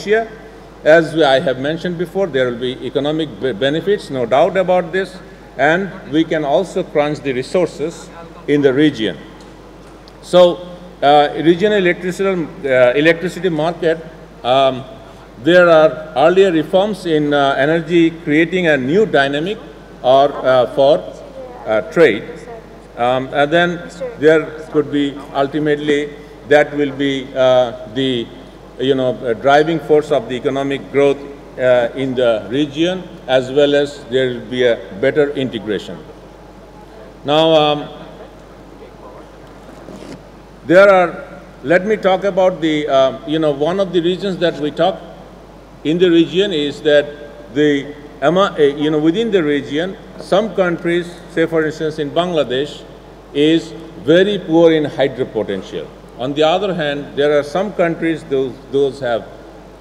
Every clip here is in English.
Asia. As I have mentioned before, there will be economic benefits, no doubt about this, and we can also crunch the resources in the region. So, regional electricity market, there are earlier reforms in energy creating a new dynamic or for trade. And then there could be ultimately that will be the driving force of the economic growth in the region, as well as there will be a better integration. Now, let me talk about the, one of the reasons that we talk in the region is that within the region, some countries, say for instance in Bangladesh, is very poor in hydro potential. On the other hand, there are some countries, those have,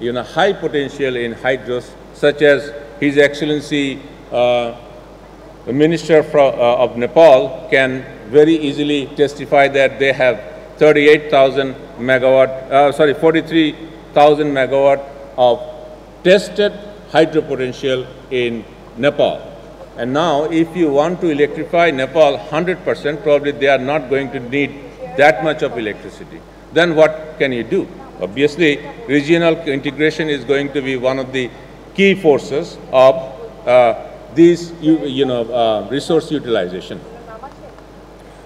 high potential in hydros, such as His Excellency, the Minister of Nepal can very easily testify that they have 43,000 megawatt of tested hydro potential in Nepal. And now, if you want to electrify Nepal 100%, probably they are not going to need that much of electricity. Then what can you do? Obviously, regional integration is going to be one of the key forces of these, resource utilization.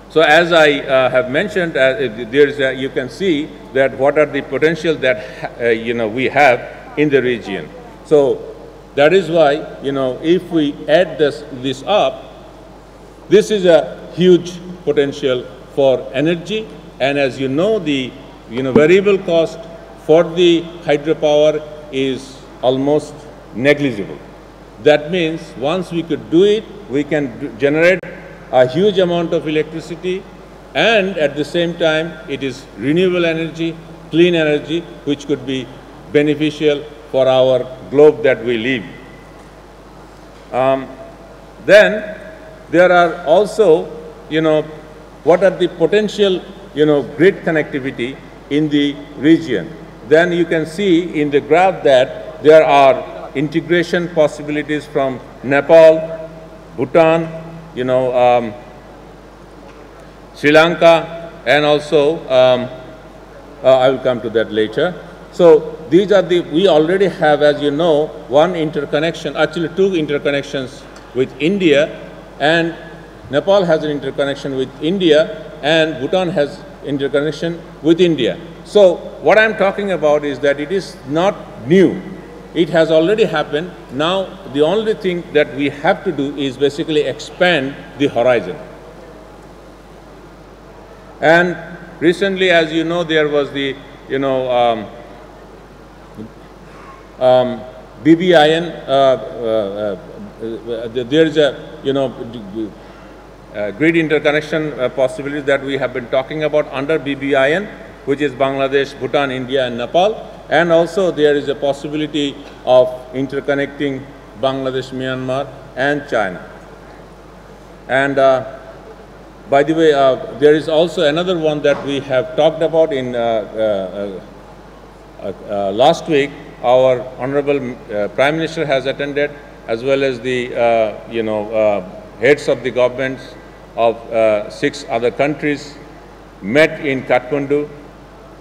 So, as I have mentioned, you can see that what are the potential that we have in the region. So, that is why if we add this up, this is a huge potential for energy, and as you know, the variable cost for the hydropower is almost negligible. That means once we could do it, we can generate a huge amount of electricity, and at the same time it is renewable energy, clean energy, which could be beneficial for our globe that we live. Then there are also, what are the potential, grid connectivity in the region. Then you can see in the graph that there are integration possibilities from Nepal, Bhutan, Sri Lanka, and also, I will come to that later. So these are we already have, as you know, one interconnection, actually two interconnections with India, and Nepal has an interconnection with India, and Bhutan has interconnection with India. So what I'm talking about is that it is not new. It has already happened. Now the only thing that we have to do is basically expand the horizon. And recently, as you know, there was the, BBIN, there is a, grid interconnection possibilities that we have been talking about under BBIN, which is Bangladesh, Bhutan, India, and Nepal. And also there is a possibility of interconnecting Bangladesh, Myanmar, and China. And by the way, there is also another one that we have talked about in last week. Our Honorable Prime Minister has attended, as well as the heads of the governments of 6 other countries met in Kathmandu,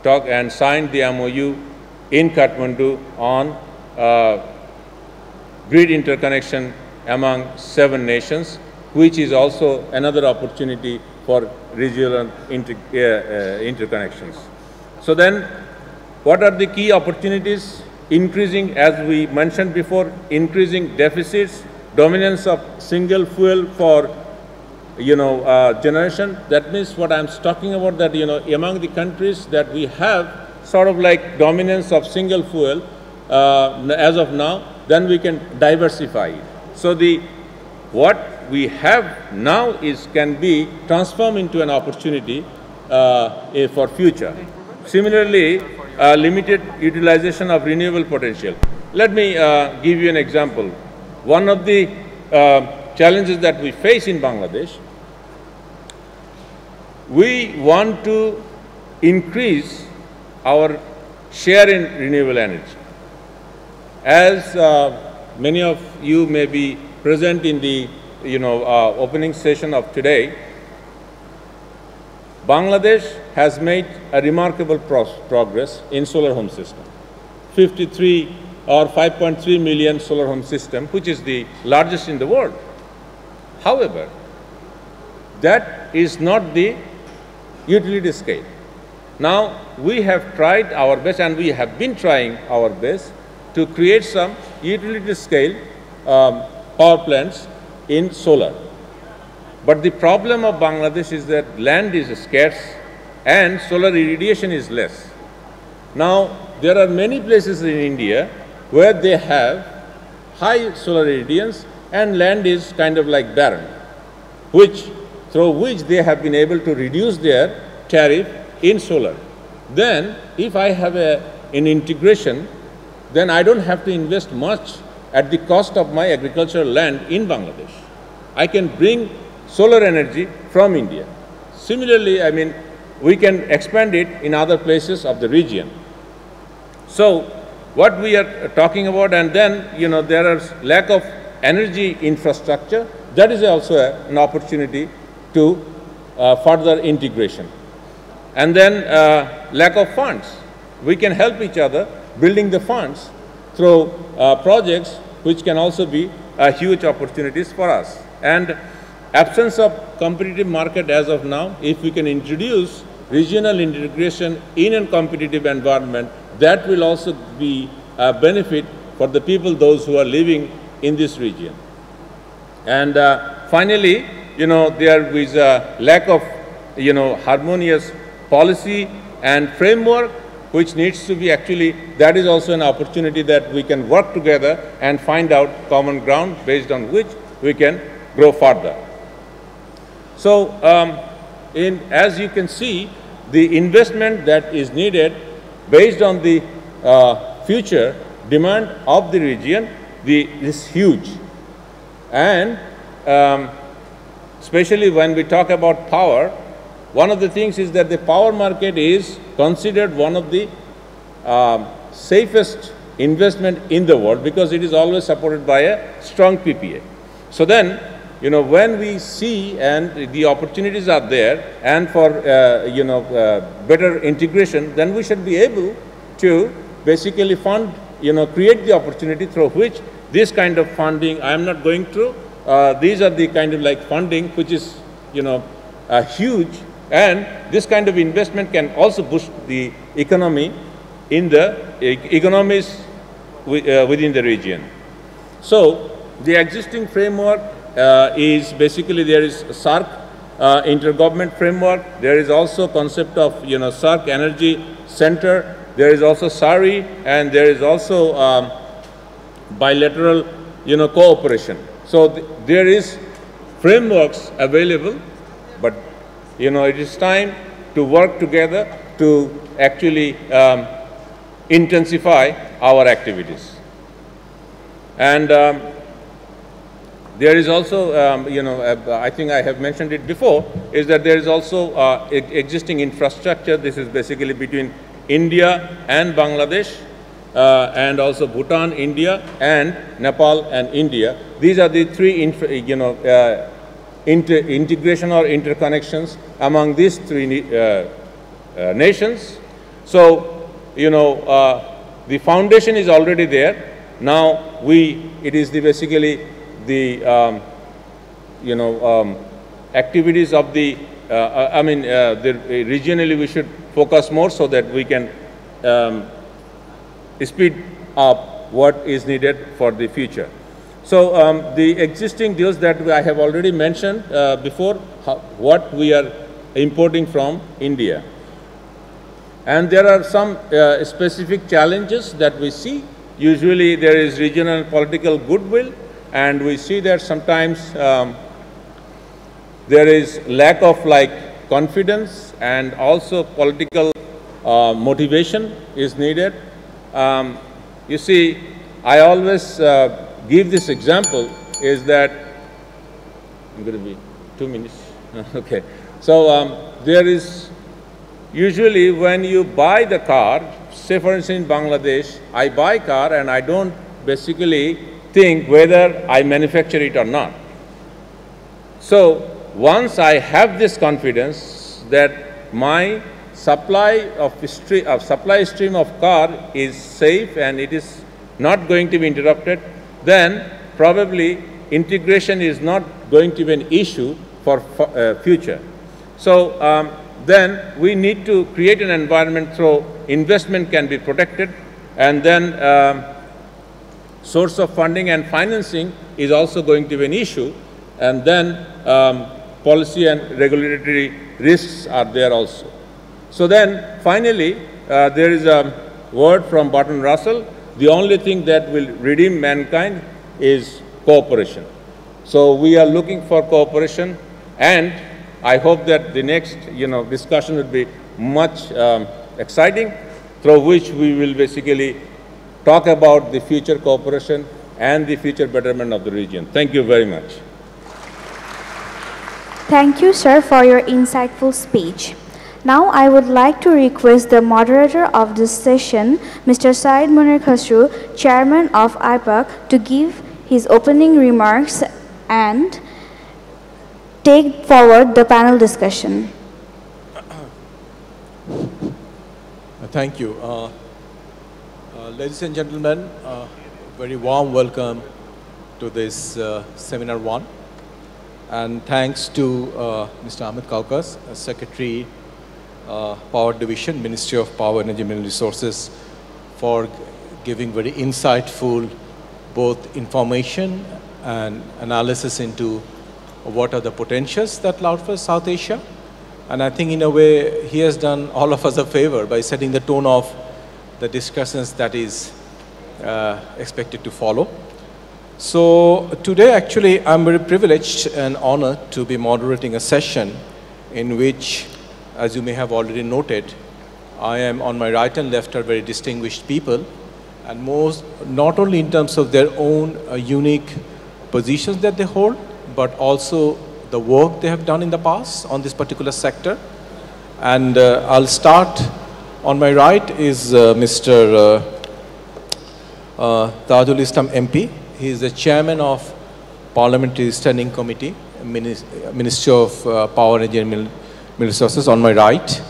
and signed the MOU in Kathmandu on grid interconnection among 7 nations, which is also another opportunity for regional interconnections. So then, what are the key opportunities? Increasing, as we mentioned before, increasing deficits, dominance of single fuel for generation. That means what I'm talking about, that among the countries that we have sort of like dominance of single fuel as of now, then we can diversify it. So what we have now can be transformed into an opportunity for future. Similarly, limited utilization of renewable potential. Let me give you an example. One of the challenges that we face in Bangladesh, we want to increase our share in renewable energy. As many of you may be present in the opening session of today, Bangladesh has made a remarkable progress in solar home system. 53 or 5.3 million solar home system, which is the largest in the world. However, that is not the utility scale. Now, we have tried our best, and we have been trying our best to create some utility scale power plants in solar. But the problem of Bangladesh is that land is scarce and solar irradiation is less. Now, there are many places in India where they have high solar irradiance and land is kind of like barren, through which they have been able to reduce their tariff in solar. Then, if I have an integration, then I don't have to invest much at the cost of my agricultural land in Bangladesh. I can bring solar energy from India. Similarly, I mean, we can expand it in other places of the region. So, what we are talking about, and then, there is lack of energy infrastructure, that is also an opportunity to further integration. And then lack of funds. We can help each other building the funds through projects which can also be huge opportunities for us. And absence of competitive market as of now, if we can introduce regional integration in a competitive environment, that will also be a benefit for the people, those who are living in this region. And finally, there is a lack of, harmonious policy and framework, which needs to be actually, that is also an opportunity that we can work together and find out common ground based on which we can grow further. So, as you can see, the investment that is needed based on the future demand of the region is huge. And especially when we talk about power, one of the things is that the power market is considered one of the safest investment in the world, because it is always supported by a strong PPA. So then, when we see and the opportunities are there and for, better integration, then we should be able to basically fund, create the opportunity through which this kind of funding, I am not going through, these are the kind of like funding which is, huge, and this kind of investment can also boost the economy in the economies within the region. So, the existing framework is basically, there is SARC intergovernment framework. There is also concept of SARC Energy Center. There is also SARI, and there is also bilateral cooperation. So there is frameworks available, but it is time to work together to actually intensify our activities. And there is also, I think I have mentioned it before, is that there is also existing infrastructure. This is basically between India and Bangladesh, and also Bhutan, India, and Nepal and India. These are the three, integration or interconnections among these three nations. So, the foundation is already there. Now, it is basically the, activities of the, regionally we should focus more so that we can speed up what is needed for the future. So, the existing deals that I have already mentioned before, what we are importing from India. And there are some specific challenges that we see. Usually there is regional political goodwill, and we see that sometimes there is lack of confidence, and also political motivation is needed. You see, I always give this example, is that, I'm going to be 2 minutes, okay. So there is, usually when you buy the car, say for instance in Bangladesh, I buy car and I don't basically think whether I manufacture it or not. So once I have this confidence that my supply stream of car is safe and it is not going to be interrupted, then probably integration is not going to be an issue for future. So then we need to create an environment so investment can be protected, and then source of funding and financing is also going to be an issue, and then policy and regulatory risks are there also. So then finally there is a word from Bertrand Russell: the only thing that will redeem mankind is cooperation. So we are looking for cooperation, and I hope that the next discussion will be much exciting, through which we will basically talk about the future cooperation and the future betterment of the region. Thank you very much. Thank you, sir, for your insightful speech. Now I would like to request the moderator of this session, Mr. Syed Munir Khosru, Chairman of IPAC, to give his opening remarks and take forward the panel discussion. Thank you. Ladies and gentlemen, very warm welcome to this seminar one. And thanks to Mr. Ahmed Kaukas, Secretary, Power Division, Ministry of Power, Energy, Mineral Resources, for giving very insightful both information and analysis into what are the potentials that lie for South Asia. And I think in a way he has done all of us a favor by setting the tone of the discussions that is expected to follow. So today actually I'm very privileged and honored to be moderating a session in which, as you may have already noted, I am on my right and left are very distinguished people, and not only in terms of their own unique positions that they hold, but also the work they have done in the past on this particular sector. And I'll start. On my right is Mr. Tajul Islam MP. He is the chairman of Parliamentary Standing Committee, Ministry of Power, Energy and Mineral Resources, on my right.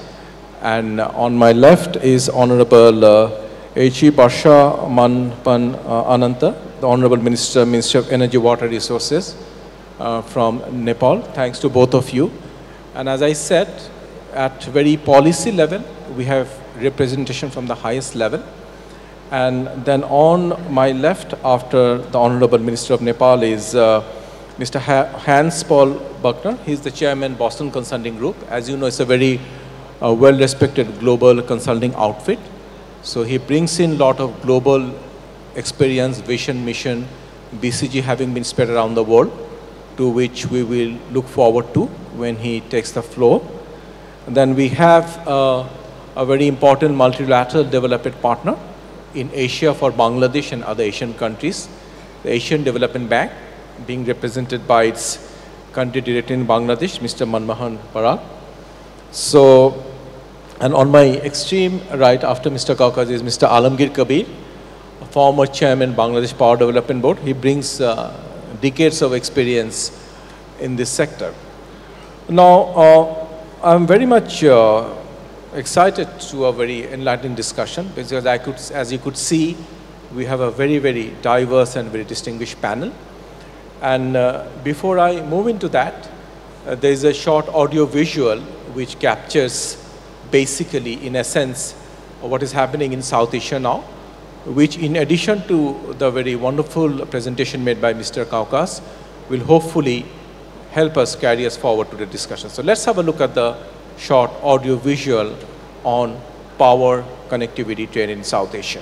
And on my left is Honorable H.E. Barsha Manpan Ananta, the Honorable Minister, Ministry of Energy, Water Resources from Nepal. Thanks to both of you. And as I said, at very policy level, we have representation from the highest level. And then on my left, after the Honorable Minister of Nepal, is Mr. Hans Paul Buckner. He's the chairman, Boston Consulting Group. As you know, it's a very well-respected global consulting outfit. So he brings in a lot of global experience, vision, mission, BCG having been spread around the world, to which we will look forward to when he takes the floor. And then we have a very important multilateral development partner in Asia for Bangladesh and other Asian countries, the Asian Development Bank, being represented by its country director in Bangladesh, Mr. Manmohan Parag. So, and on my extreme right after Mr. Kaukas is Mr. Alamgir Kabir, a former chairman, Bangladesh Power Development Board. He brings decades of experience in this sector. Now, I'm very much excited to a very enlightening discussion, because as you could see, we have a very, very diverse and very distinguished panel. And before I move into that, there is a short audio visual which captures basically, in essence, what is happening in South Asia now, which in addition to the very wonderful presentation made by Mr. Kaukas, will hopefully help us carry us forward to the discussion. So let's have a look at the short audio visual on power connectivity trend in South Asia.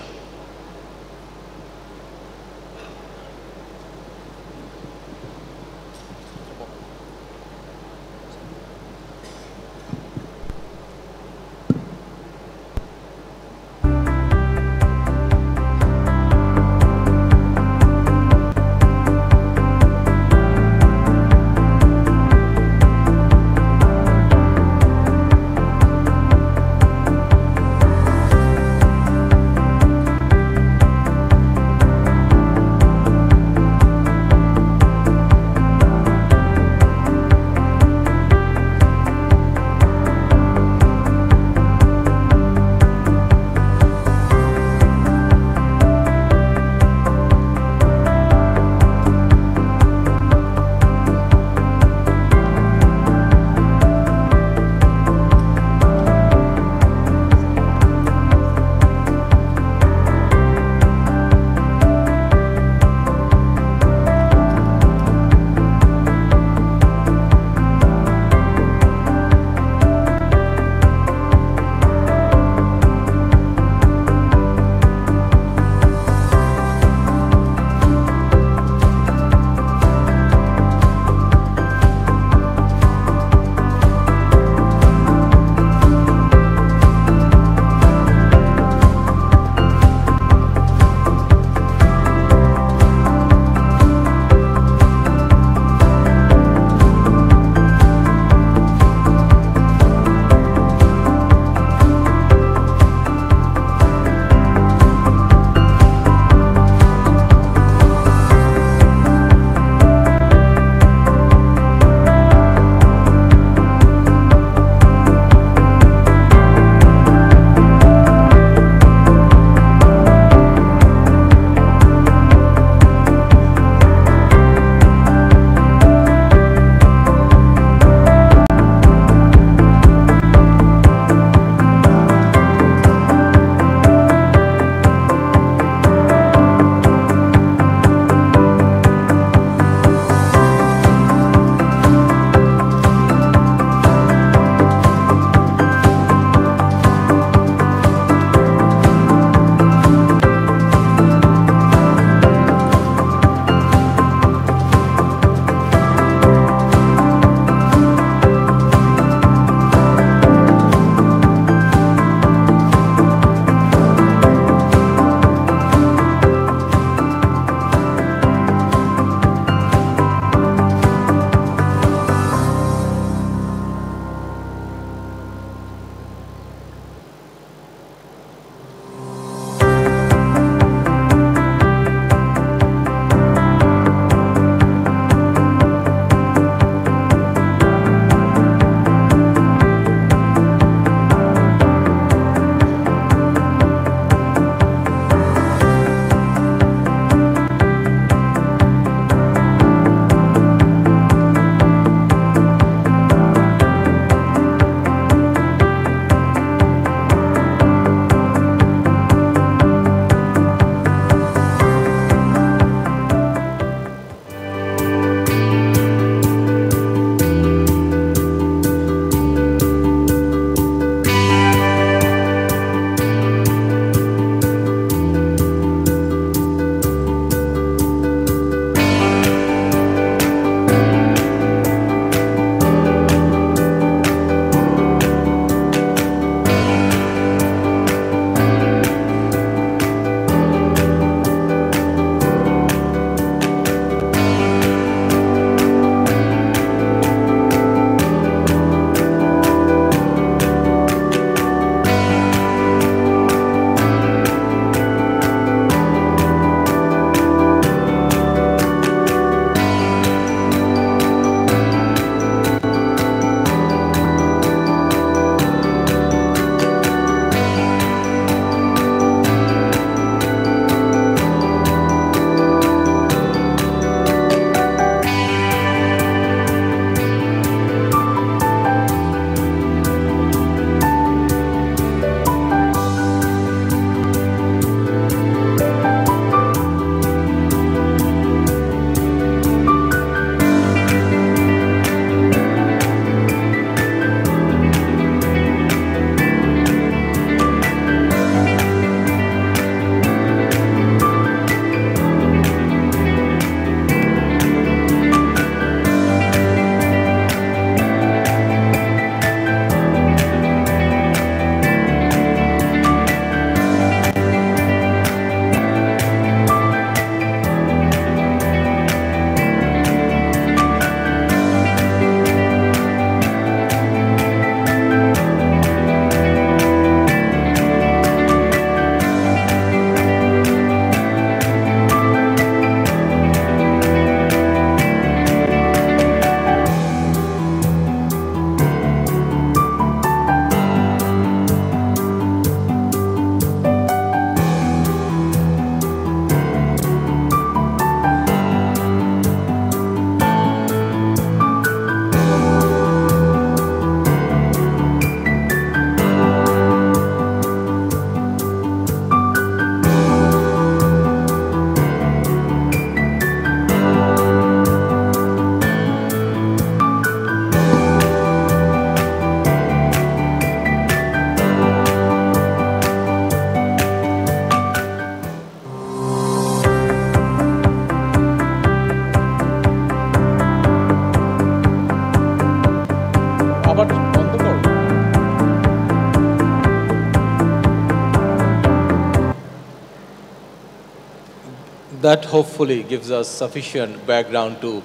that hopefully gives us sufficient background to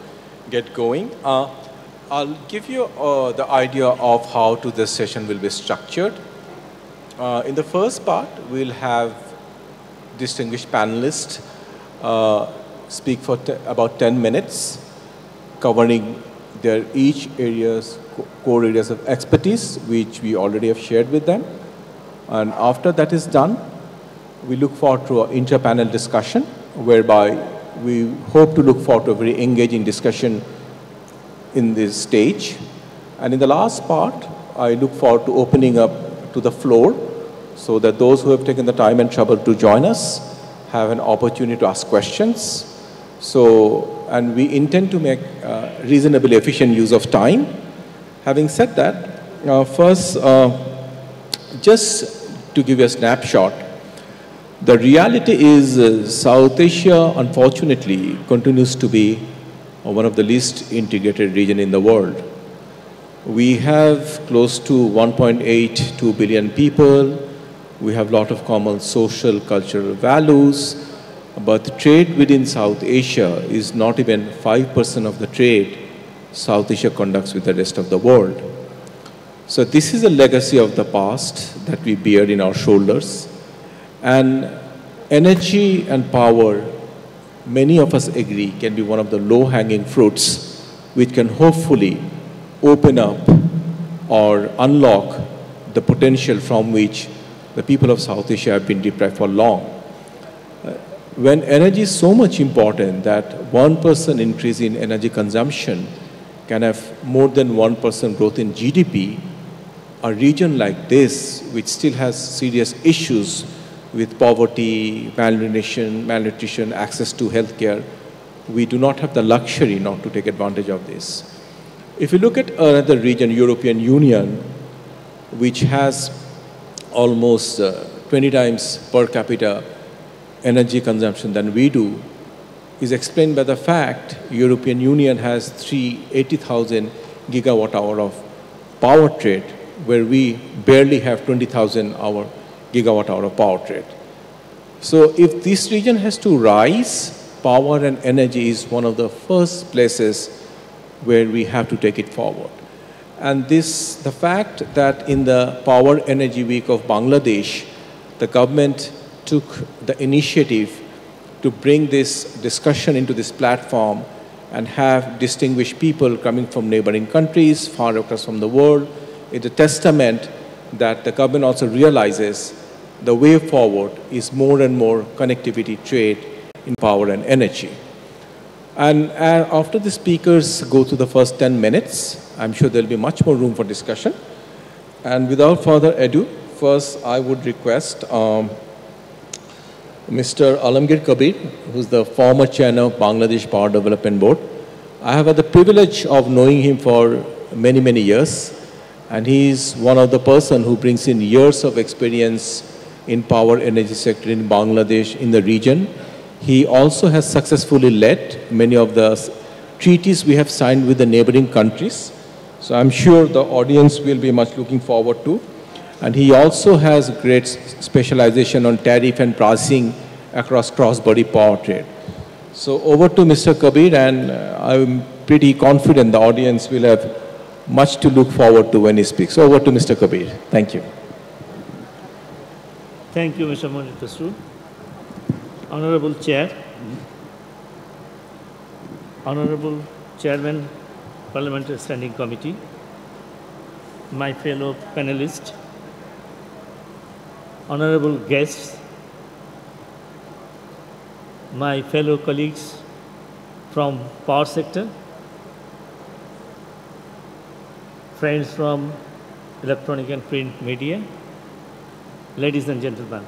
get going. I'll give you the idea of how this session will be structured. In the first part, we'll have distinguished panelists speak for about 10 minutes, covering their each core areas of expertise, which we already have shared with them. And after that is done, we look forward to an inter-panel discussion, whereby we hope to look forward to a very engaging discussion in this stage. And in the last part, I look forward to opening up to the floor so that those who have taken the time and trouble to join us have an opportunity to ask questions. So, and we intend to make reasonably efficient use of time. Having said that, first, just to give you a snapshot, the reality is South Asia, unfortunately, continues to be one of the least integrated regions in the world. We have close to 1.82 billion people. We have a lot of common social, cultural values, but trade within South Asia is not even 5% of the trade South Asia conducts with the rest of the world. So this is a legacy of the past that we bear in our shoulders. And energy and power, many of us agree, can be one of the low-hanging fruits which can hopefully open up or unlock the potential from which the people of South Asia have been deprived for long. When energy is so much important that 1% increase in energy consumption can have more than 1% growth in GDP, a region like this, which still has serious issues with poverty, malnutrition, access to healthcare, we do not have the luxury not to take advantage of this. If you look at another region, European Union, which has almost 20 times per capita energy consumption than we do, is explained by the fact European Union has 380,000 gigawatt hour of power trade, where we barely have 20,000 gigawatt hour of power trade. So if this region has to rise, power and energy is one of the first places where we have to take it forward. And the fact that in the Power Energy Week of Bangladesh, the government took the initiative to bring this discussion into this platform and have distinguished people coming from neighboring countries, far across from the world, is a testament that the government also realizes the way forward is more and more connectivity trade in power and energy. And after the speakers go through the first 10 minutes, I'm sure there'll be much more room for discussion. And without further ado, first I would request Mr. Alamgir Kabir, who's the former chairman of Bangladesh Power Development Board. I have had the privilege of knowing him for many, many years. And he's one of the person who brings in years of experience in power energy sector in Bangladesh, in the region. He also has successfully led many of the treaties we have signed with the neighboring countries. So I'm sure the audience will be much looking forward to. And he also has great specialization on tariff and pricing across cross-border power trade. So over to Mr. Kabir, and I'm pretty confident the audience will have much to look forward to when he speaks. Over to Mr. Kabir. Thank you. Thank you, Mr. Munir Khosru. Honorable Chair, Honorable Chairman, Parliamentary Standing Committee, my fellow panelists, honorable guests, my fellow colleagues from power sector, friends from electronic and print media, ladies and gentlemen.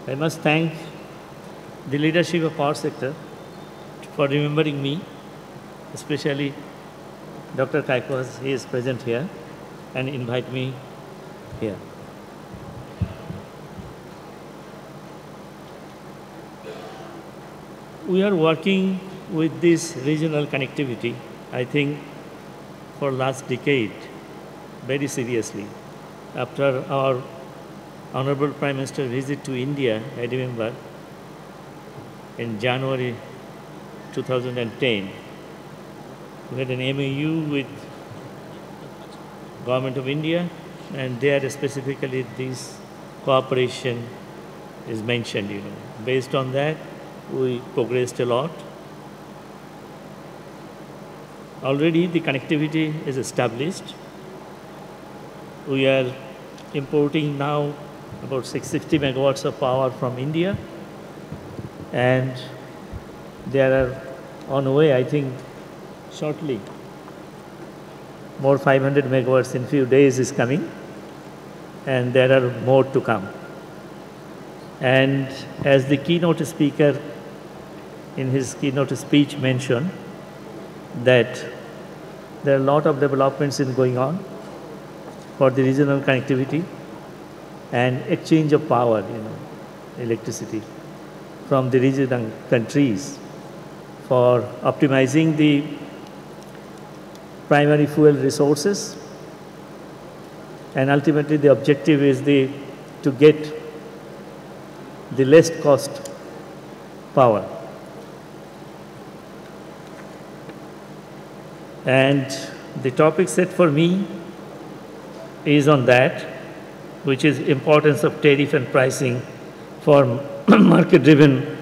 I must thank the leadership of power sector for remembering me, especially Dr. Kaiko, as he is present here, and invite me here. We are working with this regional connectivity, I think, for last decade, very seriously. After our Honorable Prime Minister visit to India, I remember, in January 2010. We had an MOU with Government of India, and there specifically this cooperation is mentioned. Based on that, we progressed a lot. Already the connectivity is established. We are importing now about 660 megawatts of power from India, and there are on the way, I think, shortly, more 500 megawatts in few days is coming, and there are more to come. And as the keynote speaker in his keynote speech mentioned, that there are a lot of developments going on for the regional connectivity and exchange of power, electricity from the regional countries for optimizing the primary fuel resources. And ultimately the objective is to get the least cost power. And the topic set for me is on that, which is importance of tariff and pricing for market-driven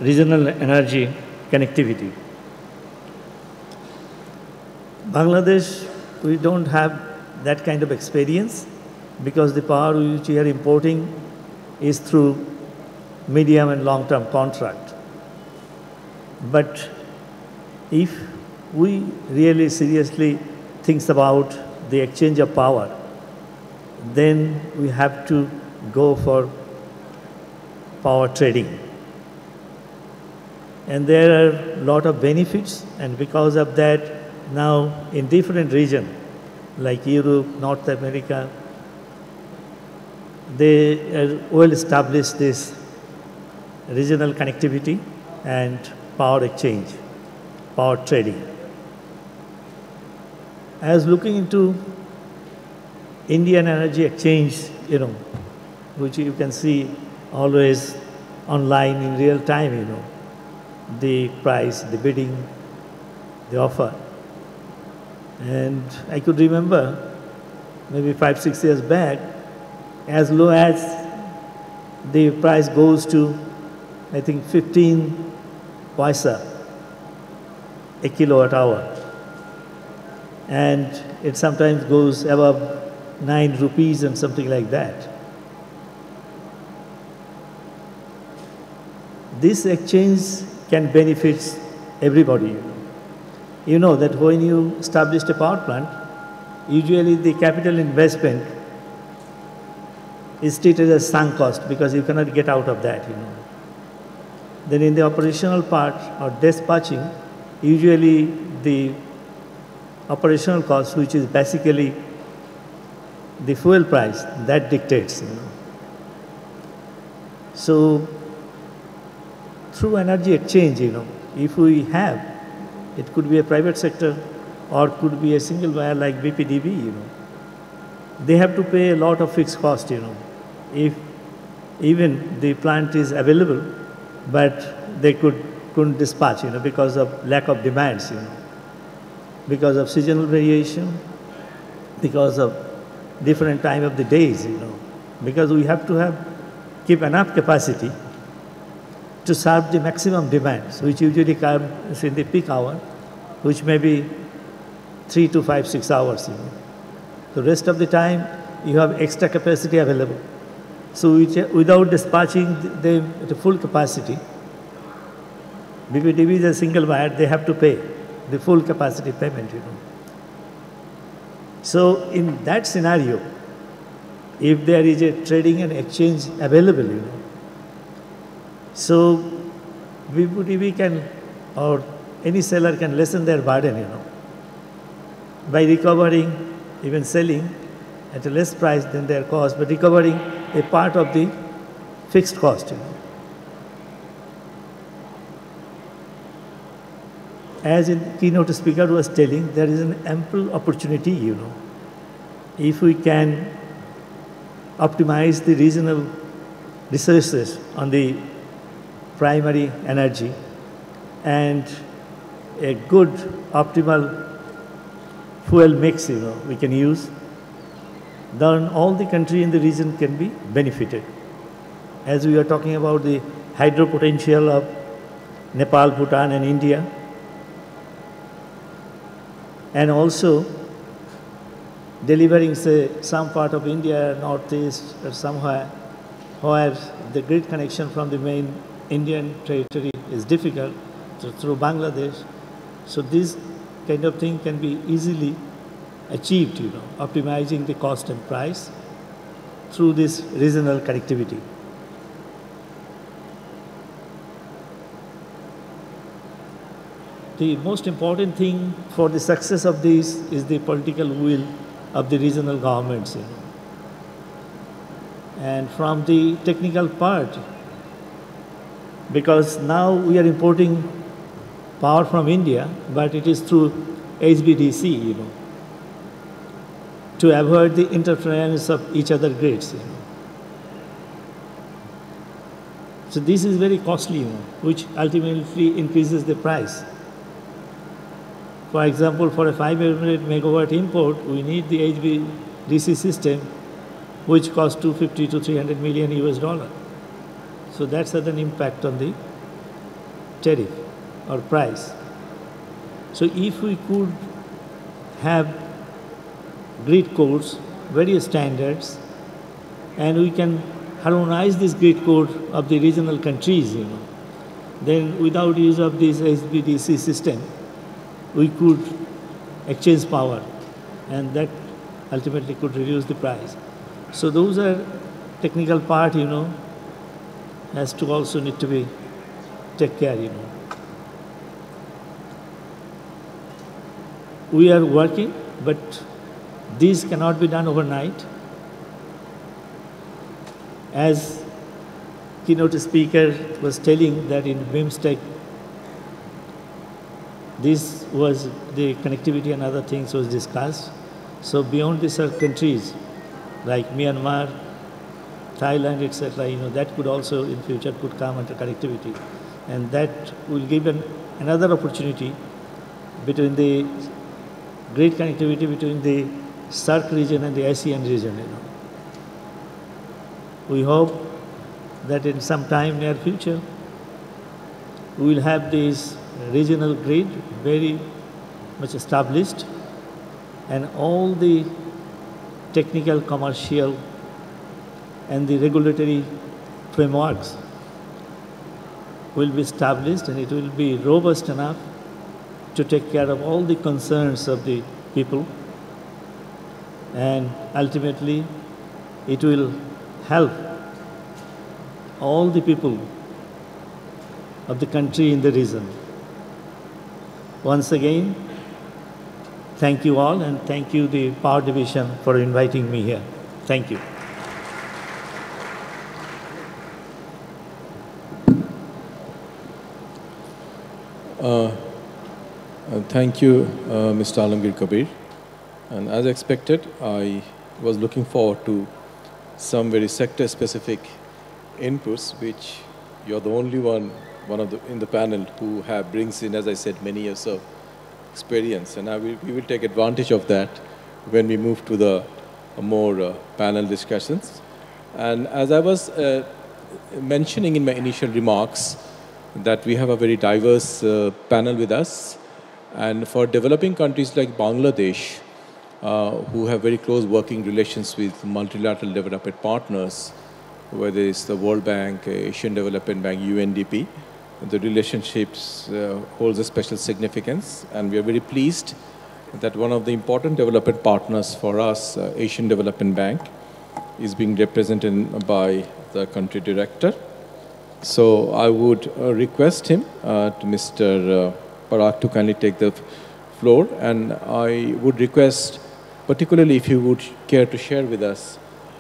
regional energy connectivity. Bangladesh, we don't have that kind of experience because the power which we are importing is through medium and long-term contract. But if we really seriously think about the exchange of power, then we have to go for power trading. And there are a lot of benefits, and because of that, now in different regions, like Europe, North America, they are well established this regional connectivity and power exchange, power trading. As looking into Indian Energy Exchange, which you can see always online in real time, the price, the bidding, the offer. And I could remember maybe 5-6 years back, as low as the price goes to, I think, 15 paisa a kilowatt hour. And it sometimes goes above 9 rupees and something like that. This exchange can benefit everybody. You know that when you establish a power plant, usually the capital investment is treated as sunk cost because you cannot get out of that. Then in the operational part or dispatching, usually the operational cost, which is basically the fuel price, that dictates. So through energy exchange, if we have, it could be a private sector or could be a single buyer like BPDB, they have to pay a lot of fixed cost, if even the plant is available, but they couldn't dispatch, because of lack of demands, because of seasonal variation, because of different time of the days, because we have to keep enough capacity to serve the maximum demands, which usually comes in the peak hour, which may be 3 to 5, 6 hours. The rest of the time, you have extra capacity available. So without dispatching them at a full capacity, BPDB is a single buyer, they have to pay the full capacity payment. So in that scenario, if there is a trading and exchange available, so BPDB can, or any seller can lessen their burden, by recovering, even selling at a less price than their cost, but recovering a part of the fixed cost. As the keynote speaker was telling, there is an ample opportunity, if we can optimize the regional resources on the primary energy and a good optimal fuel mix, we can use, then all the country in the region can be benefited. As we are talking about the hydro potential of Nepal, Bhutan, and India, and also delivering, say, some part of India, northeast, or somewhere, where the grid connection from the main Indian territory is difficult, through Bangladesh. So this kind of thing can be easily achieved, optimizing the cost and price through this regional connectivity. The most important thing for the success of this is the political will of the regional governments. And from the technical part, because now we are importing power from India, but it is through HVDC, to avoid the interference of each other grids. So this is very costly, which ultimately increases the price. For example, for a 500 megawatt import, we need the HVDC system, which costs 250 to 300 million US dollar. So that's an impact on the tariff or price. So if we could have grid codes, various standards, and we can harmonize this grid code of the regional countries, then without use of this HVDC system, we could exchange power, and that ultimately could reduce the price. So those are technical part, has to also need to be take care, We are working, but this cannot be done overnight. As keynote speaker was telling that in BIMSTEC, this was the connectivity and other things was discussed. So beyond these countries like Myanmar, Thailand, etc., that could also in future could come under connectivity, and that will give another opportunity between the great connectivity between the SAARC region and the ASEAN region. We hope that in some time near future, we will have this regional grid very much established, and all the technical, commercial, and the regulatory frameworks will be established, and it will be robust enough to take care of all the concerns of the people, and ultimately it will help all the people of the country in the region. Once again, thank you all, and thank you the Power Division for inviting me here. Thank you. Thank you, Mr. Alamgir Kabir. And as expected, I was looking forward to some very sector-specific inputs, which you're the only one in the panel who brings in, as I said, many years of experience. And we will take advantage of that when we move to the more panel discussions. And as I was mentioning in my initial remarks, that we have a very diverse panel with us. And for developing countries like Bangladesh, who have very close working relations with multilateral development partners, whether it's the World Bank, Asian Development Bank, UNDP, the relationships holds a special significance. And we are very pleased that one of the important development partners for us, Asian Development Bank, is being represented by the country director. So I would request him, to Mr. Parag, to kindly take the floor. And I would request, particularly if you would care to share with us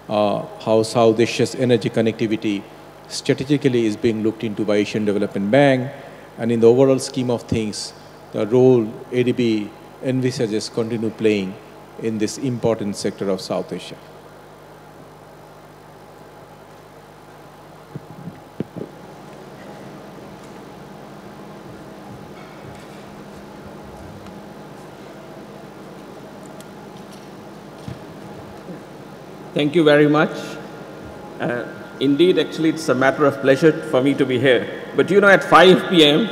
how South Asia's energy connectivity strategically is being looked into by Asian Development Bank, and in the overall scheme of things, the role ADB envisages continue playing in this important sector of South Asia. Thank you very much. Indeed, actually, it's a matter of pleasure for me to be here. But you know, at 5 p.m.,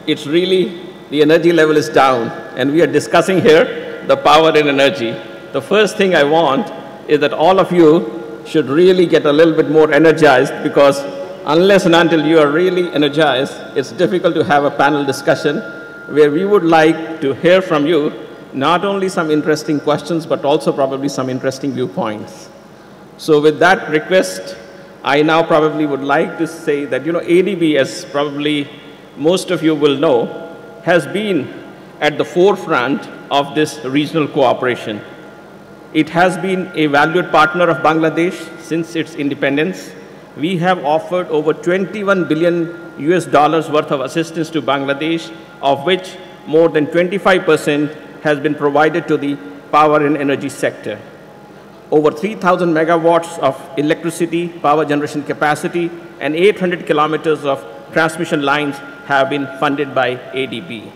it's really, the energy level is down, and we are discussing here the power and energy. The first thing I want is that all of you should really get a little bit more energized, because unless and until you are really energized, it's difficult to have a panel discussion where we would like to hear from you not only some interesting questions, but also probably some interesting viewpoints. So with that request, I now probably would like to say that, you know, ADB, as probably most of you will know, has been at the forefront of this regional cooperation. It has been a valued partner of Bangladesh since its independence. We have offered over $21 billion worth of assistance to Bangladesh, of which more than 25% has been provided to the power and energy sector. Over 3,000 megawatts of electricity, power generation capacity, and 800 kilometers of transmission lines have been funded by ADB.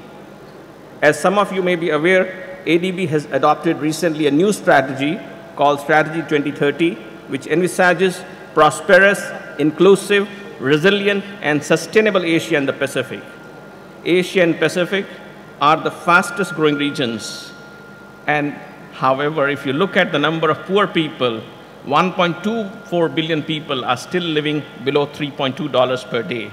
As some of you may be aware, ADB has adopted recently a new strategy called Strategy 2030, which envisages prosperous, inclusive, resilient, and sustainable Asia and the Pacific. Asia and Pacific are the fastest growing regions. And however, if you look at the number of poor people, 1.24 billion people are still living below $3.2 per day.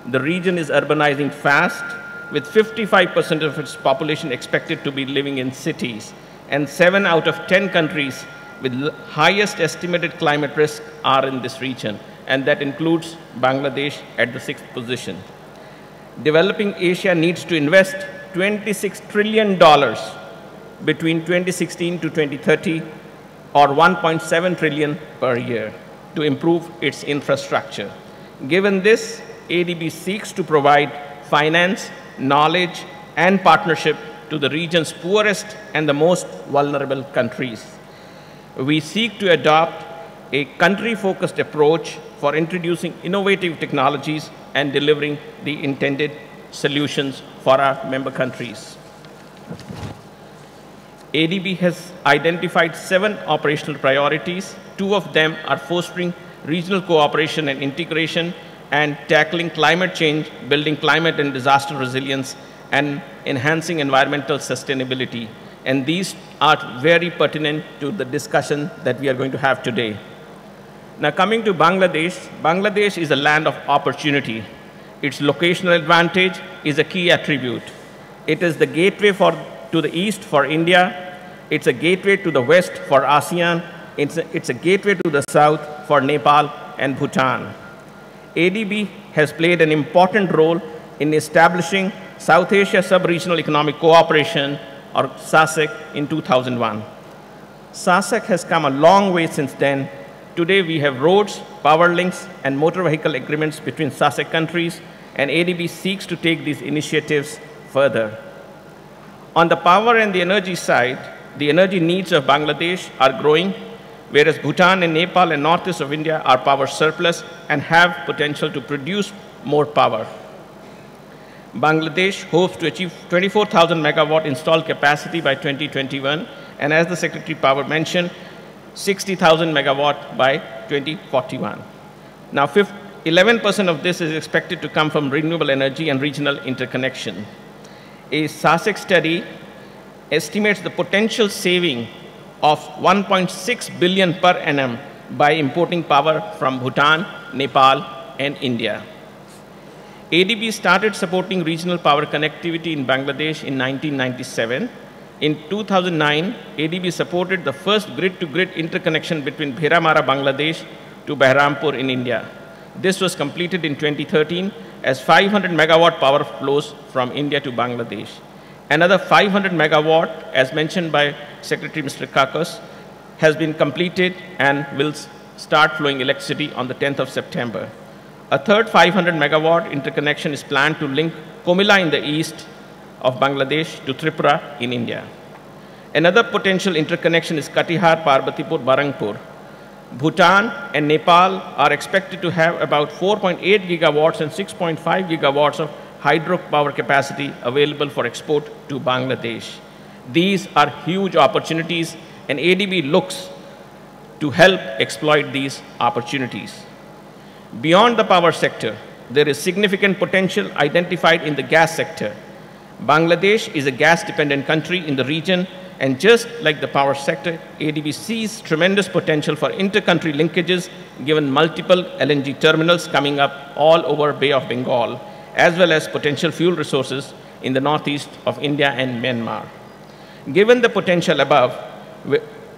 The region is urbanizing fast, with 55% of its population expected to be living in cities, and 7 out of 10 countries with highest estimated climate risk are in this region, and that includes Bangladesh at the 6th position. Developing Asia needs to invest $26 trillion between 2016 to 2030, or 1.7 trillion per year, to improve its infrastructure. Given this, ADB seeks to provide finance, knowledge, and partnership to the region's poorest and the most vulnerable countries. We seek to adopt a country-focused approach for introducing innovative technologies and delivering the intended solutions for our member countries. ADB has identified 7 operational priorities. 2 of them are fostering regional cooperation and integration, and tackling climate change, building climate and disaster resilience, and enhancing environmental sustainability. And these are very pertinent to the discussion that we are going to have today. Now, coming to Bangladesh, Bangladesh is a land of opportunity. Its locational advantage is a key attribute. It is the gateway to the east for India. It's a gateway to the west for ASEAN. It's a gateway to the south for Nepal and Bhutan. ADB has played an important role in establishing South Asia Sub-Regional Economic Cooperation, or SASEC, in 2001. SASEC has come a long way since then. Today we have roads, power links, and motor vehicle agreements between SASEC countries, and ADB seeks to take these initiatives further. On the power and the energy side, the energy needs of Bangladesh are growing, whereas Bhutan and Nepal and northeast of India are power surplus and have potential to produce more power. Bangladesh hopes to achieve 24,000 megawatt installed capacity by 2021, and as the Secretary of Power mentioned, 60,000 megawatt by 2041. Now, 11% of this is expected to come from renewable energy and regional interconnection. A SASEC study estimates the potential saving of 1.6 billion per annum by importing power from Bhutan, Nepal, and India. ADB started supporting regional power connectivity in Bangladesh in 1997. In 2009, ADB supported the first grid-to-grid interconnection between Bheramara, Bangladesh, to Behrampur in India. This was completed in 2013 as 500 megawatt power flows from India to Bangladesh. Another 500 megawatt, as mentioned by Secretary Mr. Kakos, has been completed and will start flowing electricity on the 10th of September. A third 500 megawatt interconnection is planned to link Komila in the east of Bangladesh to Tripura in India. Another potential interconnection is Katihar, Parbatipur, Barangpur. Bhutan and Nepal are expected to have about 4.8 gigawatts and 6.5 gigawatts of hydropower capacity available for export to Bangladesh. These are huge opportunities, and ADB looks to help exploit these opportunities. Beyond the power sector, there is significant potential identified in the gas sector. Bangladesh is a gas-dependent country in the region, and just like the power sector, ADB sees tremendous potential for inter-country linkages given multiple LNG terminals coming up all over Bay of Bengal, as well as potential fuel resources in the northeast of India and Myanmar. Given the potential above,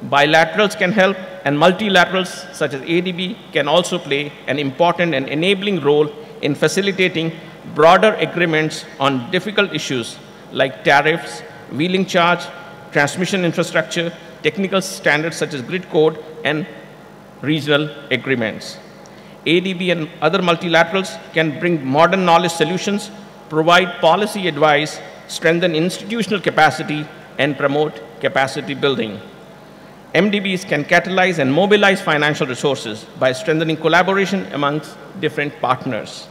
bilaterals can help, and multilaterals such as ADB can also play an important and enabling role in facilitating broader agreements on difficult issues like tariffs, wheeling charge, transmission infrastructure, technical standards such as grid code, and regional agreements. ADB and other multilaterals can bring modern knowledge solutions, provide policy advice, strengthen institutional capacity, and promote capacity building. MDBs can catalyze and mobilize financial resources by strengthening collaboration amongst different partners.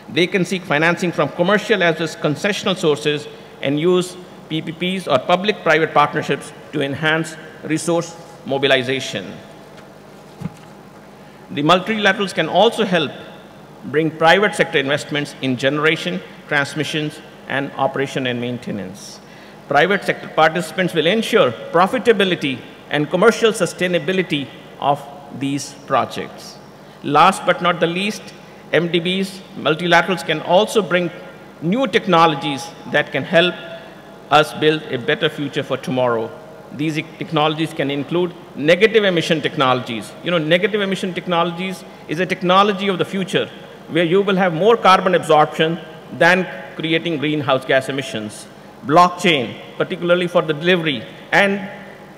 They can seek financing from commercial as well as concessional sources and use PPPs or public-private partnerships to enhance resource mobilization. The multilaterals can also help bring private sector investments in generation, transmissions, and operation and maintenance. Private sector participants will ensure profitability and commercial sustainability of these projects. Last but not the least, MDBs, multilaterals can also bring new technologies that can help us build a better future for tomorrow. These technologies can include negative emission technologies. You know, negative emission technologies is a technology of the future where you will have more carbon absorption than creating greenhouse gas emissions. Blockchain, particularly for the delivery, and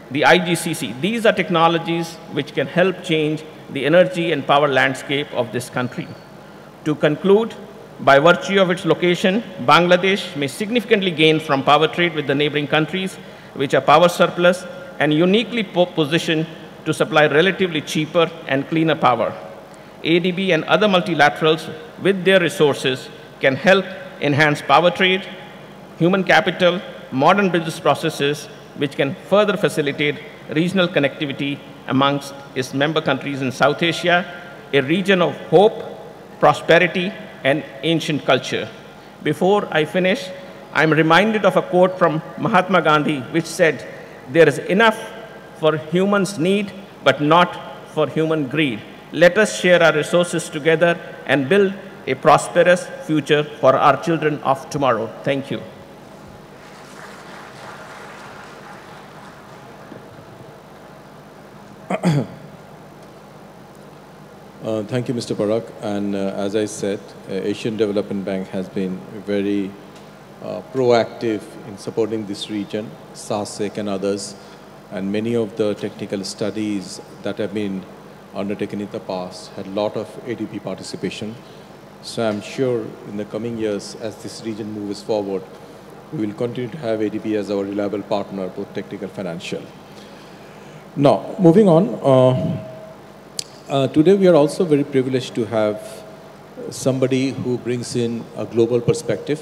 the IGCC. These are technologies which can help change the energy and power landscape of this country. To conclude, by virtue of its location, Bangladesh may significantly gain from power trade with the neighboring countries, which are power surplus and uniquely positioned to supply relatively cheaper and cleaner power. ADB and other multilaterals, with their resources, can help enhance power trade, human capital, modern business processes, which can further facilitate regional connectivity amongst its member countries in South Asia, a region of hope, prosperity, and ancient culture. Before I finish, I'm reminded of a quote from Mahatma Gandhi, which said, "There is enough for humans' need, but not for human greed. Let us share our resources together and build a prosperous future for our children of tomorrow." Thank you. Thank you, Mr. Barak. And as I said, Asian Development Bank has been very proactive in supporting this region, SASEC and others, and many of the technical studies that have been undertaken in the past had a lot of ADB participation. So I'm sure in the coming years, as this region moves forward, we will continue to have ADB as our reliable partner, both technical and financial. Now, moving on, today we are also very privileged to have somebody who brings in a global perspective.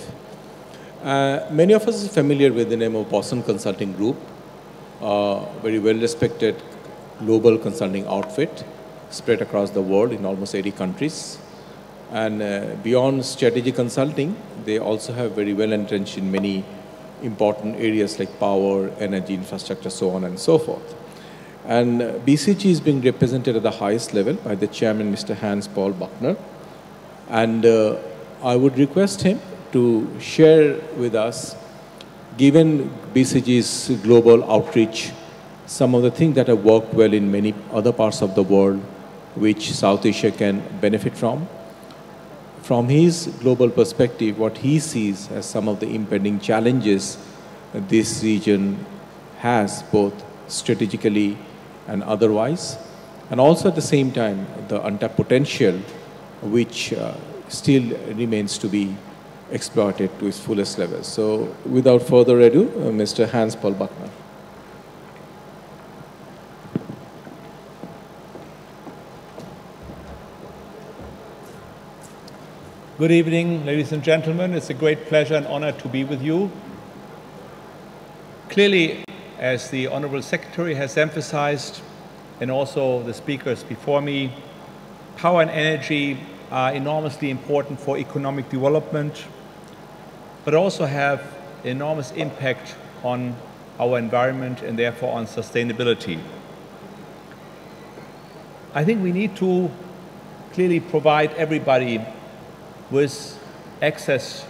Many of us are familiar with the name of Boston Consulting Group, very well-respected global consulting outfit spread across the world in almost 80 countries. And beyond strategy consulting, they also have very well-entrenched in many important areas like power, energy, infrastructure, so on and so forth. And BCG is being represented at the highest level by the chairman, Mr. Hans-Paul Buchner. And I would request him to share with us, given BCG's global outreach, some of the things that have worked well in many other parts of the world, which South Asia can benefit from. From his global perspective, what he sees as some of the impending challenges this region has, both strategically and otherwise, and also at the same time, the untapped potential which still remains to be exploited to its fullest level. So without further ado, Mr. Hans-Paul Buchner. Good evening, ladies and gentlemen. It's a great pleasure and honor to be with you. Clearly, as the Honorable Secretary has emphasized, and also the speakers before me, power and energy are enormously important for economic development, but also have enormous impact on our environment and therefore on sustainability. I think we need to clearly provide everybody with access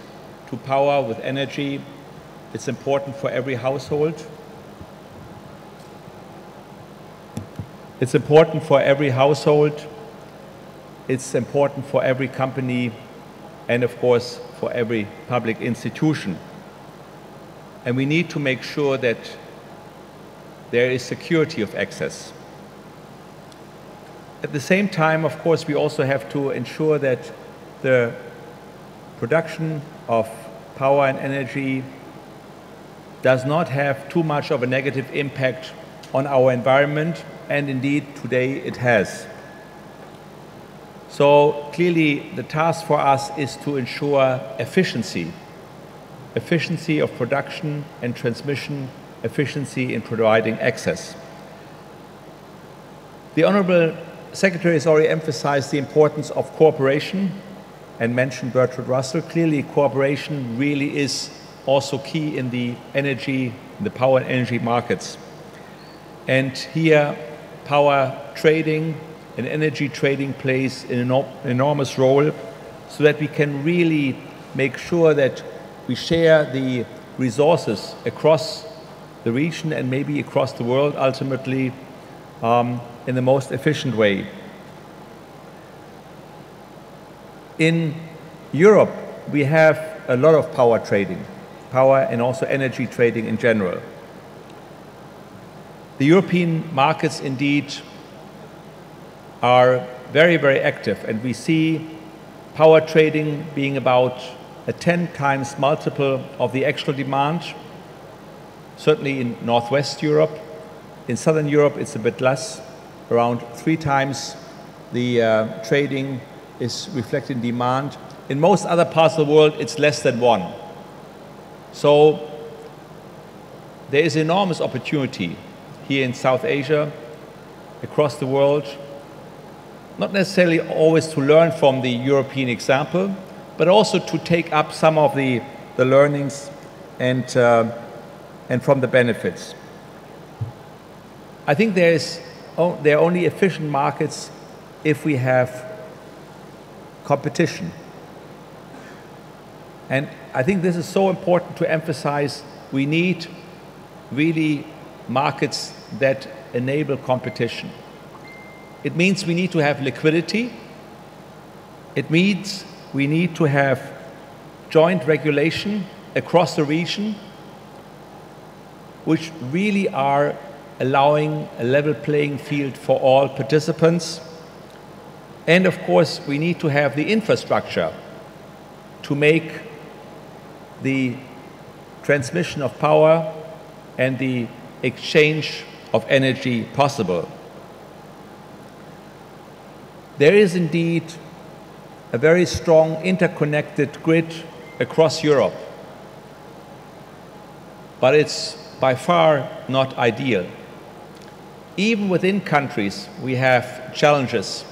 to power, with energy. It's important for every household. It's important for every household. It's important for every company and, of course, for every public institution. And we need to make sure that there is security of access. At the same time, of course, we also have to ensure that the production of power and energy does not have too much of a negative impact on our environment, and indeed today it has. So clearly the task for us is to ensure efficiency of production and transmission, efficiency in providing access. The Honourable Secretary has already emphasized the importance of cooperation and mentioned Bertrand Russell. Clearly, cooperation really is also key in the power and energy markets. And here, power trading and energy trading plays an enormous role so that we can really make sure that we share the resources across the region and maybe across the world ultimately in the most efficient way. In Europe, we have a lot of power trading, power and also energy trading in general. The European markets indeed are very, very active, and we see power trading being about a 10 times multiple of the actual demand, certainly in Northwest Europe. In Southern Europe, it's a bit less, around 3 times the trading is reflected in demand. In most other parts of the world, it's less than 1. So there is enormous opportunity here in South Asia, across the world, not necessarily always to learn from the European example, but also to take up some of the learnings and from the benefits. I think there are only efficient markets if we have competition. And I think this is so important to emphasize. We need really markets that enable competition. It means we need to have liquidity. It means we need to have joint regulation across the region, which really are allowing a level playing field for all participants. And of course, we need to have the infrastructure to make the transmission of power and the exchange of energy possible. There is indeed a very strong interconnected grid across Europe, but it's by far not ideal. Even within countries, we have challenges.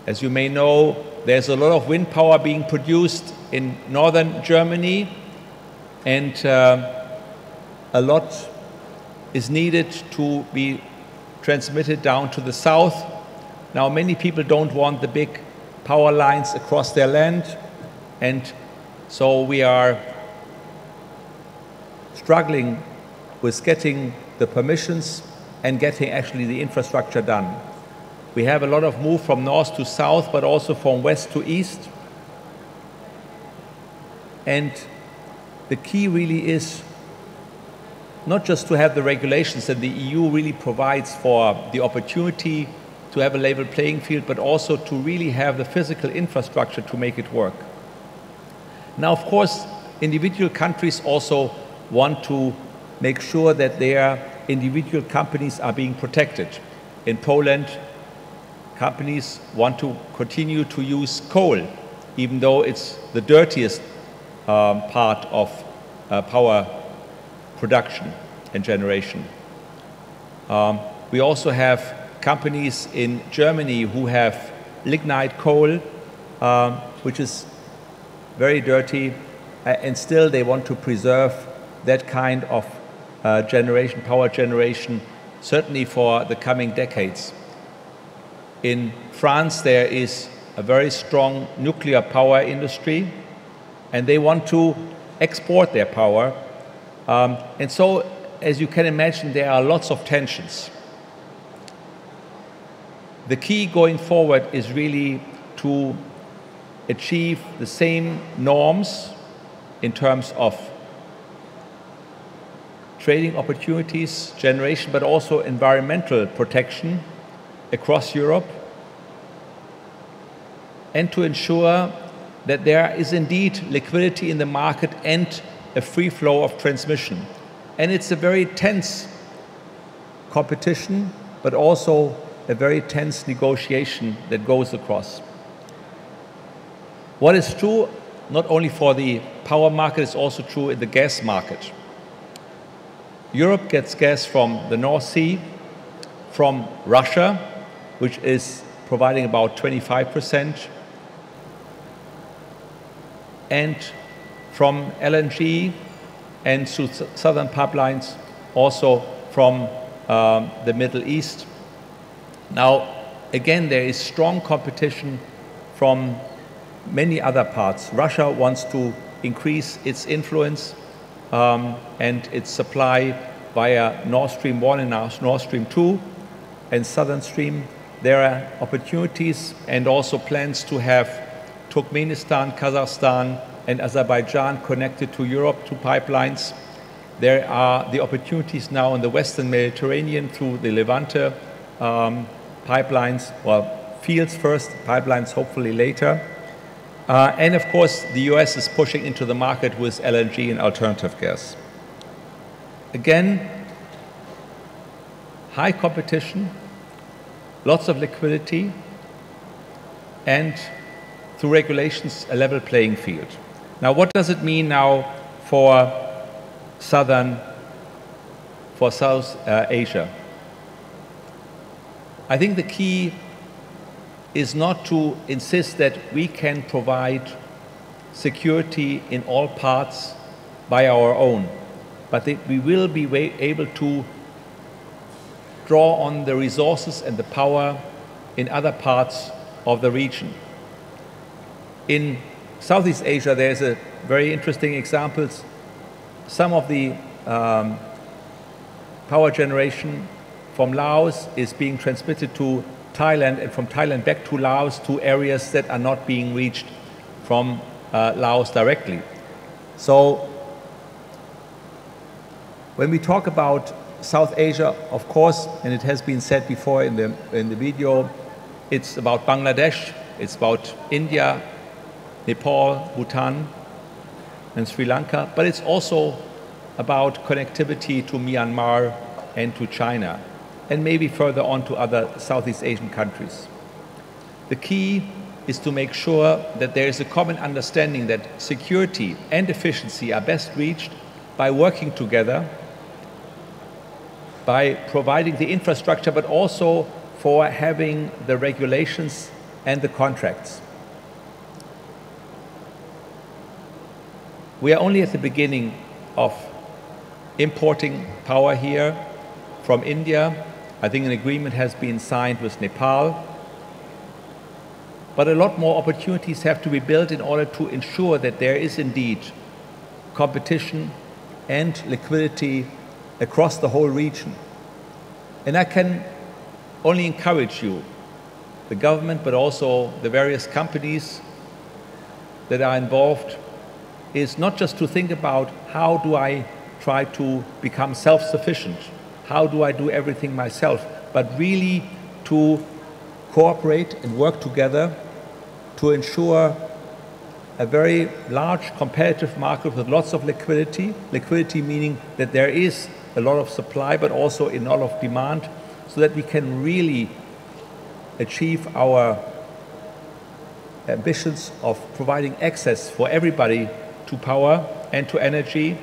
As you may know, there's a lot of wind power being produced in northern Germany, and a lot is needed to be transmitted down to the south. Now, many people don't want the big power lines across their land, and so we are struggling with getting the permissions and getting actually the infrastructure done. We have a lot of move from north to south, but also from west to east. And the key really is not just to have the regulations that the EU really provides for the opportunity to have a level playing field, but also to really have the physical infrastructure to make it work. Now, of course, individual countries also want to make sure that their individual companies are being protected. In Poland, companies want to continue to use coal, even though it's the dirtiest part of power production and generation. We also have companies in Germany who have lignite coal, which is very dirty, and still they want to preserve that kind of generation, power generation, certainly for the coming decades. In France, there is a very strong nuclear power industry, and they want to export their power. And so, as you can imagine, there are lots of tensions. The key going forward is really to achieve the same norms in terms of trading opportunities, generation, but also environmental protection across Europe, and to ensure that there is indeed liquidity in the market and a free flow of transmission. And it's a very tense competition, but also a very tense negotiation that goes across. What is true, not only for the power market, is also true in the gas market. Europe gets gas from the North Sea, from Russia, which is providing about 25%, and from LNG and through southern pipelines, also from the Middle East. Now, again, there is strong competition from many other parts. Russia wants to increase its influence and its supply via Nord Stream 1 and now Nord Stream 2 and Southern Stream. There are opportunities and also plans to have Turkmenistan, Kazakhstan, and Azerbaijan connected to Europe through pipelines. There are the opportunities now in the Western Mediterranean through the Levante pipelines, well, fields first, pipelines hopefully later. And of course, the US is pushing into the market with LNG and alternative gas. Again, high competition, lots of liquidity, and through regulations, a level playing field. Now, what does it mean now for South Asia? I think the key is not to insist that we can provide security in all parts by our own, but that we will be able to draw on the resources and the power in other parts of the region. In Southeast Asia, there's a very interesting example. Some of the power generation from Laos is being transmitted to Thailand, and from Thailand back to Laos, to areas that are not being reached from Laos directly. So when we talk about South Asia, of course, and it has been said before in the video, it's about Bangladesh, it's about India, Nepal, Bhutan, and Sri Lanka, but it's also about connectivity to Myanmar and to China, and maybe further on to other Southeast Asian countries. The key is to make sure that there is a common understanding that security and efficiency are best reached by working together, by providing the infrastructure, but also for having the regulations and the contracts. We are only at the beginning of importing power here from India. I think an agreement has been signed with Nepal. But a lot more opportunities have to be built in order to ensure that there is indeed competition and liquidity across the whole region. And I can only encourage you, the government, but also the various companies that are involved, is not just to think about how do I try to become self-sufficient, how do I do everything myself, but really to cooperate and work together to ensure a very large competitive market with lots of liquidity, liquidity meaning that there is a lot of supply but also a lot of demand, so that we can really achieve our ambitions of providing access for everybody to power and to energy,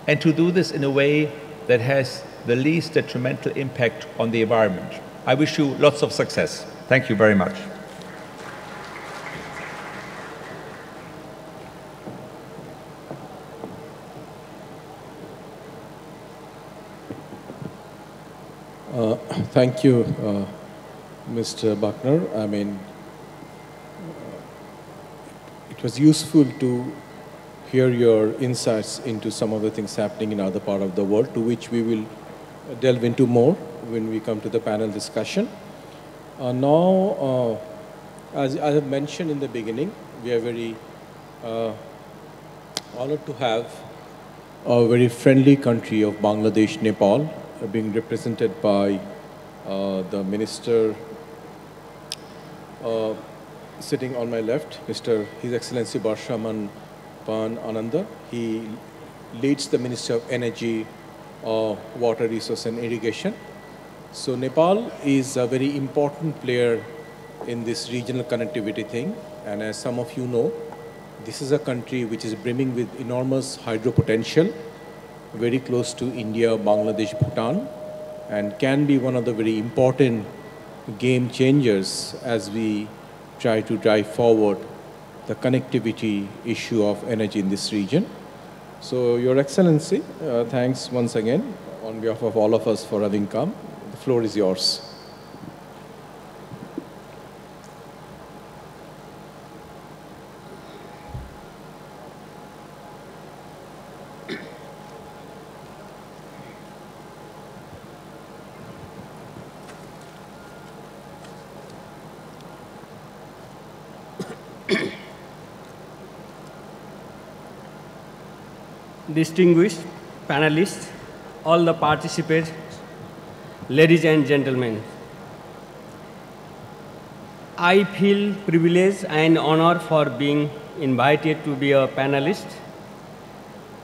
and to do this in a way that has the least detrimental impact on the environment. I wish you lots of success. Thank you very much. Thank you, Mr. Buckner. I mean, it was useful to hear your insights into some of the things happening in other part of the world, to which we will delve into more when we come to the panel discussion. Now, as I have mentioned in the beginning, we are very honored to have a very friendly country of Bangladesh, Nepal, being represented by the minister sitting on my left, His Excellency Barshaman Pan Ananda. He leads the Ministry of Energy, Water Resource and Irrigation. So Nepal is a very important player in this regional connectivity thing. And as some of you know, this is a country which is brimming with enormous hydro potential, very close to India, Bangladesh, Bhutan, and can be one of the very important game changers as we try to drive forward the connectivity issue of energy in this region. So, Your Excellency, thanks once again on behalf of all of us for having come. The floor is yours. Distinguished panelists, all the participants, ladies and gentlemen, I feel privileged and honored for being invited to be a panelist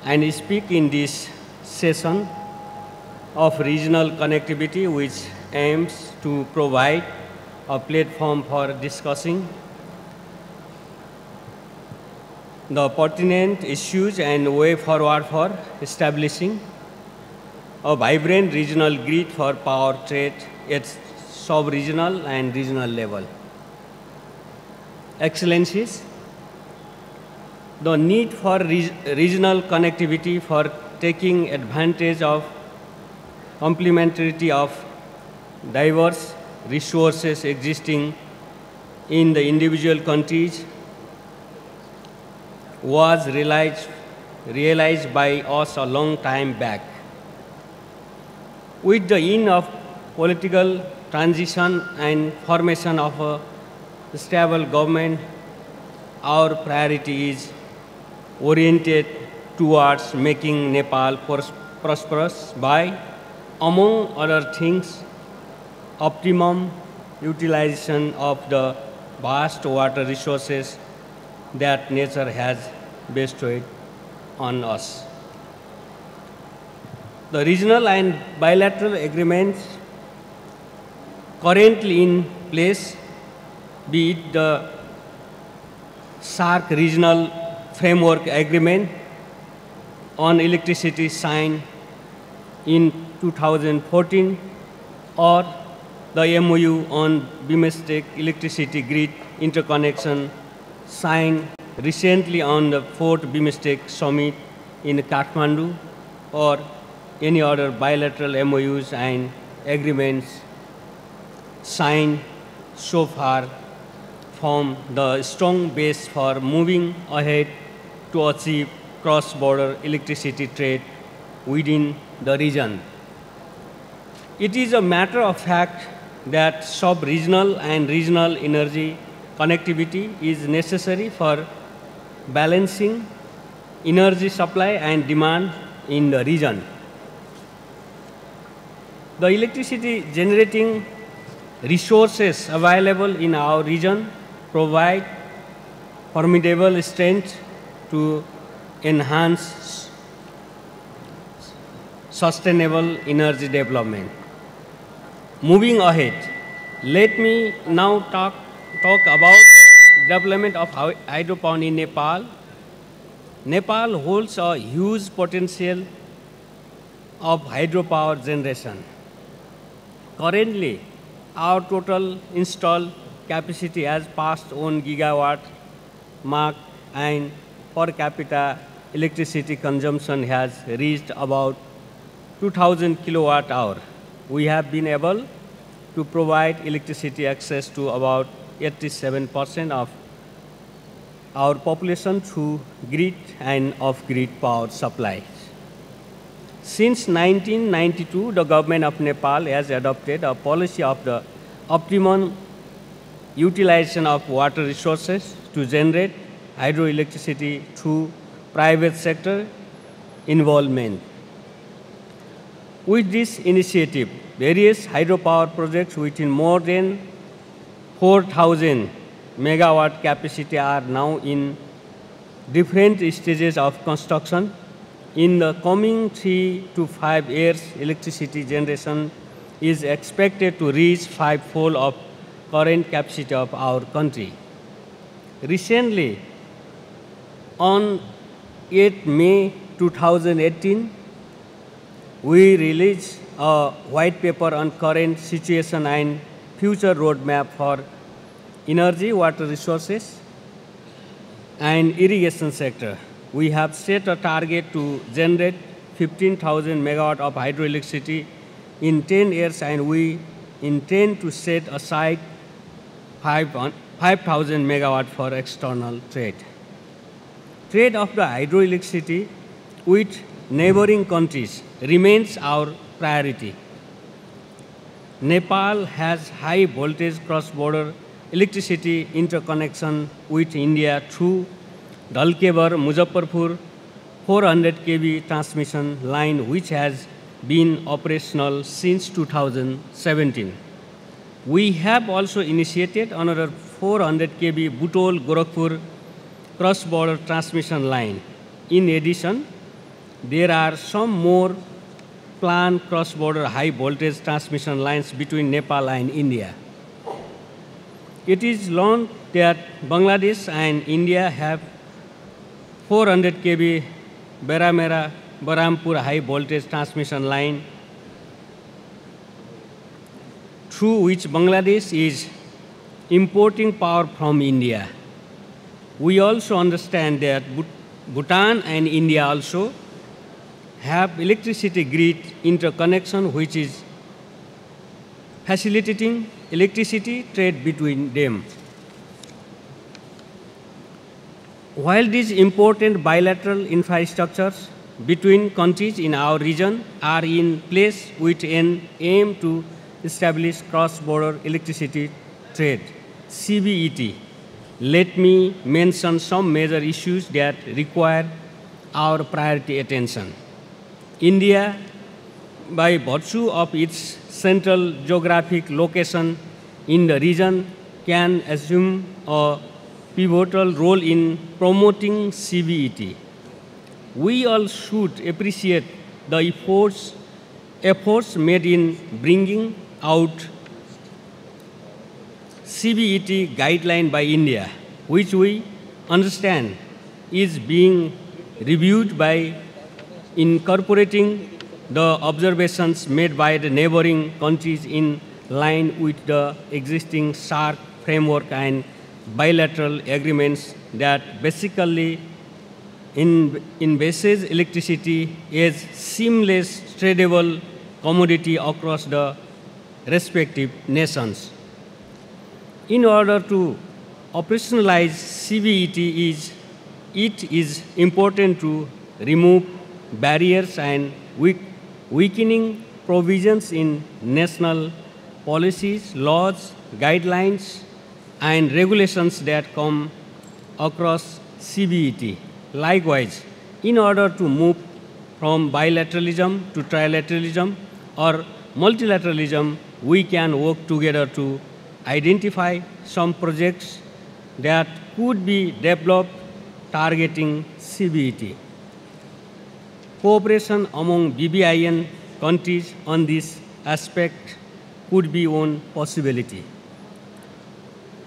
and speak in this session of regional connectivity, which aims to provide a platform for discussing the pertinent issues and way forward for establishing a vibrant regional grid for power trade at sub-regional and regional level. Excellencies, the need for regional connectivity for taking advantage of complementarity of diverse resources existing in the individual countries was realized by us a long time back. With the end of political transition and formation of a stable government, our priority is oriented towards making Nepal prosperous by, among other things, optimum utilization of the vast water resources that nature has bestowed on us. The regional and bilateral agreements currently in place, be it the SAARC Regional Framework Agreement on Electricity signed in 2014 or the MOU on BIMSTEC Electricity Grid Interconnection signed recently on the 4th BIMSTEC Summit in Kathmandu, or any other bilateral MOUs and agreements signed so far, form the strong base for moving ahead to achieve cross-border electricity trade within the region. It is a matter of fact that sub-regional and regional energy connectivity is necessary for balancing energy supply and demand in the region. The electricity generating resources available in our region provide formidable strength to enhance sustainable energy development. Moving ahead, let me now talk about the development of hydropower in Nepal. Nepal holds a huge potential of hydropower generation. Currently, our total installed capacity has passed 1 gigawatt mark, and per capita electricity consumption has reached about 2000 kilowatt hour. We have been able to provide electricity access to about 87% of our population through grid and off-grid power supply. Since 1992, the government of Nepal has adopted a policy of the optimum utilization of water resources to generate hydroelectricity through private sector involvement. With this initiative, various hydropower projects within more than 4,000 megawatt capacity are now in different stages of construction. In the coming 3 to 5 years, electricity generation is expected to reach 5-fold of current capacity of our country. Recently, on 8 May 2018, we released a white paper on current situation and future roadmap for energy, water resources, and irrigation sector. We have set a target to generate 15,000 megawatt of hydroelectricity in 10 years, and we intend to set aside 5,000 megawatt for external trade. Trade of the hydroelectricity with neighboring countries remains our priority. Nepal has high voltage cross-border electricity interconnection with India through Dhalkebar Muzaffarpur 400 kV transmission line, which has been operational since 2017. We have also initiated another 400 kV Butol Gorakhpur cross-border transmission line. In addition, there are some more planned cross-border high-voltage transmission lines between Nepal and India. It is learned that Bangladesh and India have 400 kV Beramera Barampur high-voltage transmission line, through which Bangladesh is importing power from India. We also understand that Bhutan and India also have electricity grid interconnection, which is facilitating electricity trade between them. While these important bilateral infrastructures between countries in our region are in place with an aim to establish cross-border electricity trade, CBET, let me mention some major issues that require our priority attention. India, by virtue of its central geographic location in the region, can assume a pivotal role in promoting CBET. We all should appreciate the efforts made in bringing out CBET guideline by India, which we understand is being reviewed by incorporating the observations made by the neighboring countries in line with the existing SAARC framework and bilateral agreements that basically envisages electricity as seamless tradable commodity across the respective nations. In order to operationalize CBET, it is important to remove barriers and weakening provisions in national policies, laws, guidelines, and regulations that come across CBET. Likewise, in order to move from bilateralism to trilateralism or multilateralism, we can work together to identify some projects that could be developed targeting CBET. Cooperation among BBIN countries on this aspect could be one possibility.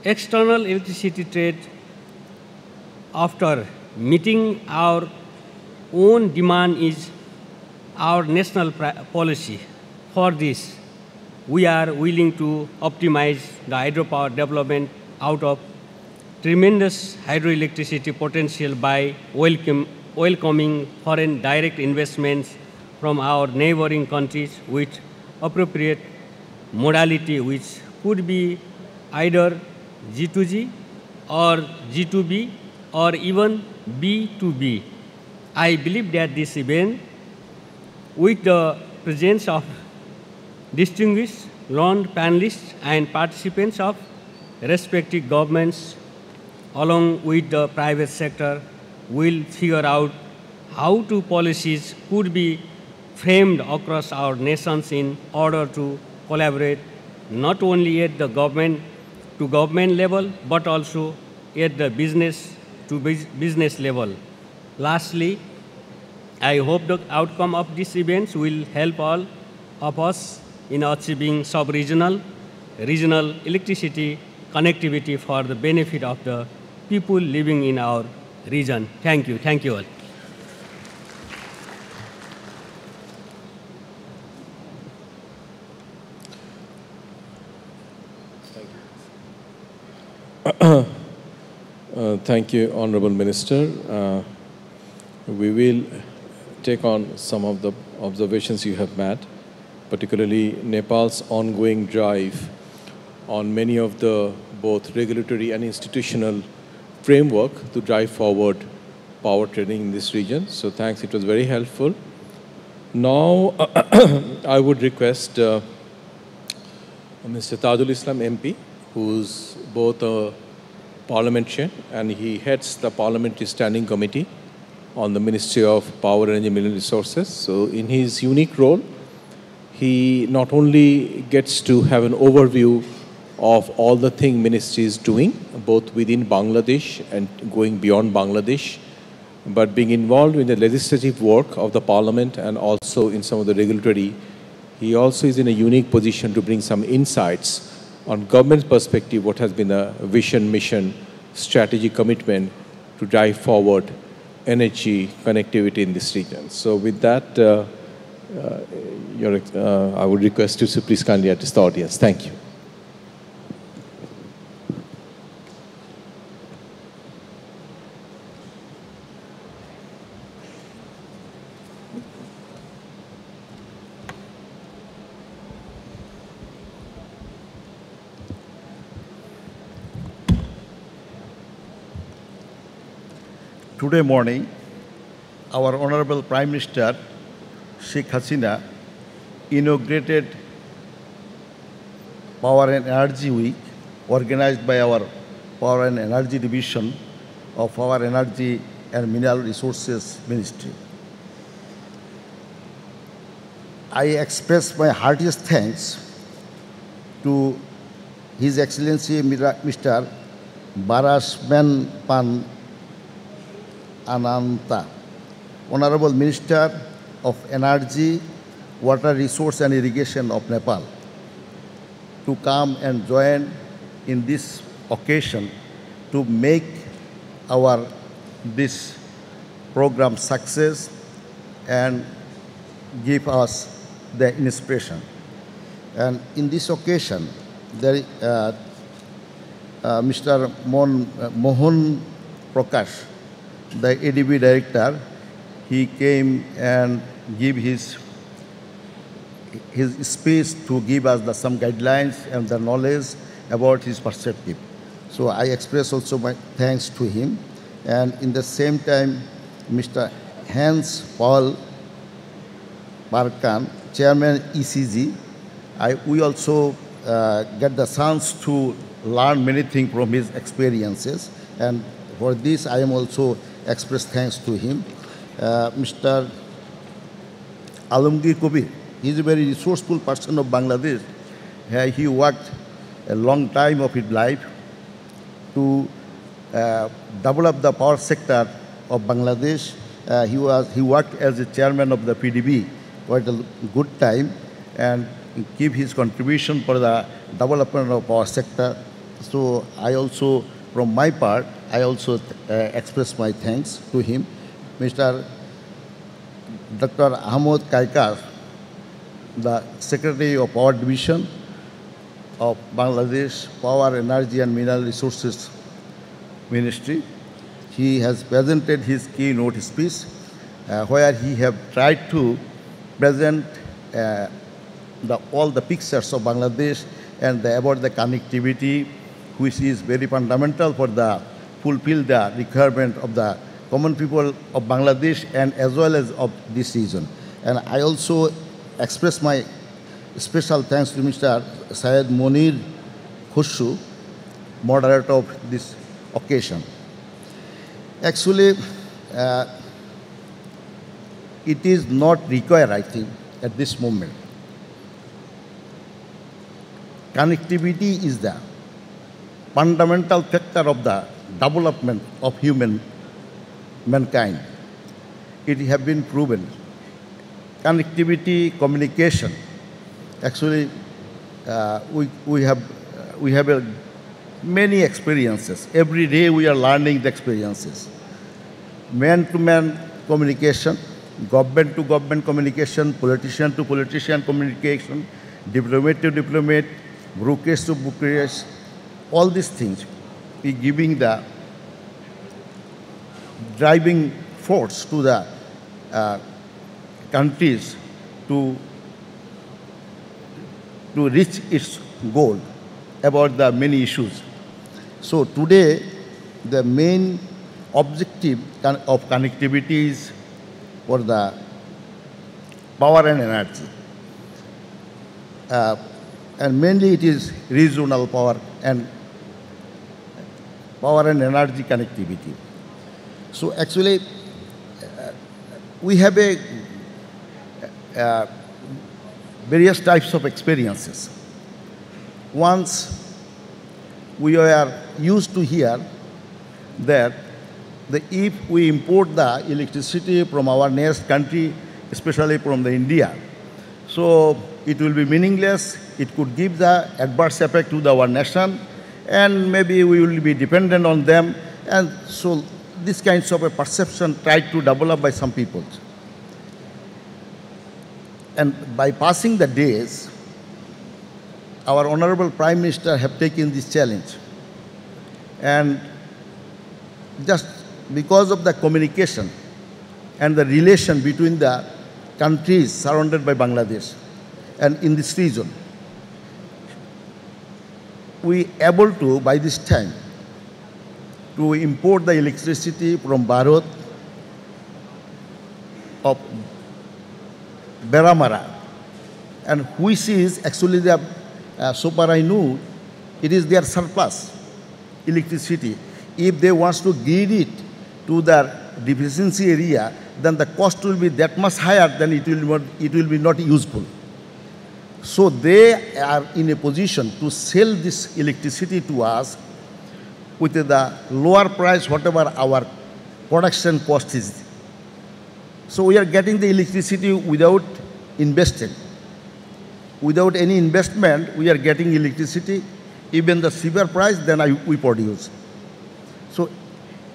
External electricity trade, after meeting our own demand, is our national policy. For this, we are willing to optimize the hydropower development out of tremendous hydroelectricity potential by welcoming foreign direct investments from our neighboring countries with appropriate modality, which could be either G2G or G2B or even B2B. I believe that this event, with the presence of distinguished learned panelists and participants of respective governments, along with the private sector, will figure out how to policies could be framed across our nations in order to collaborate not only at the government to government level, but also at the business to business level. Lastly, I hope the outcome of these events will help all of us in achieving sub-regional, regional electricity connectivity for the benefit of the people living in our region. Thank you. Thank you all. Thank you, Honorable Minister. We will take on some of the observations you have made, particularly Nepal's ongoing drive on many of the both regulatory and institutional framework to drive forward power trading in this region. So thanks, it was very helpful. Now, I would request Mr. Tajul Islam MP, who's both a parliamentarian and he heads the Parliamentary Standing Committee on the Ministry of Power, Energy and Mineral Resources. So in his unique role, he not only gets to have an overview of all the things ministry is doing, both within Bangladesh and going beyond Bangladesh, but being involved in the legislative work of the parliament and also in some of the regulatory, he also is in a unique position to bring some insights on government perspective, what has been a vision, mission, strategy, commitment to drive forward energy connectivity in this region. So with that, I would request you to please kindly address the audience. Thank you. Today morning, our Honorable Prime Minister, Sheikh Hasina, inaugurated Power and Energy Week, organized by our Power and Energy Division of our Energy and Mineral Resources Ministry. I express my heartiest thanks to His Excellency Mr. Barashman Pan Ananta, Honorable Minister of Energy, Water Resource and Irrigation of Nepal, to come and join in this occasion to make this program success and give us the inspiration. And in this occasion, Mr. Mohan Prakash, the ADB director, he came and give his speech to give us some guidelines and the knowledge about his perspective. So I express also my thanks to him. And in the same time, Mr. Hans Paul Barkan, Chairman ECG, we also get the chance to learn many things from his experiences. And for this, I am also express thanks to him. Mr. Alamgir Kabir, he is a very resourceful person of Bangladesh. He worked a long time of his life to develop the power sector of Bangladesh. He worked as the chairman of the PDB quite a good time and give his contribution for the development of power sector. So I also, from my part, I also express my thanks to him. Mr. Dr. Ahmad Kaikar, the Secretary of Power Division, of Bangladesh Power, Energy and Mineral Resources Ministry. He has presented his keynote speech where he have tried to present all the pictures of Bangladesh and about the connectivity, which is very fundamental for the fulfill the requirement of the common people of Bangladesh and as well as of this region. And I also express my special thanks to Mr. Syed Monir Khusru, moderator of this occasion. Actually, it is not required, I think, at this moment. Connectivity is the fundamental factor of the development of mankind. It has been proven. Connectivity, communication. Actually, we have many experiences. Every day we are learning the experiences. Man-to-man communication, government-to-government communication, politician-to-politician communication, diplomat-to-diplomat, brokerage-to-brokerage, all these things is giving the driving force to the countries to reach its goal about the many issues. So today, the main objective of connectivity is for the power and energy. And mainly it is regional power and energy connectivity. So actually, we have various types of experiences. Once we are used to hear that if we import the electricity from our nearest country, especially from the India, so it will be meaningless. It could give the adverse effect to our nation, and maybe we will be dependent on them. And so this kinds of a perception tried to develop by some people. And by passing the days, our Honorable Prime Minister have taken this challenge. And just because of the communication and the relation between the countries surrounded by Bangladesh and in this region, we able to, by this time, to import the electricity from Bharat of Beramara, and which is actually the, so far I know, it is their surplus electricity. If they want to give it to the deficiency area, then the cost will be that much higher than it will be not useful. So they are in a position to sell this electricity to us with the lower price, whatever our production cost is. So we are getting the electricity without investing. Without any investment, we are getting electricity, even the cheaper price than we produce. So,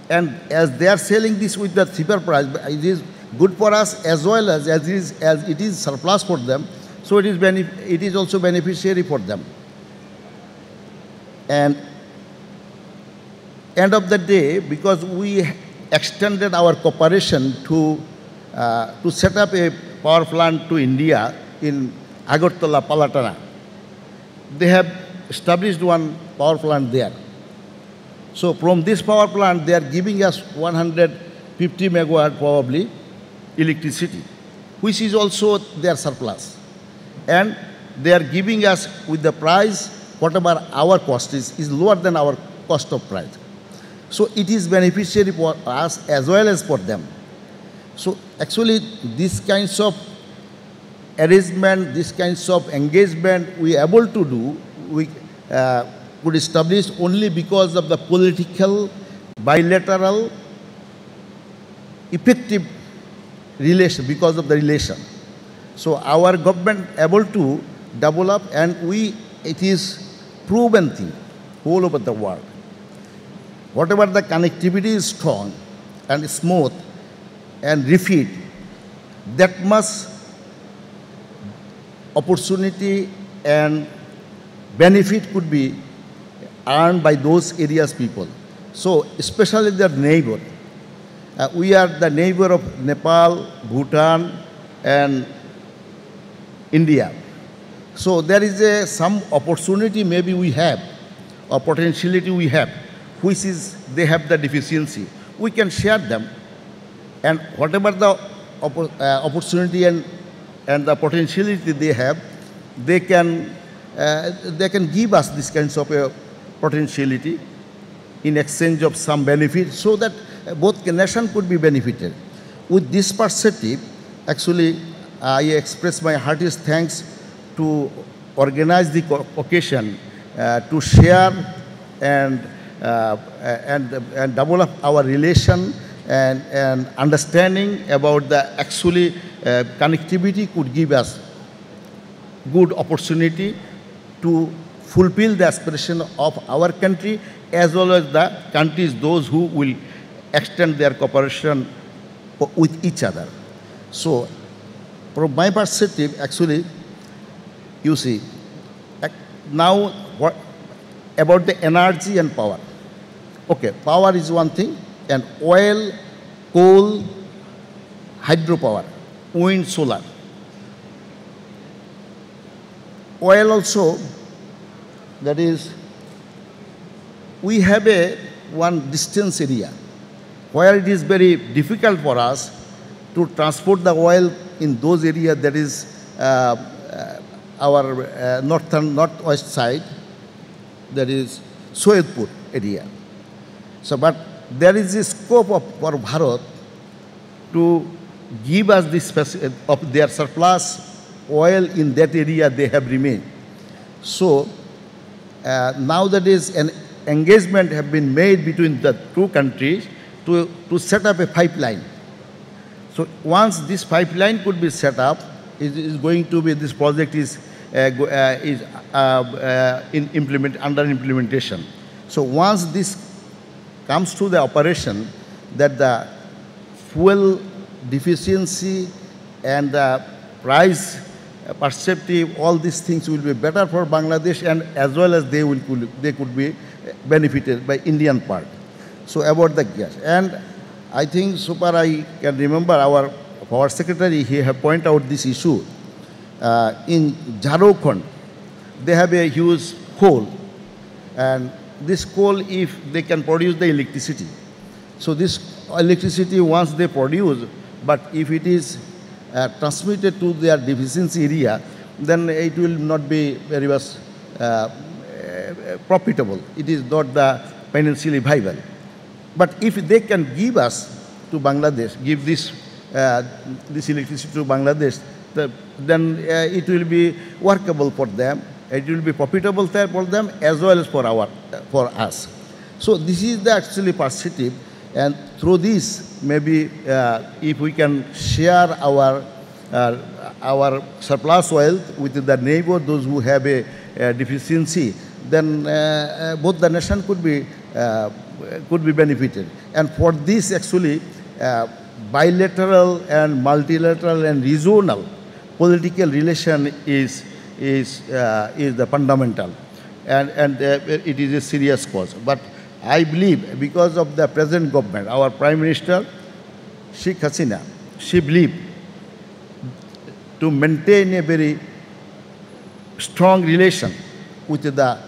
and as they are selling this with the cheaper price, it is good for us as well as it is surplus for them. So it is also beneficiary for them. And end of the day, because we extended our cooperation to set up a power plant to India in Agartala, Palatana. They have established one power plant there. So from this power plant, they are giving us 150 megawatt probably electricity, which is also their surplus. And they are giving us with the price, whatever our cost is lower than our cost of price. So it is beneficiary for us as well as for them. So actually, these kinds of arrangement, these kinds of engagement we are able to do, we could establish only because of the political, bilateral, effective relation, because of the relation. So our government able to develop, and it is proven thing all over the world. Whatever the connectivity is strong and smooth and rapid, that much opportunity and benefit could be earned by those areas people. So especially their neighbor. We are the neighbor of Nepal, Bhutan, and India. So there is some opportunity maybe we have, or potentiality we have, which is they have the deficiency. We can share them, and whatever the opportunity and the potentiality they have, they can give us this kinds of potentiality in exchange of some benefit, so that both nations could be benefited. With this perspective, actually, I express my heartiest thanks to organize the occasion to share and develop our relation and understanding about the actually connectivity could give us good opportunity to fulfill the aspiration of our country as well as the countries, those who will extend their cooperation with each other. So, from my perspective, actually, you see, now what about the energy and power? Okay, power is one thing, and oil, coal, hydropower, wind, solar. Oil also, that is, we have one distance area where it is very difficult for us to transport the oil in those areas, that is our northwest side, that is Soedpur area. So, but there is a scope for Bharat to give us this of their surplus oil in that area they have remained. So, now that is an engagement have been made between the two countries to set up a pipeline. So once this pipeline could be set up, it is going to be, this project is under implementation. So once this comes to the operation, that the fuel deficiency and the price perspective, all these things will be better for Bangladesh, and as well as they could be benefited by Indian part. So about the gas, and I think Super, I can remember our Power Secretary, he have pointed out this issue. In Jharkhand, they have a huge coal, and this coal, if they can produce the electricity, so this electricity once they produce, but if it is transmitted to their deficiency area, then it will not be very much profitable. It is not the financially viable. But if they can give us to Bangladesh, give this electricity to Bangladesh, then it will be workable for them. It will be profitable for them as well as for us. So this is the actually positive, and through this, maybe if we can share our surplus oil with the neighbor, those who have a deficiency, then both the nation could be benefited. And for this, actually, bilateral and multilateral and regional political relation is the fundamental, and it is a serious cause. But I believe, because of the present government, our Prime Minister, Sheikh Hasina, she believed to maintain a very strong relation with the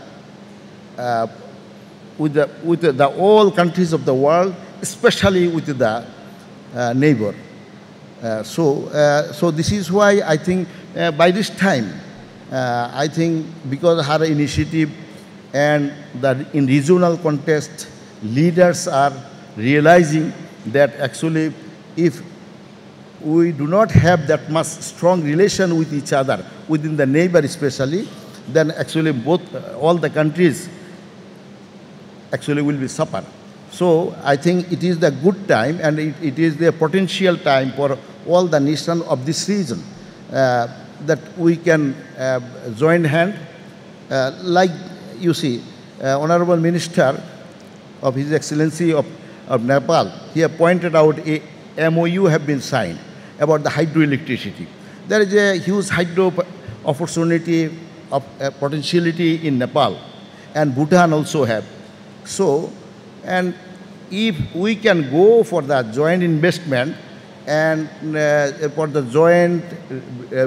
all countries of the world, especially with the neighbor. So this is why I think by this time, I think because of her initiative and that in regional context, leaders are realizing that actually if we do not have that much strong relation with each other, within the neighbor especially, then actually all the countries actually will be suffer. So I think it is the good time, and it is the potential time for all the nations of this region that we can join hand. Like you see, Honorable Minister of His Excellency of Nepal, he have pointed out a MOU have been signed about the hydroelectricity. There is a huge hydro opportunity potentiality in Nepal, and Bhutan also have. So, and if we can go for the joint investment and for the joint,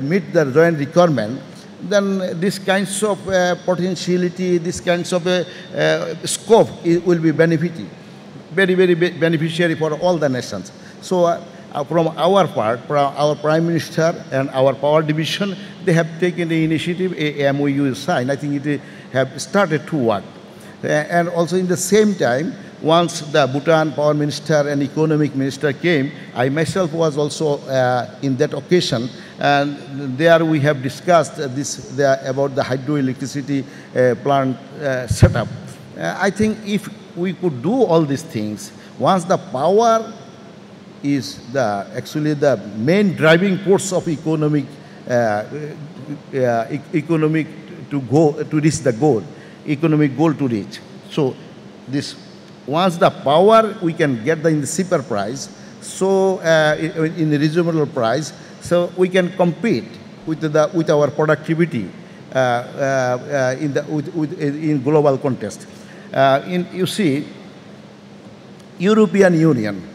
meet the joint requirement, then this kinds of potentiality, this kinds of scope will be benefiting, very, very beneficiary for all the nations. So from our part, our Prime Minister and our Power Division, they have taken the initiative, a MOU is signed. I think it have started to work. And also in the same time, once the Bhutan Power Minister and Economic Minister came, I myself was also in that occasion, and there we have discussed about the hydroelectricity plant setup. I think if we could do all these things, once the power is actually the main driving force of economic to reach the goal, economic goal to reach. So this, once the power we can get in the cheaper price, so in a reasonable price, so we can compete with our productivity in global context. You see, European Union,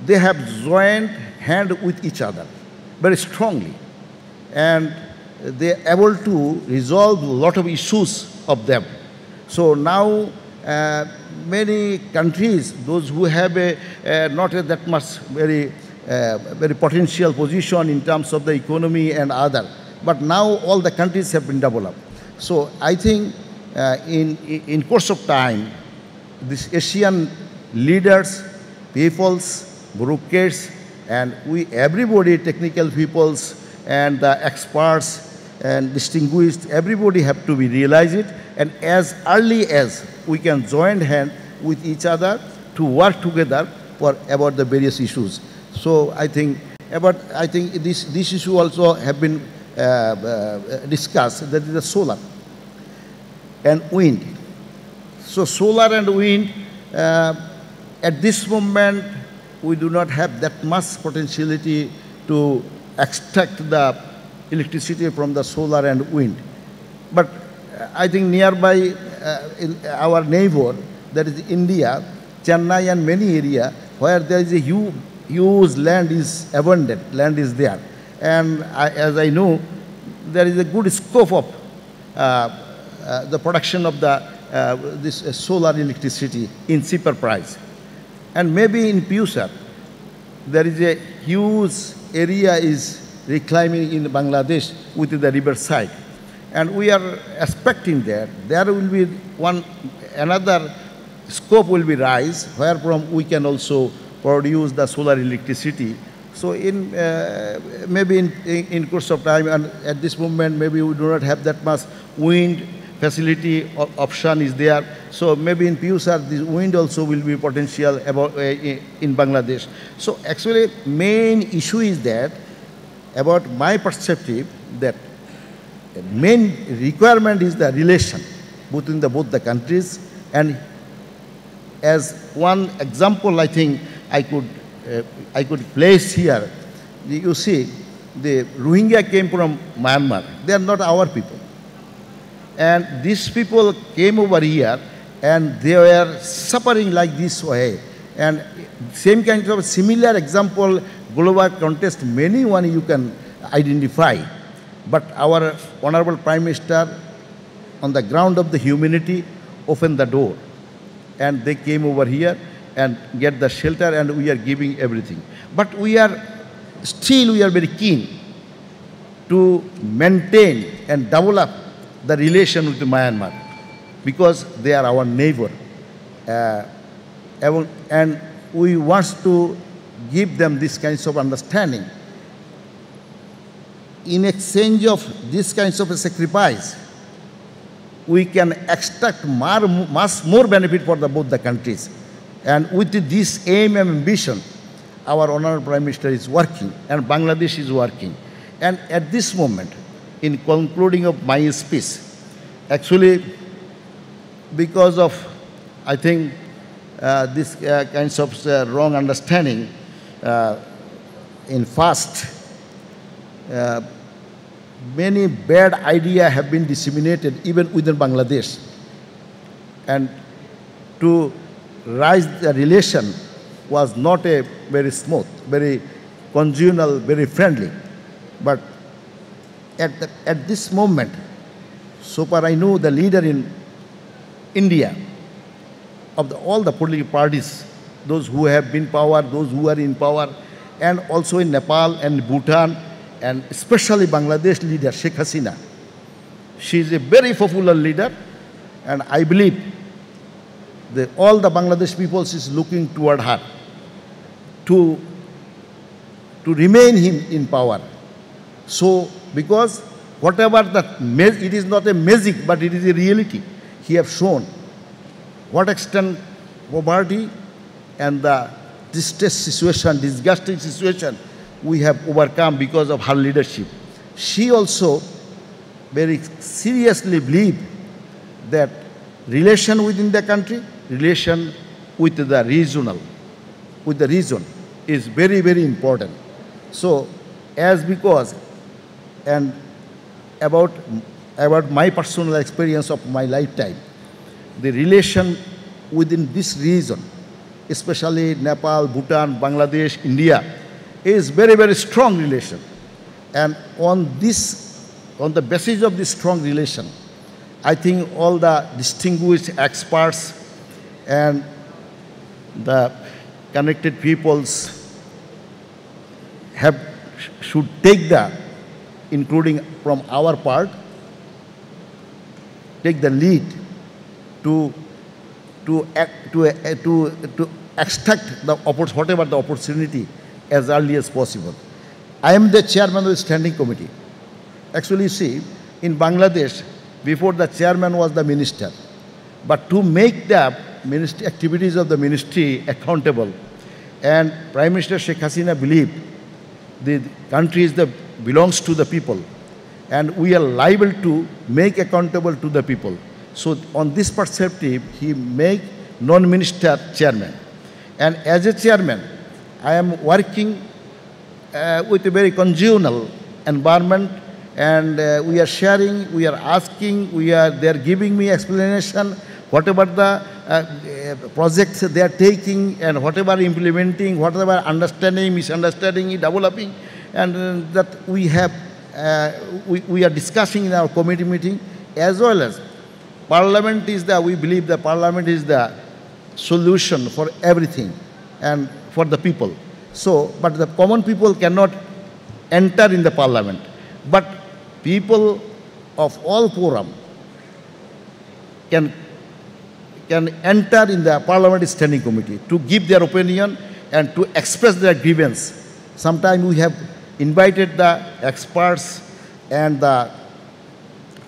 they have joined hand with each other very strongly, and they are able to resolve a lot of issues of them. So now many countries, those who have not that much very potential position in terms of the economy and other, but now all the countries have been developed. So I think in course of time, these Asian leaders, peoples, bureaucrats, and everybody, technical peoples and the experts and distinguished, everybody have to be realize it, and as early as we can join hand with each other to work together for about the various issues. So I think this issue also have been discussed, that is the solar and wind. So solar and wind, at this moment, we do not have that much potentiality to extract the electricity from the solar and wind. But I think nearby, in our neighbor, that is India, Chennai and many areas where there is a huge land is abundant, land is there. And as I know, there is a good scope of the production of this solar electricity in cheaper price. And maybe in future, there is a huge area is reclaiming in Bangladesh with the riverside. And we are expecting that there will be another scope will be rise, wherefrom we can also produce the solar electricity. So maybe in course of time, and at this moment, maybe we do not have that much wind facility option is there. So maybe in future, this wind also will be potential about in Bangladesh. So actually, main issue is that, about my perspective, that the main requirement is the relation between both the countries. And as one example, I think I could place here. You see, the Rohingya came from Myanmar. They are not our people. And these people came over here and they were suffering like this way. And same kind of similar example, global context, many one you can identify. But our Honorable Prime Minister, on the ground of the humanity, opened the door. And they came over here and get the shelter, and we are giving everything. But we are very keen to maintain and develop the relation with Myanmar, because they are our neighbor. And we want to give them this kinds of understanding. In exchange of this kinds of a sacrifice, we can extract much more benefit for both the countries. And with this aim and ambition, our Honorable Prime Minister is working, and Bangladesh is working. And at this moment, in concluding of my speech, actually, because of, I think, this kinds of wrong understanding, in past, many bad ideas have been disseminated even within Bangladesh. And to rise the relation was not a very smooth, very congenial, very friendly. But at this moment, so far I know the leader in India of all the political parties, those who have been power, those who are in power, and also in Nepal and Bhutan, and especially Bangladesh leader, Sheikh Hasina. She is a very popular leader, and I believe that all the Bangladesh people is looking toward her to remain him in power. So, because whatever it is not a magic, but it is a reality. He have shown what extent poverty and the distress situation, disgusting situation we have overcome because of her leadership. She also very seriously believed that relation within the country, relation with the region is very, very important. So, because about my personal experience of my lifetime, the relation within this region, especially Nepal, Bhutan, Bangladesh, India, is very, very strong relation. And on the basis of this strong relation, I think all the distinguished experts and the connected peoples should take including from our part, take the lead to extract whatever the opportunity as early as possible. I am the chairman of the standing committee. Actually, you see, in Bangladesh, before the chairman was the minister. But to make the activities of the ministry accountable, and Prime Minister Sheikh Hasina believed the country belongs to the people, and we are liable to make accountable to the people. So on this perspective, he made non-minister chairman. And as a chairman, I am working with a very congenial environment, and we are sharing, we are asking, they are giving me explanation, whatever the projects they are taking and whatever implementing, whatever understanding, misunderstanding, developing, and that we are discussing in our committee meeting, as well as Parliament we believe that Parliament is the solution for everything and for the people. So, but the common people cannot enter in the Parliament. But people of all forum can enter in the Parliament Standing Committee to give their opinion and to express their grievance. Sometimes we have invited the experts and the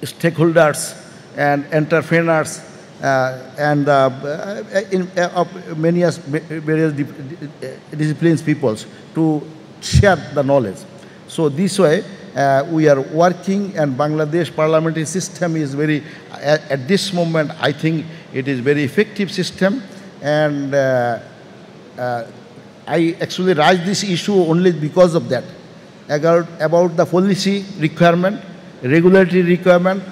stakeholders and entrepreneurs and various disciplines peoples to share the knowledge. So this way we are working, and Bangladesh parliamentary system is very, at this moment, I think it is very effective system, and I actually raised this issue only because of that, about the policy requirement, regulatory requirement,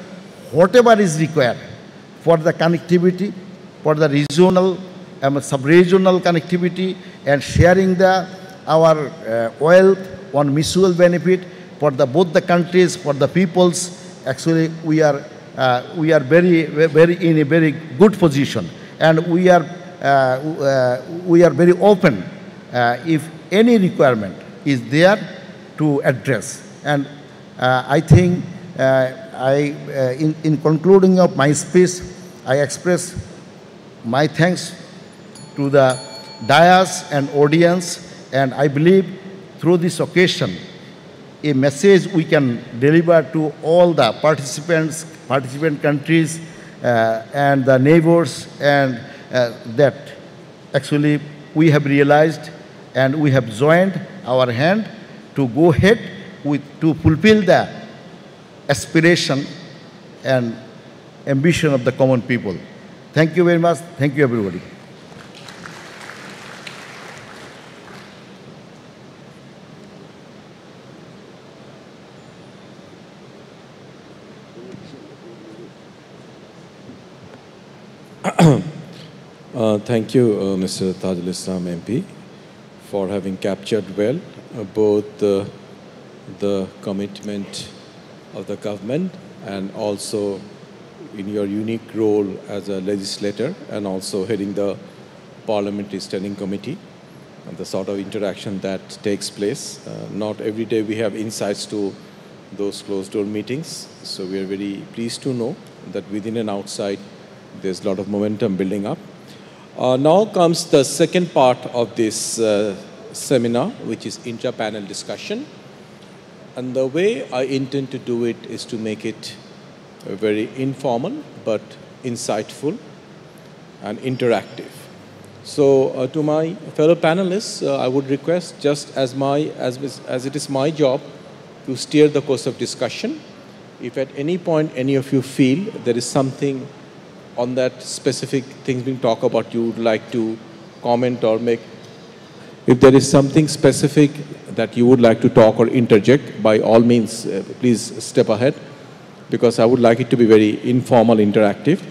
whatever is required for the connectivity, for the regional, sub-regional connectivity, and sharing our wealth on mutual benefit for both the countries, for the peoples. Actually, we are very in a very good position, and we are very open if any requirement is there to address. And I think in concluding of my speech, I express my thanks to the dais and audience, and I believe through this occasion, a message we can deliver to all the participant countries and the neighbors, and that actually we have realized and we have joined our hand to go ahead to fulfill the aspiration and ambition of the common people. Thank you very much. Thank you, everybody. Thank you, Mr. Tajul Islam MP, for having captured well both the commitment of the government and also in your unique role as a legislator and also heading the Parliamentary Standing Committee and the sort of interaction that takes place. Not every day we have insights to those closed-door meetings, so we are very pleased to know that within and outside there's a lot of momentum building up. Now comes the second part of this seminar, which is intra-panel discussion. And the way I intend to do it is to make it very informal, but insightful and interactive. So to my fellow panelists, I would request, just as it is my job to steer the course of discussion, if at any point any of you feel there is something on that specific things being talked about you would like to comment or make, if there is something specific that you would like to talk or interject, by all means, please step ahead, because I would like it to be very informal, interactive.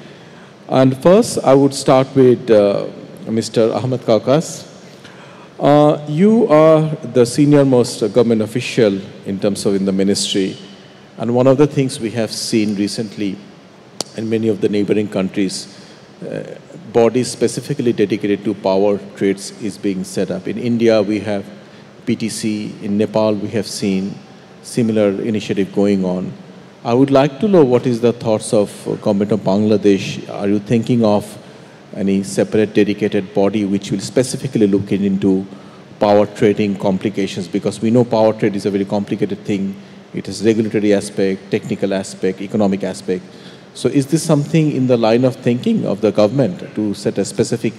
And first, I would start with Mr. Ahmed Kaukas. You are the senior most government official in terms of in the ministry. And one of the things we have seen recently in many of the neighboring countries, bodies specifically dedicated to power trades is being set up. In India, we have PTC. In Nepal, we have seen similar initiative going on. I would like to know what is the thoughts of government of Bangladesh. Are you thinking of any separate dedicated body which will specifically look into power trading complications? Because we know power trade is a very complicated thing. It has regulatory aspect, technical aspect, economic aspect. So is this something in the line of thinking of the government to set a specific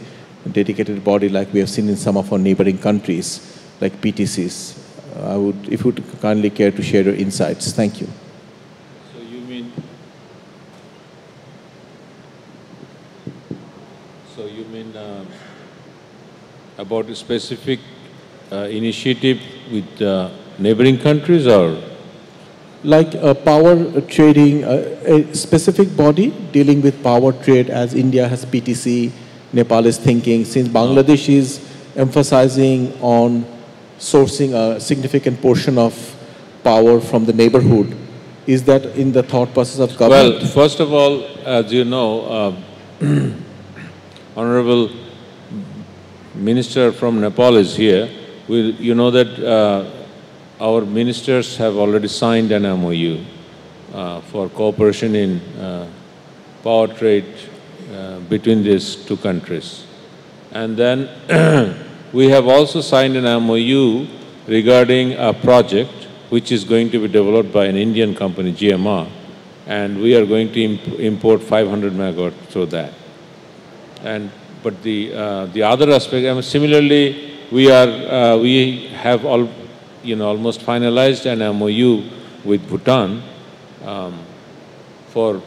dedicated body like we have seen in some of our neighboring countries, like PTCs? If you would kindly care to share your insights. Thank you. So you mean about a specific initiative with neighboring countries, or? Like power trading, a specific body dealing with power trade, as India has PTC, Nepal is thinking, since Bangladesh is emphasizing on sourcing a significant portion of power from the neighborhood. Is that in the thought process of government? Well, first of all, as you know, Honorable Minister from Nepal is here. You know that our ministers have already signed an MOU for cooperation in power trade between these two countries. And then we have also signed an MOU regarding a project which is going to be developed by an Indian company, GMR, and we are going to import 500 megawatt through that. But the other aspect, similarly, we have almost finalized an MOU with Bhutan for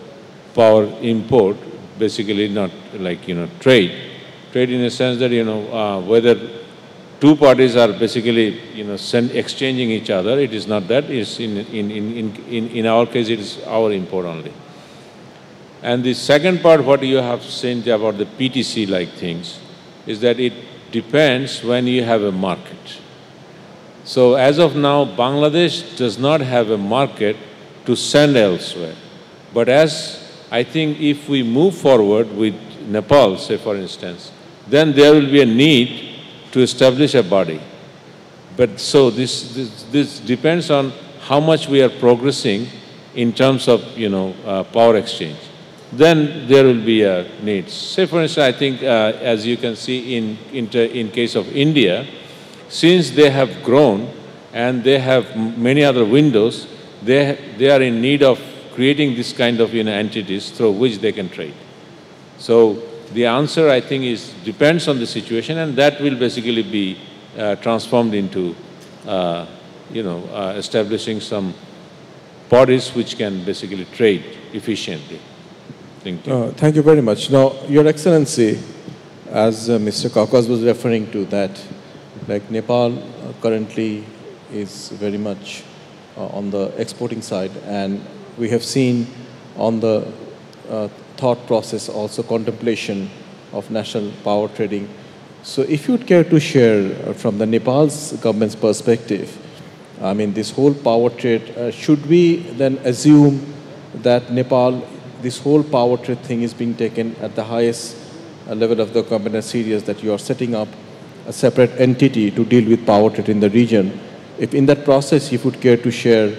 power import, basically not like, trade. Trade in a sense that, whether two parties are basically, exchanging each other, it is not that. It's in our case, it is our import only. And the second part, what you have seen about the PTC-like things, is that it depends when you have a market. So as of now, Bangladesh does not have a market to send elsewhere. But as I think if we move forward with Nepal, say for instance, then there will be a need to establish a body. But so this depends on how much we are progressing in terms of, power exchange. Then there will be a need. Say for instance, I think as you can see in case of India, since they have grown and they have many other windows, they are in need of creating this kind of entities through which they can trade. So the answer, I think, depends on the situation, and that will basically be transformed into establishing some bodies which can basically trade efficiently. Thank you. Thank you very much. Now, Your Excellency, as Mr. Kaukas was referring to that, like Nepal currently is very much on the exporting side, and we have seen on the thought process also contemplation of national power trading. So if you'd care to share from the Nepal's government's perspective, I mean, this whole power trade, should we then assume that Nepal, this whole power trade thing is being taken at the highest level of the government as serious, that you are setting up a separate entity to deal with power trade in the region? If in that process you would care to share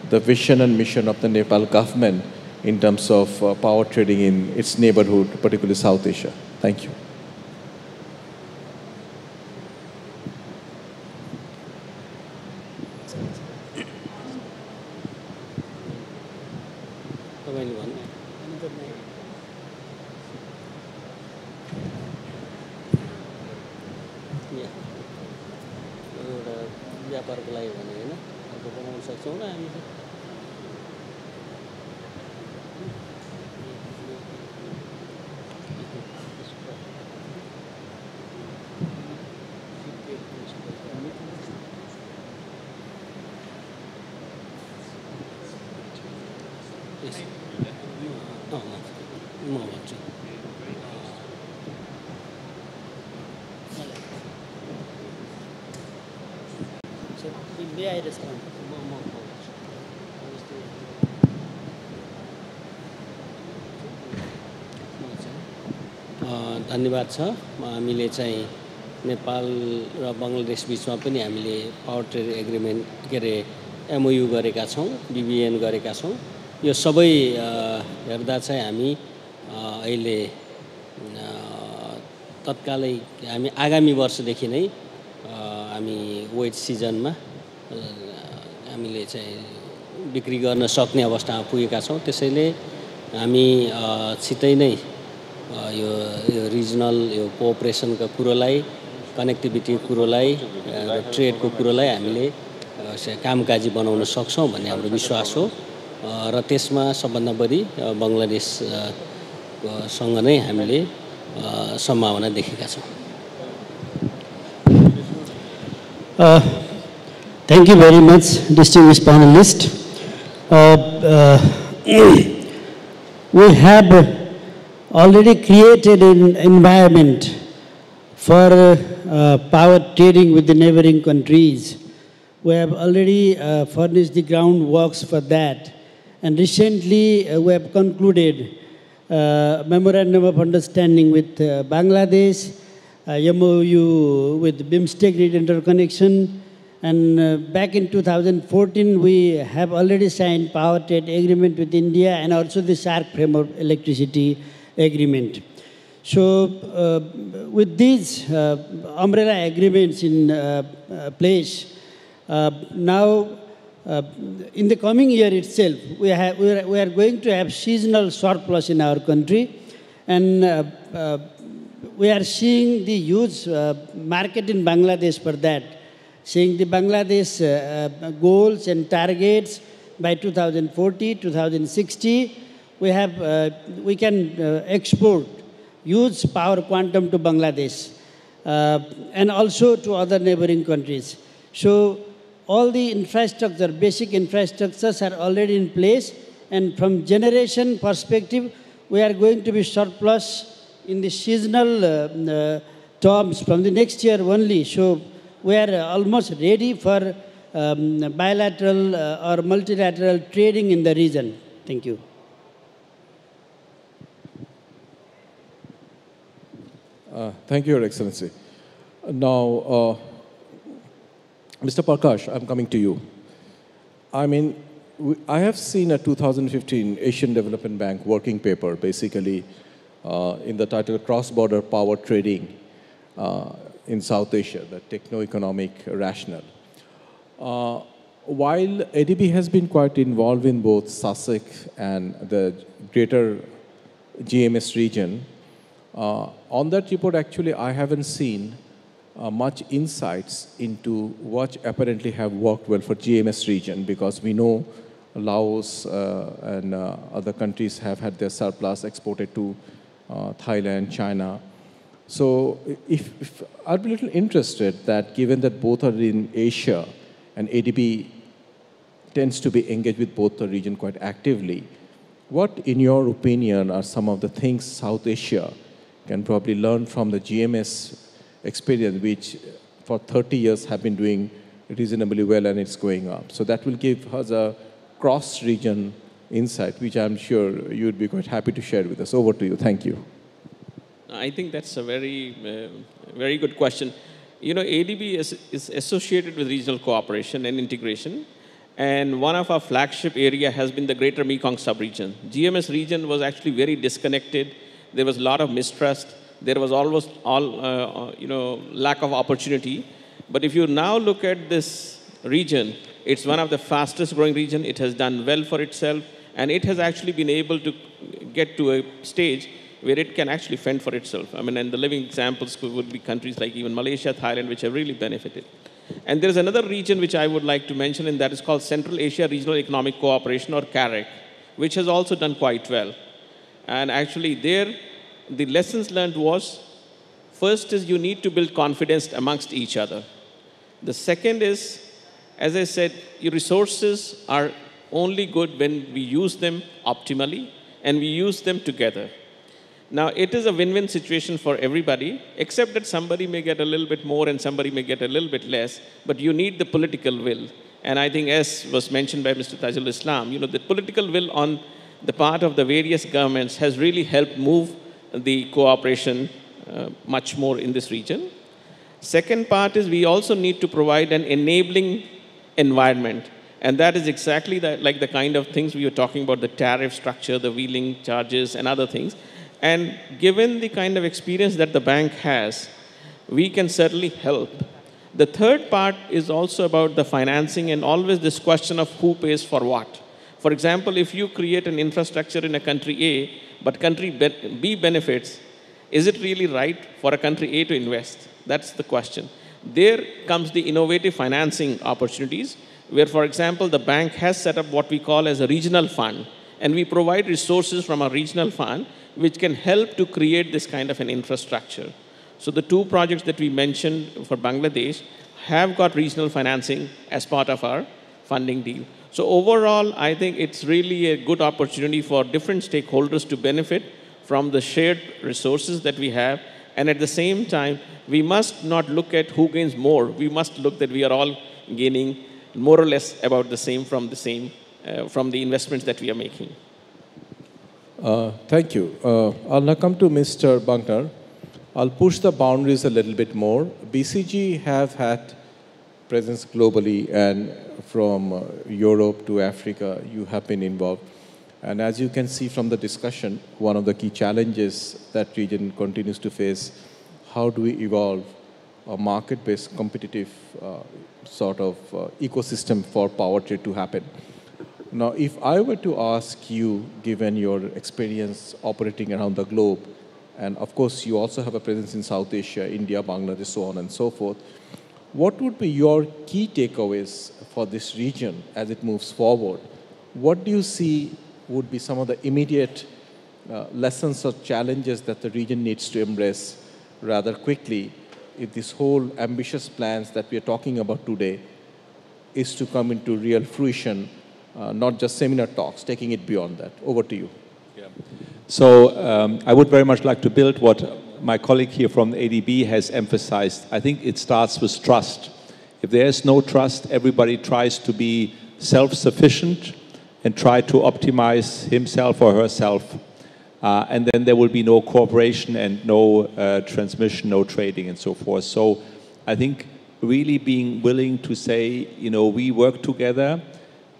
the vision and mission of the Nepal government in terms of power trading in its neighborhood, particularly South Asia. Thank you. May I respond? धन्यवाद छ। हामीले चाहिँ नेपाल र बङ्गलादेश बिचमा पनि हामीले power trade agreement के अरे MOU गरेका छौँ, बीबीएन गरेका छौँ। यो सबै हेर्दा चाहिँ हामी अहिले तत्कालै हामी आगामी वर्षदेखि नै हामी वेट सिजनमा हामीले चाहिँ बिक्री गर्न सक्ने अवस्थामा पुगेका छौँ। त्यसैले हामी छिटै नै यो रिजनल यो कोअपरेसनका कुरोलाई, कनेक्टिभिटी कुरोलाई, ट्रेडको कुरोलाई हामीले कामकाजी बनाउन सक्छौँ भन्ने हाम्रो विश्वास हो र त्यसमा सबभन्दा बढी बङ्गलादेशसँग नै हामीले सम्भावना देखेका छौँ। Thank you very much, distinguished panelists. We have already created an environment for power trading with the neighboring countries. We have already furnished the groundworks for that. And recently we have concluded Memorandum of Understanding with Bangladesh, MOU with BIMSTEC Grid Interconnection, and back in 2014, we have already signed power trade agreement with India and also the SAARC framework electricity agreement. So with these umbrella agreements in place, now in the coming year itself, we are going to have seasonal surplus in our country, and we are seeing the huge market in Bangladesh for that. Seeing the Bangladesh goals and targets by 2040, 2060, we can export huge power quantum to Bangladesh and also to other neighboring countries. So all the infrastructure, basic infrastructures are already in place, and from generation perspective, we are going to be surplus in the seasonal terms from the next year only. So we are almost ready for bilateral or multilateral trading in the region. Thank you. Thank you, Your Excellency. Now, Mr. Prakash, I'm coming to you. I mean, I have seen a 2015 Asian Development Bank working paper, basically in the title Cross-Border Power Trading in South Asia, the techno-economic rationale. While ADB has been quite involved in both SASEC and the greater GMS region, on that report, actually, I haven't seen much insights into what apparently have worked well for GMS region, because we know Laos and other countries have had their surplus exported to Thailand, China. So if I'd be a little interested that given that both are in Asia and ADB tends to be engaged with both the region quite actively, what in your opinion are some of the things South Asia can probably learn from the GMS experience, which for 30 years have been doing reasonably well and it's going up. So that will give us a cross-region insight, which I'm sure you'd be quite happy to share with us. Over to you. Thank you. I think that's a very good question. You know, ADB is associated with regional cooperation and integration. And one of our flagship area has been the Greater Mekong sub-region. GMS region was actually very disconnected. There was a lot of mistrust. There was almost lack of opportunity. But if you now look at this region, it's one of the fastest growing region. It has done well for itself. And it has actually been able to get to a stage where it can actually fend for itself. I mean, and the living examples would be countries like even Malaysia, Thailand, which have really benefited. And there's another region which I would like to mention, and that is called Central Asia Regional Economic Cooperation, or CAREC, which has also done quite well. And actually there, the lessons learned was, first is you need to build confidence amongst each other. The second is, as I said, your resources are only good when we use them optimally and we use them together. Now, it is a win-win situation for everybody, except that somebody may get a little bit more and somebody may get a little bit less, but you need the political will. And I think, as was mentioned by Mr. Tajul Islam, you know, the political will on the part of the various governments has really helped move the cooperation much more in this region. Second part is we also need to provide an enabling environment. And that is exactly like the kind of things we were talking about, the tariff structure, the wheeling charges, and other things. And given the kind of experience that the bank has, we can certainly help. The third part is also about the financing and always this question of who pays for what. For example, if you create an infrastructure in a country A, but country B benefits, is it really right for a country A to invest? That's the question. There comes the innovative financing opportunities, where, for example, the bank has set up what we call as a regional fund, and we provide resources from a regional fund which can help to create this kind of an infrastructure. So the two projects that we mentioned for Bangladesh have got regional financing as part of our funding deal. So overall, I think it's really a good opportunity for different stakeholders to benefit from the shared resources that we have. And at the same time, we must not look at who gains more. We must look that we are all gaining more or less about the same from the investments that we are making. Thank you. I'll now come to Mr. Bunkner. I'll push the boundaries a little bit more. BCG have had presence globally, and from Europe to Africa, you have been involved. And as you can see from the discussion, one of the key challenges that region continues to face, how do we evolve a market-based competitive sort of ecosystem for power trade to happen? Now, if I were to ask you, given your experience operating around the globe, and of course you also have a presence in South Asia, India, Bangladesh, so on and so forth, what would be your key takeaways for this region as it moves forward? What do you see would be some of the immediate lessons or challenges that the region needs to embrace rather quickly if this whole ambitious plans that we are talking about today is to come into real fruition, not just seminar talks, taking it beyond that? Over to you. Yeah. So I would very much like to build what my colleague here from ADB has emphasized. I think it starts with trust. If there is no trust, everybody tries to be self-sufficient and try to optimize himself or herself. And then there will be no cooperation and no transmission, no trading and so forth. So I think really being willing to say, you know, we work together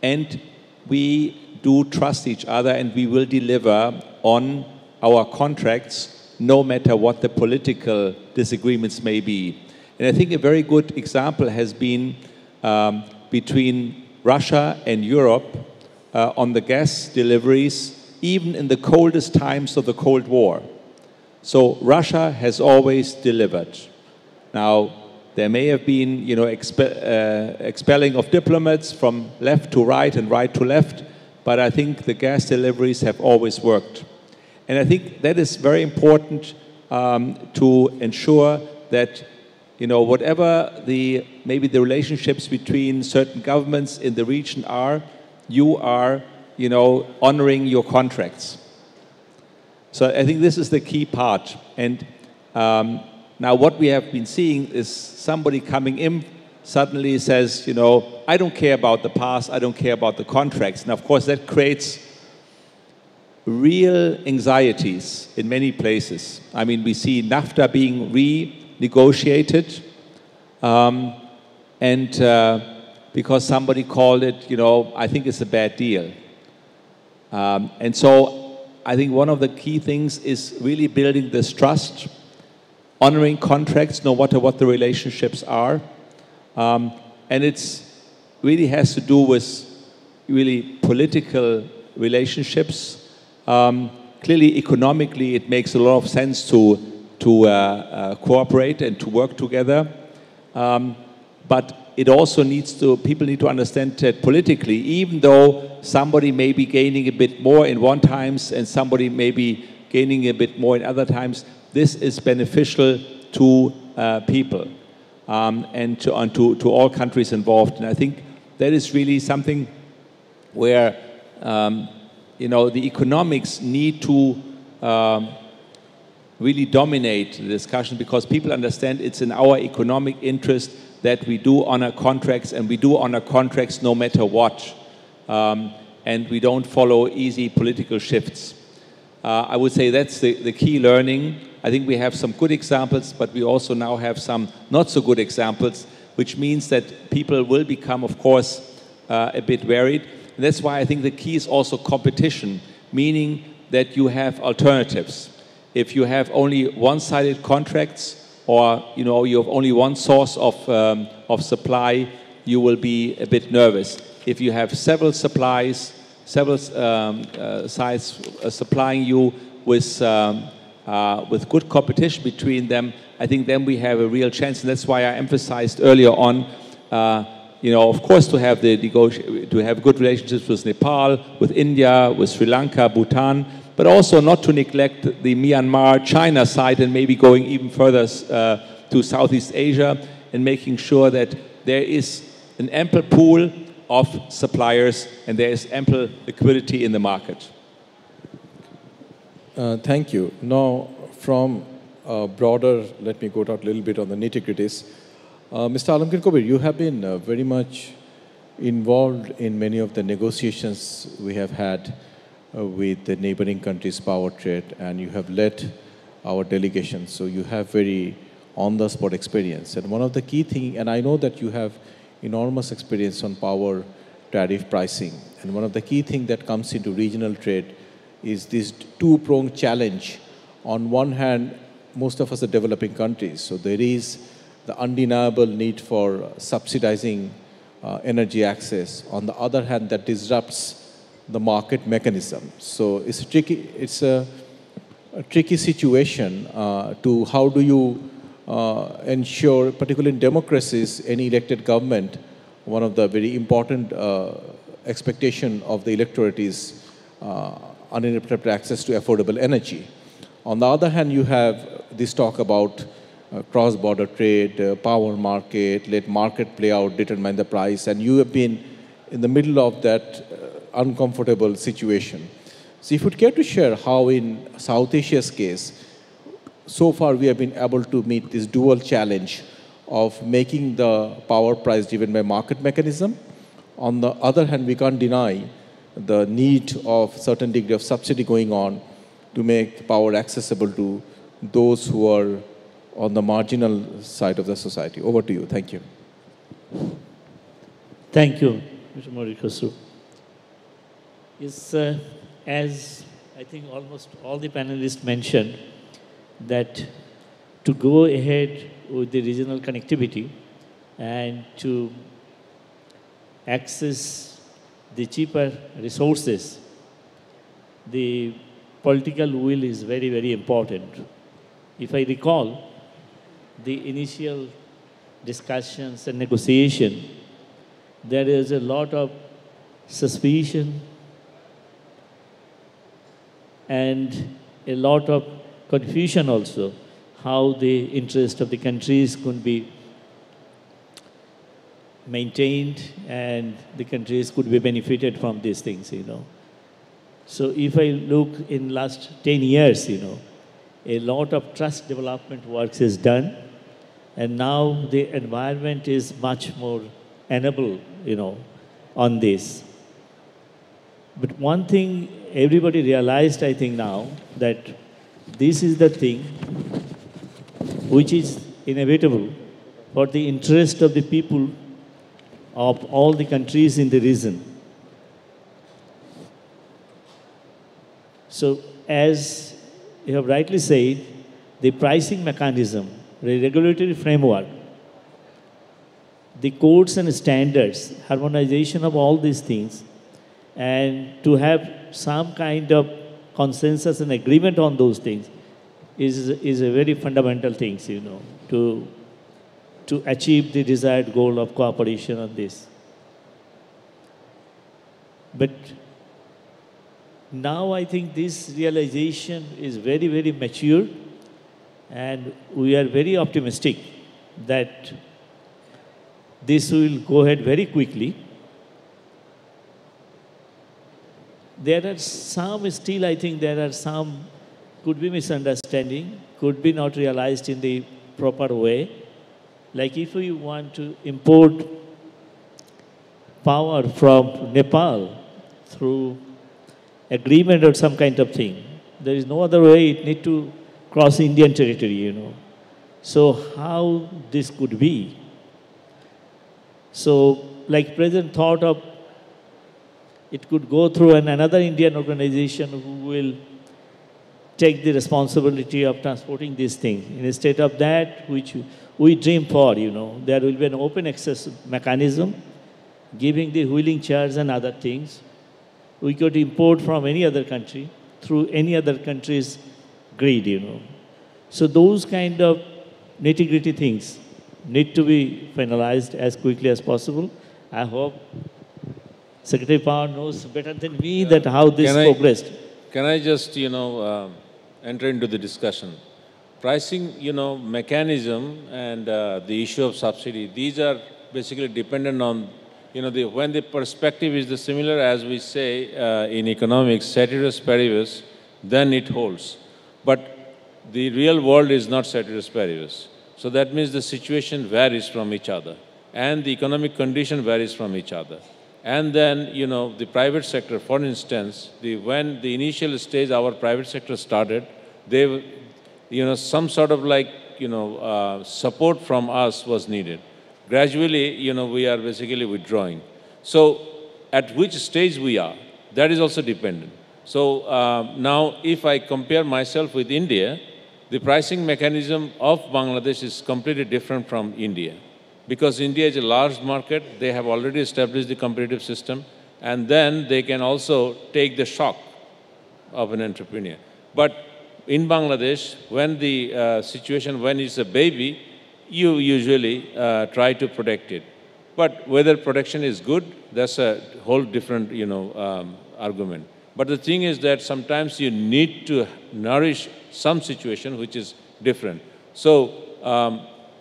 and we do trust each other and we will deliver on our contracts no matter what the political disagreements may be. And I think a very good example has been between Russia and Europe on the gas deliveries, even in the coldest times of the Cold War. So Russia has always delivered. Now, there may have been, you know, expelling of diplomats from left to right and right to left, but I think the gas deliveries have always worked. And I think that is very important to ensure that, you know, whatever maybe the relationships between certain governments in the region are, you are, you know, honoring your contracts. So I think this is the key part. And now what we have been seeing is somebody coming in suddenly says, you know, I don't care about the past, I don't care about the contracts. And of course that creates real anxieties in many places. I mean, we see NAFTA being renegotiated, because somebody called it, you know, I think it's a bad deal. And so I think one of the key things is really building this trust, honoring contracts, no matter what the relationships are. And it's really has to do with really political relationships. Clearly, economically, it makes a lot of sense to cooperate and to work together. But it also needs to, people need to understand that politically, even though somebody may be gaining a bit more in one times and somebody may be gaining a bit more in other times, this is beneficial to people and to all countries involved. And I think that is really something where you know, the economics need to really dominate the discussion, because people understand it's in our economic interest that we do honor contracts, and we do honor contracts no matter what. And we don't follow easy political shifts. I would say that's the key learning. I think we have some good examples, but we also now have some not so good examples, which means that people will become, of course, a bit worried. And that's why I think the key is also competition, meaning that you have alternatives. If you have only one-sided contracts, or you know, you have only one source of supply, you will be a bit nervous. If you have several supplies, several sides supplying you with good competition between them, I think then we have a real chance. And that's why I emphasized earlier on, you know, of course, to have good relationships with Nepal, with India, with Sri Lanka, Bhutan, but also not to neglect the Myanmar, China side, and maybe going even further to Southeast Asia, and making sure that there is an ample pool of suppliers and there is ample liquidity in the market. Thank you. Now, from a broader, let me go down a little bit on the nitty-gritties. Mr. Alamgir Kobir, you have been very much involved in many of the negotiations we have had with the neighboring countries' power trade, and you have led our delegation, so you have very on-the-spot experience. And one of the key things, and I know that you have enormous experience on power tariff pricing, and one of the key things that comes into regional trade is this two-pronged challenge. On one hand, most of us are developing countries, so there is the undeniable need for subsidizing energy access. On the other hand, that disrupts the market mechanism. So it's a tricky situation to how do you ensure, particularly in democracies, any elected government, one of the very important expectation of the electorate is uninterrupted access to affordable energy. On the other hand, you have this talk about cross-border trade, power market, let market play out, determine the price, and you have been in the middle of that uncomfortable situation. So if you'd care to share how in South Asia's case, so far we have been able to meet this dual challenge of making the power price driven by market mechanism. On the other hand, we can't deny the need of certain degree of subsidy going on to make power accessible to those who are on the marginal side of the society. Over to you. Thank you. Thank you, Mr. Morikasu. Yes, as I think almost all the panelists mentioned, that to go ahead with the regional connectivity and to access the cheaper resources, the political will is very, very important. If I recall, the initial discussions and negotiation, there is a lot of suspicion and a lot of confusion also, how the interest of the countries could be maintained and the countries could be benefited from these things, you know. So if I look in last 10 years, a lot of trust development works is done, and now the environment is much more enable, on this. But one thing everybody realized, I think now, that this is the thing which is inevitable for the interest of the people of all the countries in the region. So as you have rightly said, the pricing mechanism, the regulatory framework, the codes and standards, harmonization of all these things, and to have some kind of consensus and agreement on those things is a very fundamental thing, to achieve the desired goal of cooperation on this. But now I think this realization is very, very mature, and we are very optimistic that this will go ahead very quickly. There are some still, I think there are some could be misunderstanding, could be not realized in the proper way. Like if we want to import power from Nepal through agreement or some kind of thing, there is no other way, it need to cross Indian territory, So how this could be? So like President thought of, it could go through another Indian organization who will take the responsibility of transporting these things. Instead of that, which we dream for, there will be an open access mechanism giving the wheeling charge and other things. We could import from any other country through any other country's grid, So those kind of nitty-gritty things need to be finalized as quickly as possible. I hope Secretary Power knows better than me that how this progressed. Can I just, enter into the discussion? Pricing, mechanism and the issue of subsidy, these are basically dependent on, when the perspective is the similar as we say in economics, ceteris paribus, then it holds. But the real world is not ceteris paribus. So that means the situation varies from each other, and the economic condition varies from each other. And then, the private sector, for instance, when the initial stage our private sector started, they, some sort of like, support from us was needed. Gradually, we are basically withdrawing. So at which stage we are, that is also dependent. So now if I compare myself with India, the pricing mechanism of Bangladesh is completely different from India. Because India is a large market, they have already established the competitive system, and then they can also take the shock of an entrepreneur. But in Bangladesh, when the situation, when it's a baby, you usually try to protect it. But whether protection is good, that's a whole different, argument. But the thing is that sometimes you need to nourish some situation which is different. So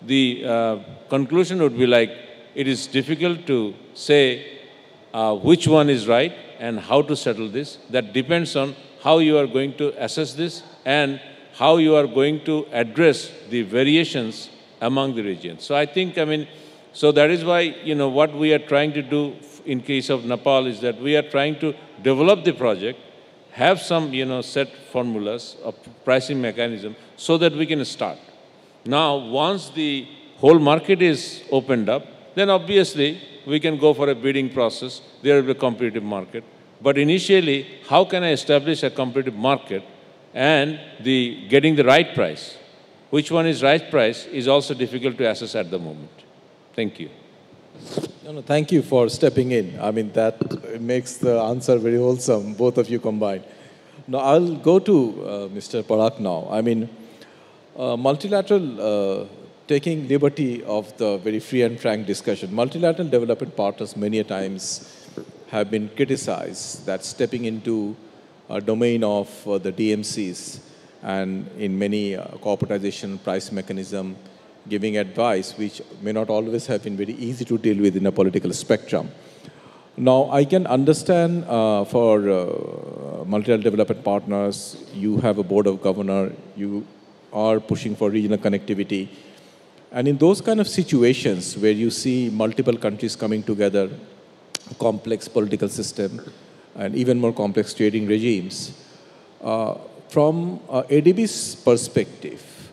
the conclusion would be like, it is difficult to say which one is right and how to settle this. That depends on how you are going to assess this and how you are going to address the variations among the regions. So I think, so that is why, what we are trying to do in case of Nepal is that we are trying to develop the project, have some, set formulas of pricing mechanism so that we can start. Now, once the whole market is opened up, then obviously we can go for a bidding process. There will be a competitive market. But initially, how can I establish a competitive market and getting the right price? Which one is right price is also difficult to assess at the moment. Thank you. No, thank you for stepping in. That makes the answer very wholesome, both of you combined. Now, I'll go to Mr. Parak now. Multilateral, taking liberty of the very free and frank discussion, multilateral development partners many a times have been criticized that stepping into a domain of the DMCs and in many corporatization price mechanism, giving advice which may not always have been very easy to deal with in a political spectrum. Now, I can understand for multilateral development partners, you have a board of governor, you are pushing for regional connectivity. And in those kind of situations where you see multiple countries coming together, complex political system, and even more complex trading regimes, from ADB's perspective,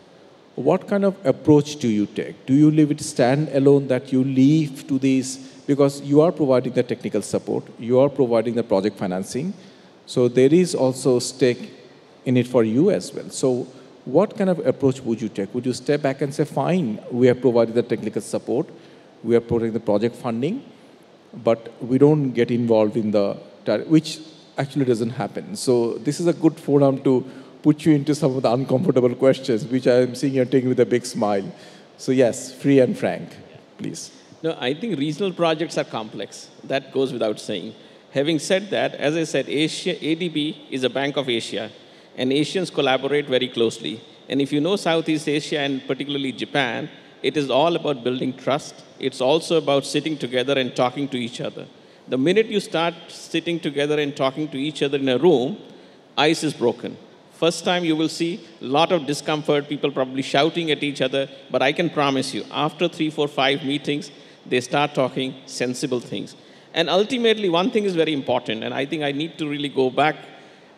what kind of approach do you take? Do you leave it stand alone, that you leave to these, because you are providing the technical support, you are providing the project financing, so there is also stake in it for you as well. So what kind of approach would you take? Would you step back and say, fine, we have provided the technical support, we are providing the project funding, but we don't get involved in the, which actually doesn't happen. So this is a good forum to put you into some of the uncomfortable questions, which I am seeing you're taking with a big smile. So yes, free and frank, please. No, I think regional projects are complex. That goes without saying. Having said that, as I said, ADB is a Bank of Asia, and Asians collaborate very closely. And if you know Southeast Asia, and particularly Japan, it is all about building trust. It's also about sitting together and talking to each other. The minute you start sitting together and talking to each other in a room, ice is broken. First time you will see a lot of discomfort, people probably shouting at each other, but I can promise you, after 3, 4, 5 meetings, they start talking sensible things. And ultimately, one thing is very important, and I think I need to really go back.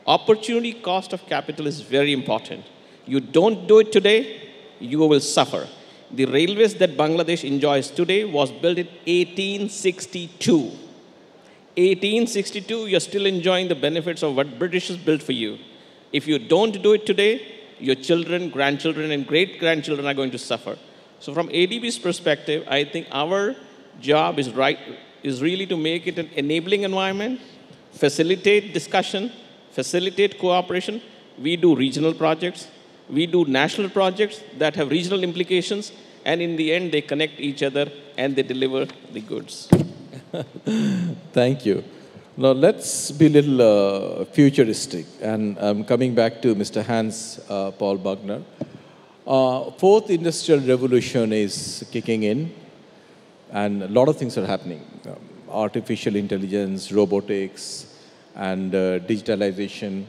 Opportunity cost of capital is very important. You don't do it today, you will suffer. The railways that Bangladesh enjoys today was built in 1862. 1862, you're still enjoying the benefits of what Britishers built for you. If you don't do it today, your children, grandchildren, and great-grandchildren are going to suffer. So from ADB's perspective, I think our job is really to make it an enabling environment, facilitate discussion, facilitate cooperation. We do regional projects. We do national projects that have regional implications, and in the end, they connect each other and they deliver the goods. Thank you. Now, let's be a little futuristic, and I'm coming back to Mr. Hans Paul Bugner. Fourth Industrial Revolution is kicking in, and a lot of things are happening. Artificial intelligence, robotics, and digitalization.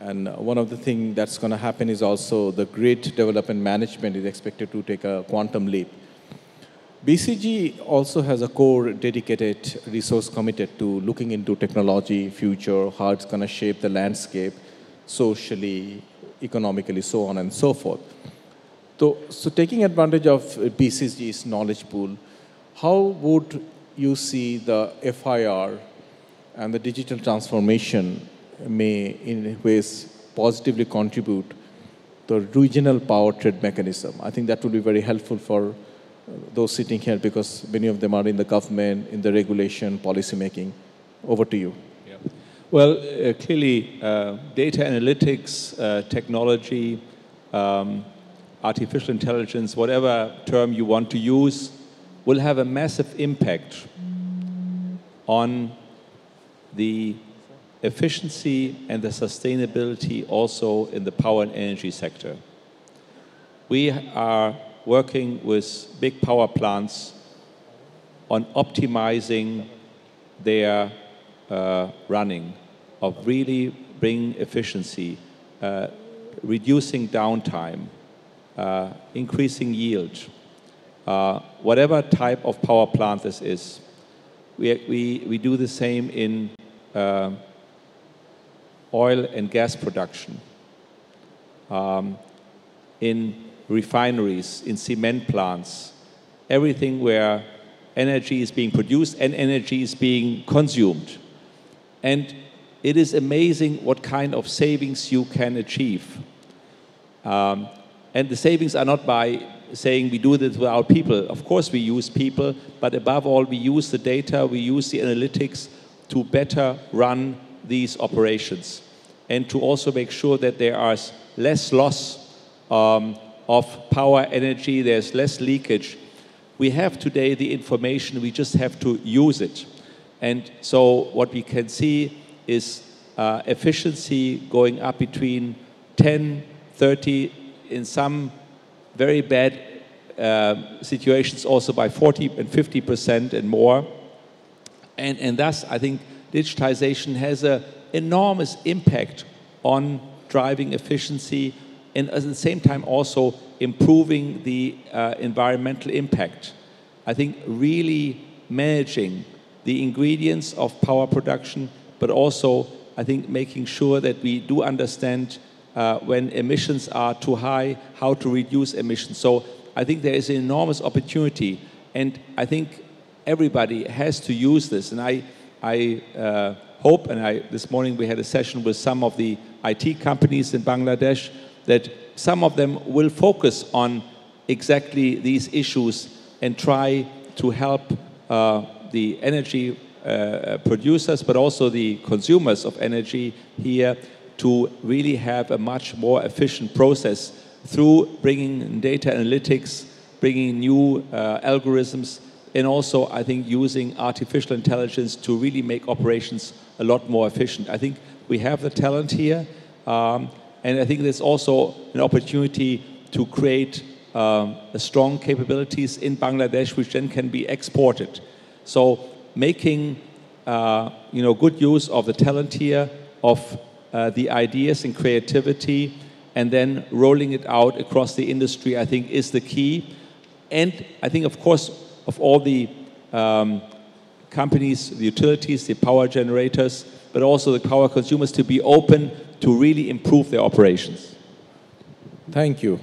And one of the things that's going to happen is also the grid development management is expected to take a quantum leap. BCG also has a core dedicated resource committed to looking into technology, future, how it's going to shape the landscape, socially, economically, so on and so forth. So taking advantage of BCG's knowledge pool, how would you see the FIR and the digital transformation may in ways positively contribute to the regional power trade mechanism? I think that would be very helpful for those sitting here, because many of them are in the government, in the regulation, policy making. Over to you. Yeah. Well, clearly, data analytics, technology, artificial intelligence, whatever term you want to use, will have a massive impact on the efficiency and the sustainability also in the power and energy sector. We are working with big power plants on optimizing their running, of really bringing efficiency, reducing downtime, increasing yield. Whatever type of power plant this is, we do the same in oil and gas production, in refineries, in cement plants, everything where energy is being produced and energy is being consumed. And it is amazing what kind of savings you can achieve. And the savings are not by saying we do this with our people. Of course we use people, but above all we use the data, we use the analytics to better run these operations, and to also make sure that there is less loss of power, energy, there's less leakage. We have today the information, we just have to use it. And so what we can see is efficiency going up between 10, 30, in some very bad situations also by 40 and 50% and more. And thus, I think digitization has a enormous impact on driving efficiency and at the same time also improving the environmental impact. I think really managing the ingredients of power production, but also I think making sure that we do understand when emissions are too high, how to reduce emissions. So I think there is an enormous opportunity, and I think everybody has to use this. And I hope, and this morning we had a session with some of the IT companies in Bangladesh, that some of them will focus on exactly these issues and try to help the energy producers, but also the consumers of energy here to really have a much more efficient process through bringing data analytics, bringing new algorithms, and also, I think, using artificial intelligence to really make operations a lot more efficient. I think we have the talent here, and I think there's also an opportunity to create strong capabilities in Bangladesh, which then can be exported. So making good use of the talent here, of the ideas and creativity, and then rolling it out across the industry, I think, is the key. And I think, of course, of all the companies, the utilities, the power generators, but also the power consumers to be open to really improve their operations. Thank you.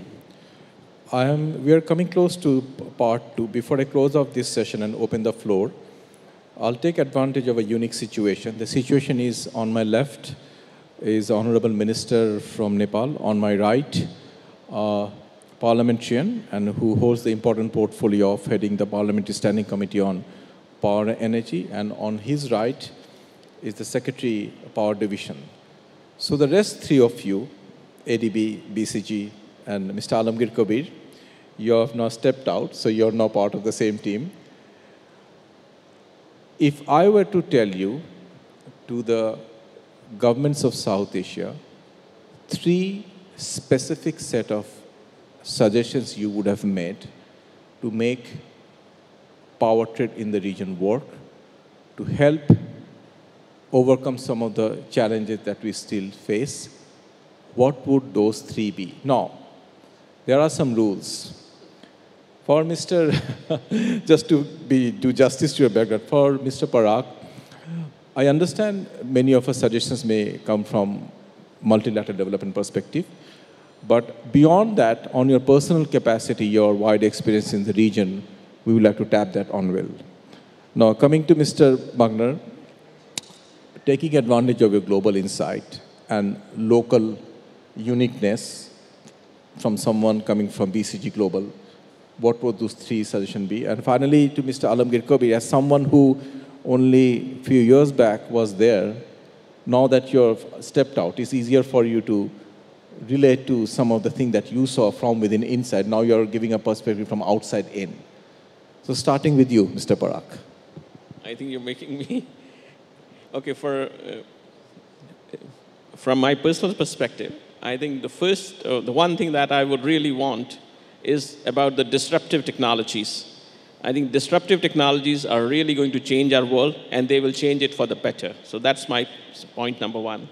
We are coming close to part 2. Before I close off this session and open the floor, I'll take advantage of a unique situation. The situation is on my left is Honorable Minister from Nepal, on my right, parliamentarian and who holds the important portfolio of heading the Parliamentary Standing Committee on Power and Energy, and on his right is the Secretary Power Division. So the rest three of you, ADB, BCG, and Mr. Alamgir Kabir, you have now stepped out, so you're now part of the same team. If I were to tell you, to the governments of South Asia, 3 specific set of suggestions you would have made to make power trade in the region work, to help overcome some of the challenges that we still face, what would those 3 be? Now, there are some rules. For Mr. just to do justice to your background, for Mr. Parag, I understand many of our suggestions may come from multilateral development perspective, but beyond that, on your personal capacity, your wide experience in the region, we would like to tap that on well. Now, coming to Mr. Magner, taking advantage of your global insight and local uniqueness from someone coming from BCG Global, what would those 3 suggestions be? And finally, to Mr. Alamgir Kabir, as someone who only a few years back was there, now that you've stepped out, it's easier for you to relate to some of the things that you saw from within inside. Now you're giving a perspective from outside in. So starting with you, Mr. Parag. I think you're making me... Okay, from my personal perspective, I think the one thing that I would really want is about the disruptive technologies. I think disruptive technologies are really going to change our world, and they will change it for the better. So that's my point number 1.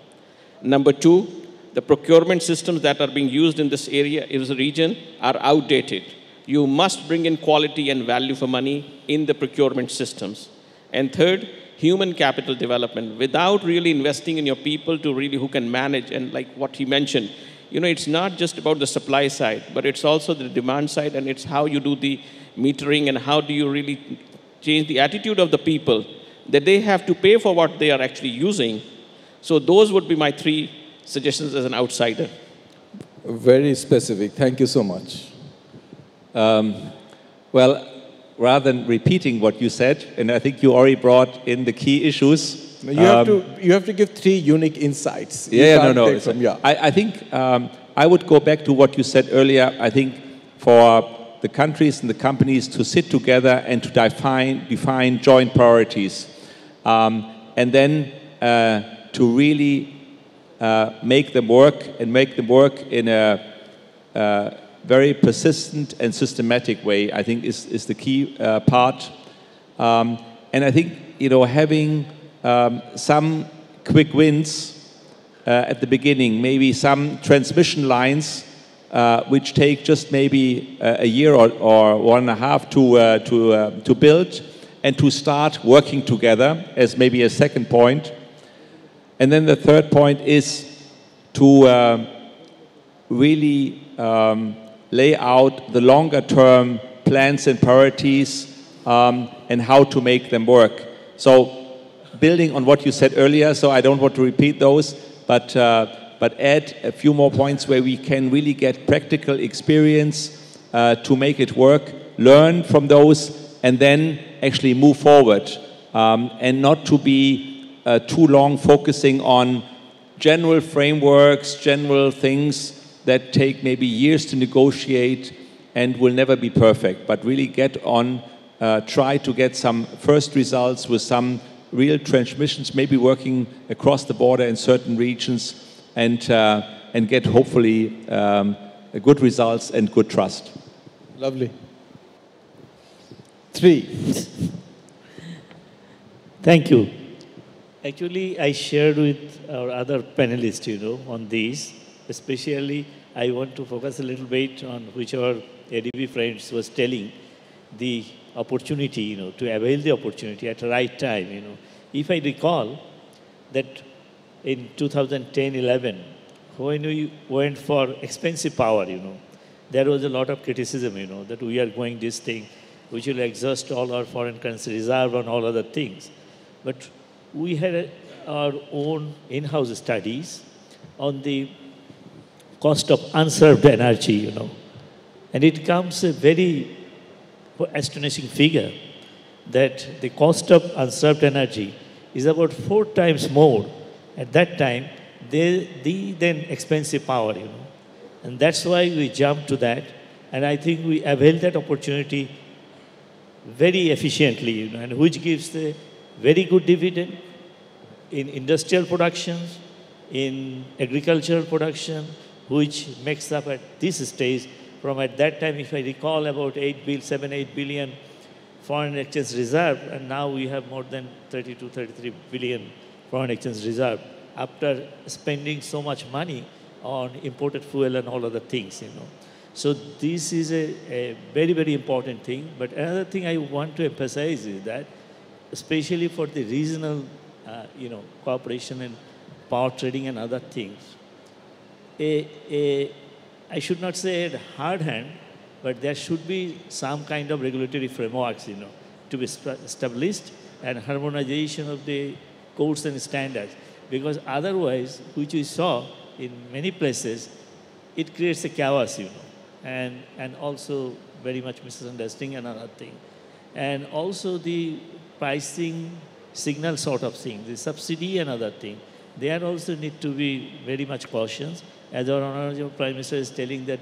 Number 2, the procurement systems that are being used in this area, in this region, are outdated. You must bring in quality and value for money in the procurement systems. And third, human capital development. Without really investing in your people to really who can manage, and like what he mentioned, it's not just about the supply side, but it's also the demand side, and it's how you do the metering and how do you really change the attitude of the people that they have to pay for what they are actually using. So those would be my 3 suggestions as an outsider. Very specific. Thank you so much. Well, rather than repeating what you said, and I think you already brought in the key issues. You have to give 3 unique insights. I think I would go back to what you said earlier. I think for the countries and the companies to sit together and to define joint priorities, and then to really make them work in a very persistent and systematic way, I think is the key part. And I think, having some quick wins at the beginning, maybe some transmission lines which take just maybe a year or 1.5 to build and to start working together as maybe a second point. And then the third point is to really lay out the longer term plans and priorities and how to make them work. So building on what you said earlier, so I don't want to repeat those, but add a few more points where we can really get practical experience to make it work, learn from those, and then actually move forward, and not to be too long focusing on general frameworks, general things that take maybe years to negotiate and will never be perfect, but really get on, try to get some first results with some real transmissions, maybe working across the border in certain regions, and get hopefully good results and good trust. Lovely. 3. Thank you. Actually, I shared with our other panelists, on these. Especially, I want to focus a little bit on which our ADB friends was telling, the opportunity, to avail the opportunity at the right time, If I recall that in 2010-11, when we went for expensive power, there was a lot of criticism, that we are going this thing, which will exhaust all our foreign currency reserve and all other things. But we had our own in-house studies on the cost of unserved energy, And it comes a very astonishing figure that the cost of unserved energy is about 4 times more at that time the then expensive power, And that's why we jumped to that. And I think we availed that opportunity very efficiently, and which gives a very good dividend in industrial productions, in agricultural production, which makes up at this stage from at that time, if I recall, about 7-8 billion foreign exchange reserve, and now we have more than 33 billion foreign exchange reserve after spending so much money on imported fuel and all other things, So this is a very, very important thing. But another thing I want to emphasize is that, especially for the regional, cooperation and power trading and other things, I should not say a hard hand, but there should be some kind of regulatory frameworks, to be established, and harmonization of the codes and standards. Because otherwise, which we saw in many places, it creates a chaos, and also very much misunderstanding and another thing. And also the pricing signal sort of thing, the subsidy and other thing, they are also need to be very much cautious. As our Honorable Prime Minister is telling that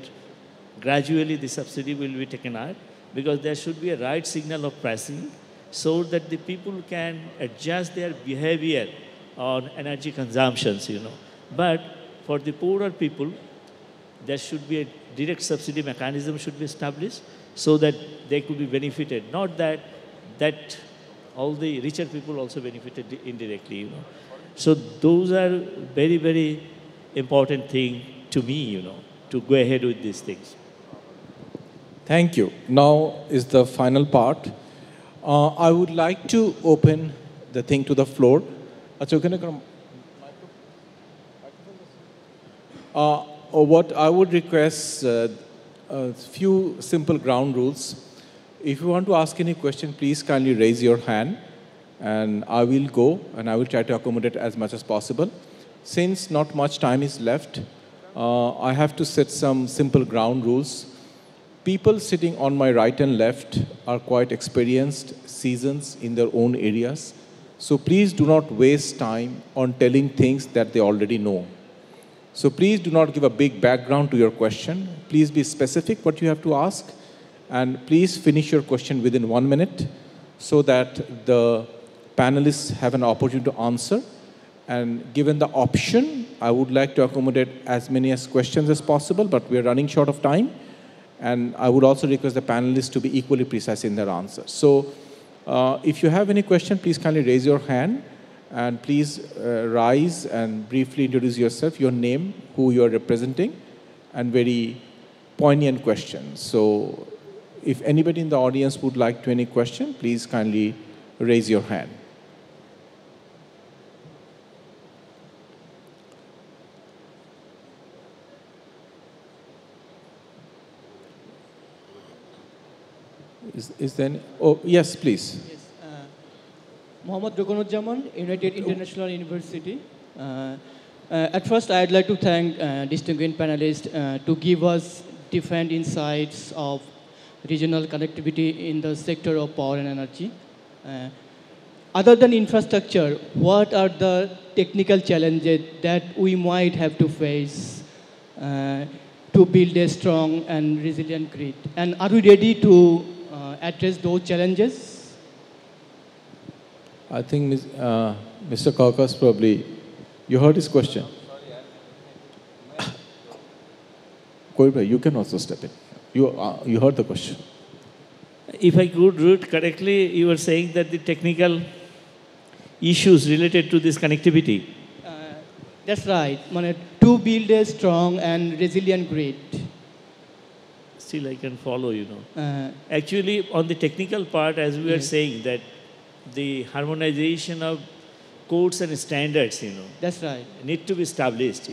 gradually the subsidy will be taken out, because there should be a right signal of pricing so that the people can adjust their behavior on energy consumptions, But for the poorer people, there should be a direct subsidy mechanism should be established so that they could be benefited. Not that all the richer people also benefited indirectly, So those are very, very important thing to me, to go ahead with these things. Thank you. Now is the final part. I would like to open the thing to the floor. What I would request, a few simple ground rules. If you want to ask any question, please kindly raise your hand, and I will go, and I will try to accommodate as much as possible. Since not much time is left, I have to set some simple ground rules. People sitting on my right and left are quite experienced, seasons in their own areas. So please do not waste time on telling things that they already know. So please do not give a big background to your question. Please be specific what you have to ask, and please finish your question within 1 minute so that the panelists have an opportunity to answer. And given the option, I would like to accommodate as many questions as possible, but we are running short of time. And I would also request the panelists to be equally precise in their answers. So if you have any question, please kindly raise your hand. And please rise and briefly introduce yourself, your name, who you are representing, and very poignant questions. So if anybody in the audience would like to any question, please kindly raise your hand. Is there any? Oh, yes, please. Yes, Mohammad Rokonujaman, United International University. At first, I'd like to thank distinguished panelists to give us different insights of regional connectivity in the sector of power and energy. Other than infrastructure, what are the technical challenges that we might have to face to build a strong and resilient grid? And are we ready to address those challenges? I think Mr. Kaukas probably, you heard his question. Koibra, you can also step in. You heard the question. If I could read correctly, you were saying that the technical issues related to this connectivity. That's right. To build a strong and resilient grid. Still, I can follow, Actually, on the technical part, as we were saying, that the harmonization of codes and standards, That's right. need to be established,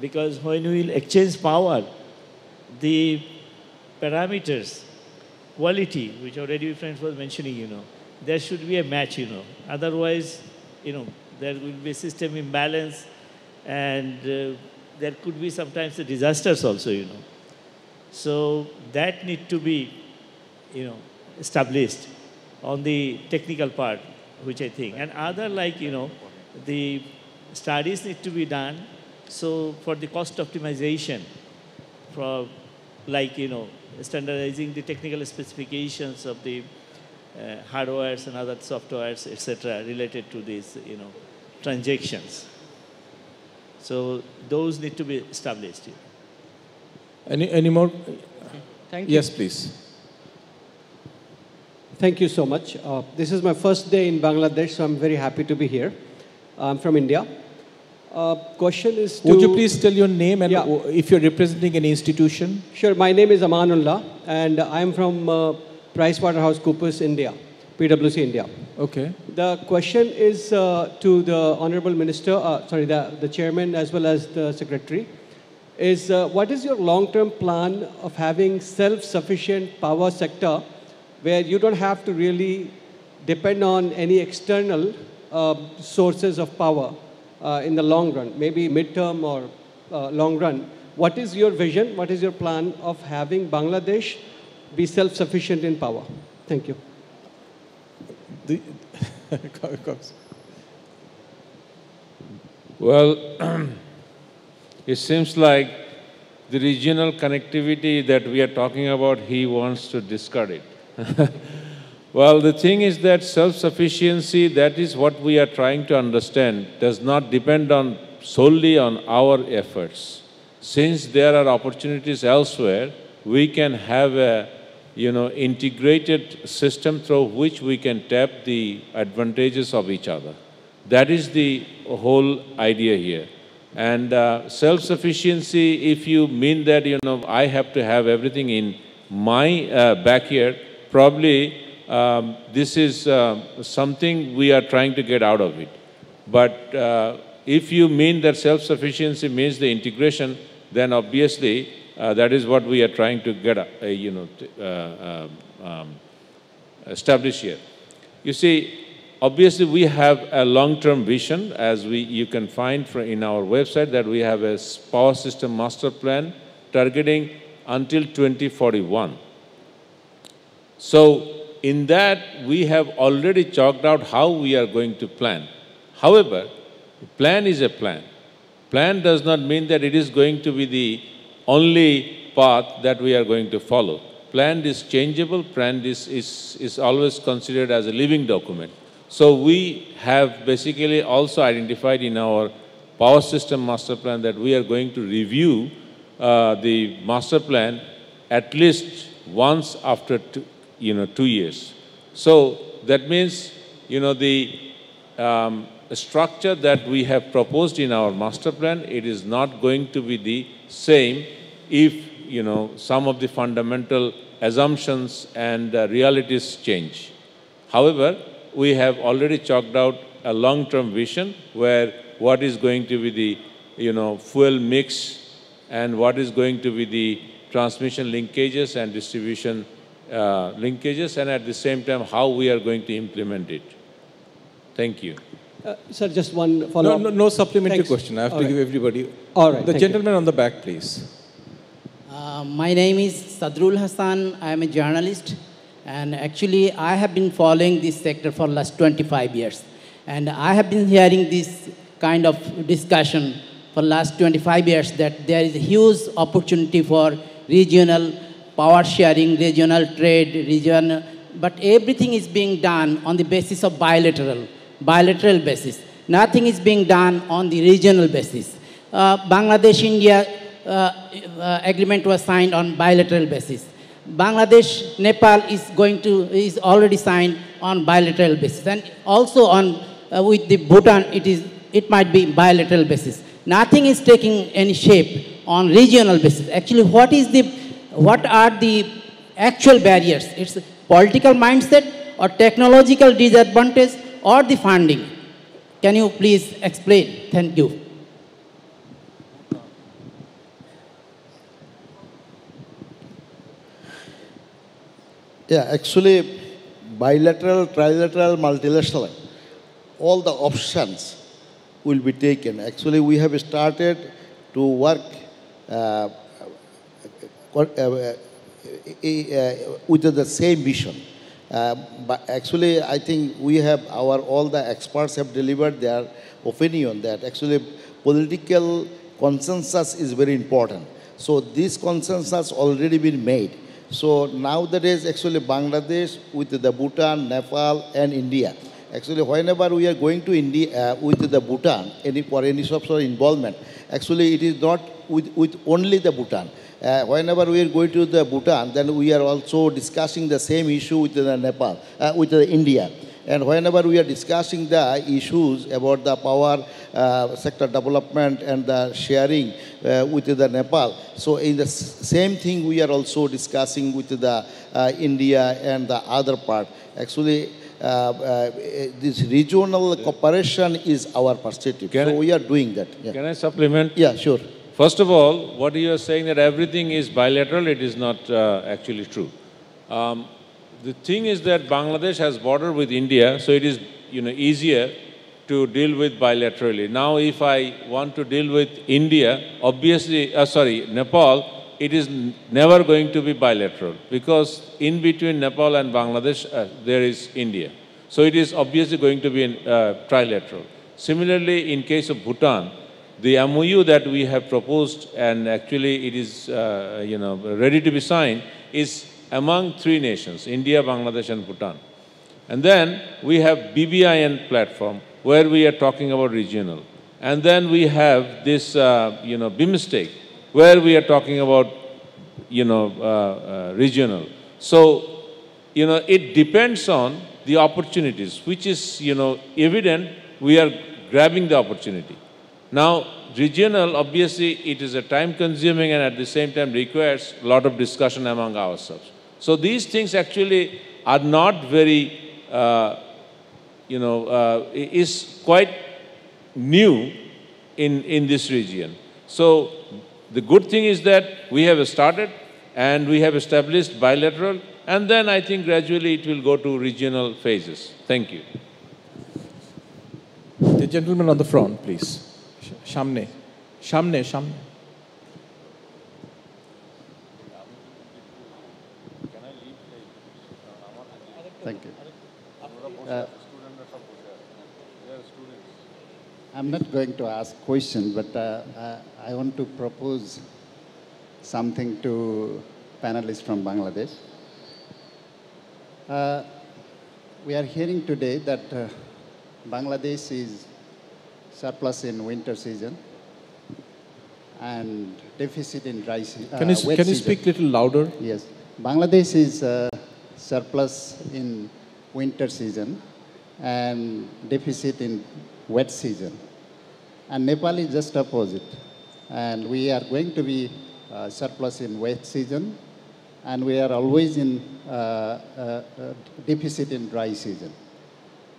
Because when we will exchange power, the parameters, quality, which already your friends was mentioning, there should be a match, Otherwise, there will be a system imbalance and there could be sometimes disasters also, So that need to be, established on the technical part, which I think. And other the studies need to be done. So for the cost optimization, for standardizing the technical specifications of the hardwares and other softwares, etc., related to these, transactions. So those need to be established. Any more? Thank you. Yes, please. Thank you so much. This is my first day in Bangladesh, so I'm very happy to be here. I'm from India. Question is to... Would you please tell your name and if you're representing an institution? Sure. My name is Amanullah, and I'm from PricewaterhouseCoopers, India, PwC, India. Okay. The question is to the Honorable Minister, the Chairman as well as the Secretary, is what is your long-term plan of having self-sufficient power sector where you don't have to really depend on any external sources of power in the long run, maybe midterm or long run? What is your vision? What is your plan of having Bangladesh be self-sufficient in power? Thank you. Well, it seems like the regional connectivity that we are talking about, he wants to discard it. Well, the thing is that self-sufficiency, that is what we are trying to understand, does not depend solely on our efforts. Since there are opportunities elsewhere, we can have a integrated system through which we can tap the advantages of each other. That is the whole idea here. And self-sufficiency, if you mean that, I have to have everything in my backyard, probably this is something we are trying to get out of it. But if you mean that self-sufficiency means the integration, then obviously that is what we are trying to get, establish here. You see, obviously we have a long-term vision, as you can find in our website, that we have a power system master plan targeting until 2041. So in that, we have already chalked out how we are going to plan. However, plan is a plan. Plan does not mean that it is going to be the only path that we are going to follow. Plan is changeable. Plan is always considered as a living document. So we have basically also identified in our power system master plan that we are going to review the master plan at least once after 2 years. So that means, the structure that we have proposed in our master plan, it is not going to be the same if, some of the fundamental assumptions and realities change. However, we have already chalked out a long-term vision where what is going to be the, fuel mix and what is going to be the transmission linkages and distribution linkages, and at the same time, how we are going to implement it. Thank you. Sir, just one follow-up. No supplementary question. I have to give everybody. All right. The gentleman on the back, please. My name is Sadrul Hassan. I am a journalist. And actually, I have been following this sector for the last 25 years. And I have been hearing this kind of discussion for the last 25 years that there is a huge opportunity for regional power sharing, regional trade, but everything is being done on the basis of bilateral basis. Nothing is being done on the regional basis. Bangladesh-India agreement was signed on bilateral basis. Bangladesh-Nepal is already signed on bilateral basis. And also with the Bhutan, it might be bilateral basis. Nothing is taking any shape on regional basis. Actually, what are the actual barriers? It's political mindset or technological disadvantage or the funding. Can you please explain? Thank you. Yeah, actually, bilateral, trilateral, multilateral, all the options will be taken. Actually, we have started to work with the same vision. But actually, I think we have all the experts have delivered their opinion that actually political consensus is very important. So this consensus already been made. So nowadays, actually, Bangladesh with the Bhutan, Nepal, and India. Actually, whenever we are going to India with the Bhutan, for any sort of involvement, actually, it is not with only the Bhutan. Whenever we are going to the Bhutan, then we are also discussing the same issue with the Nepal, with the India. And whenever we are discussing the issues about the power sector development and the sharing with the Nepal, so in the same thing we are also discussing with the India and the other part. Actually, this regional cooperation is our perspective. So we are doing that. Yeah. Can I supplement? Yeah, sure. First of all, what you are saying that everything is bilateral, it is not actually true. The thing is that Bangladesh has border with India, so it is easier to deal with bilaterally. Now, if I want to deal with India, obviously, Nepal, it is never going to be bilateral because in between Nepal and Bangladesh, there is India. So it is obviously going to be trilateral. Similarly, in case of Bhutan, the MOU that we have proposed and actually it is ready to be signed is among three nations, India, Bangladesh, and Bhutan. And then we have BBIN platform where we are talking about regional. And then we have this, BIMSTEC where we are talking about, regional. So, it depends on the opportunities, which is, evident we are grabbing the opportunity. Now, regional, obviously, it is a time-consuming and at the same time requires a lot of discussion among ourselves. So these things actually are not very, is quite new in this region. So the good thing is that we have started and we have established bilateral, and then I think gradually it will go to regional phases. Thank you. The gentleman on the front, please. Shamne. Thank you. I'm not going to ask questions, but I want to propose something to panelists from Bangladesh. We are hearing today that Bangladesh is surplus in winter season and deficit in dry season. Can you speak a little louder? Yes. Bangladesh is surplus in winter season and deficit in wet season. And Nepal is just opposite. And we are going to be surplus in wet season, and we are always in deficit in dry season.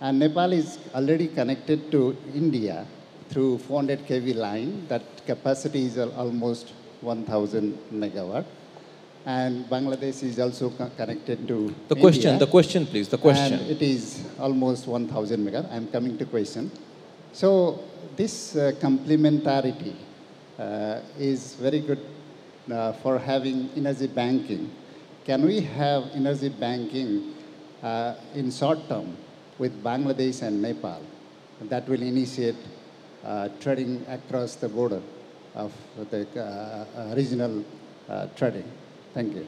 And Nepal is already connected to India through 400 kV line. That capacity is almost 1,000 megawatt. And Bangladesh is also connected to India. The question, please, the question. And it is almost 1,000 megawatt. I'm coming to question. So this complementarity is very good for having energy banking. Can we have energy banking in short term with Bangladesh and Nepal that will initiate trading across the border of the regional trading? Thank you.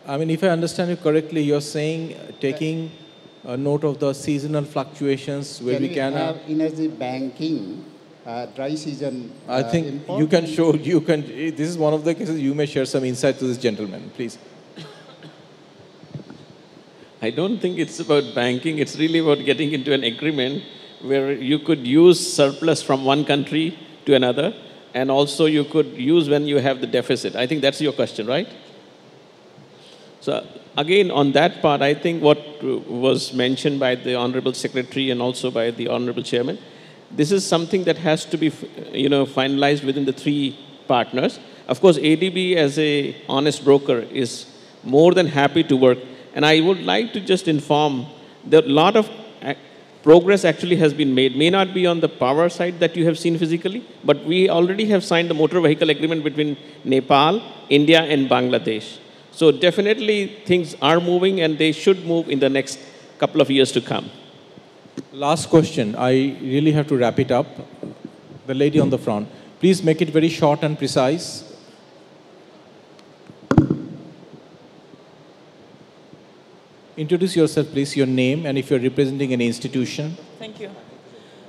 I mean, if I understand you correctly, you're saying taking a note of the seasonal fluctuations where we can have energy banking, dry season. I think you can show, this is one of the cases you may share some insight to this gentleman, please. I don't think it's about banking. It's really about getting into an agreement where you could use surplus from one country to another, and also you could use when you have the deficit. I think that's your question, right? So again, on that part, I think what was mentioned by the Honorable Secretary and also by the Honorable Chairman, this is something that has to be, finalized within the three partners. Of course, ADB as a honest broker is more than happy to work. And I would like to just inform that a lot of progress actually has been made. May not be on the power side that you have seen physically, but we already have signed the motor vehicle agreement between Nepal, India, and Bangladesh. So definitely things are moving, and they should move in the next couple of years to come. Last question. I really have to wrap it up. The lady on the front. Please make it very short and precise. Introduce yourself, please, your name, and if you're representing an institution. Thank you.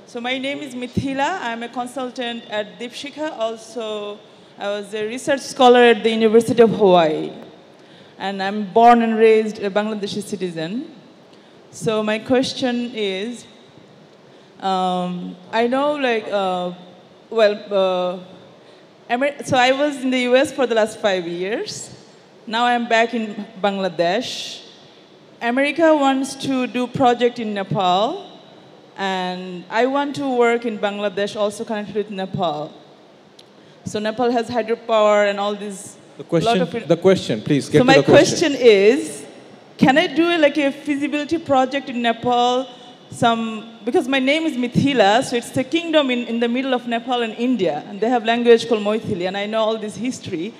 So my name is Mithila. I'm a consultant at Deepshikha. Also, I was a research scholar at the University of Hawaii. And I'm born and raised a Bangladeshi citizen. So my question is, I know so I was in the US for the last 5 years. Now I'm back in Bangladesh. America wants to do project in Nepal, and I want to work in Bangladesh, also connected with Nepal. So Nepal has hydropower and all these. The question, please. Get so to my the question. question is, can I do a feasibility project in Nepal? Because my name is Mithila, so it's a kingdom in the middle of Nepal and India, and they have language called Moithili, and I know all this history.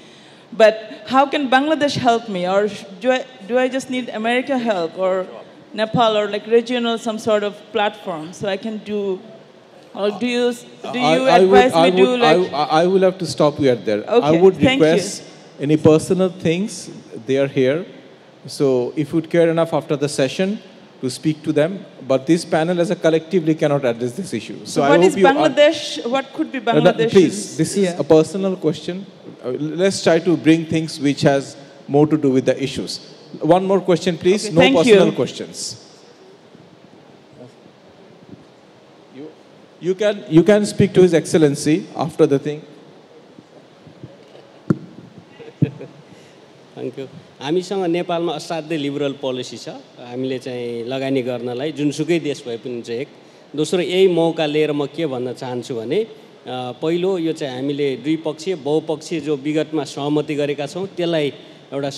But how can Bangladesh help me, or do I just need America help, or Nepal, or regional some sort of platform so I can do? Or do you advise me to I will have to stop you at there. Okay, I would thank request any personal things, they are here. So if you'd care enough after the session to speak to them, but this panel as a collectively cannot address this issue. So what is Bangladesh? What could be Bangladesh? Please, this is a personal question. Let's try to bring things which has more to do with the issues. One more question, please. Okay, no personal questions. You can speak to His Excellency after the thing. Thank you. हामीसँग नेपालमा असाध्यै liberal policy छ हामीले चाहिँ लगानी गर्नलाई जुनसुकै देश भए पनि चाहिँ एक दोस्रो यही मौका लिएर म के भन्न चाहन्छु भने पहिलो यो चाहिँ हामीले द्विपक्षीय बहुपक्षीय जो विगतमा सहमति गरेका छौं त्यसलाई एउटा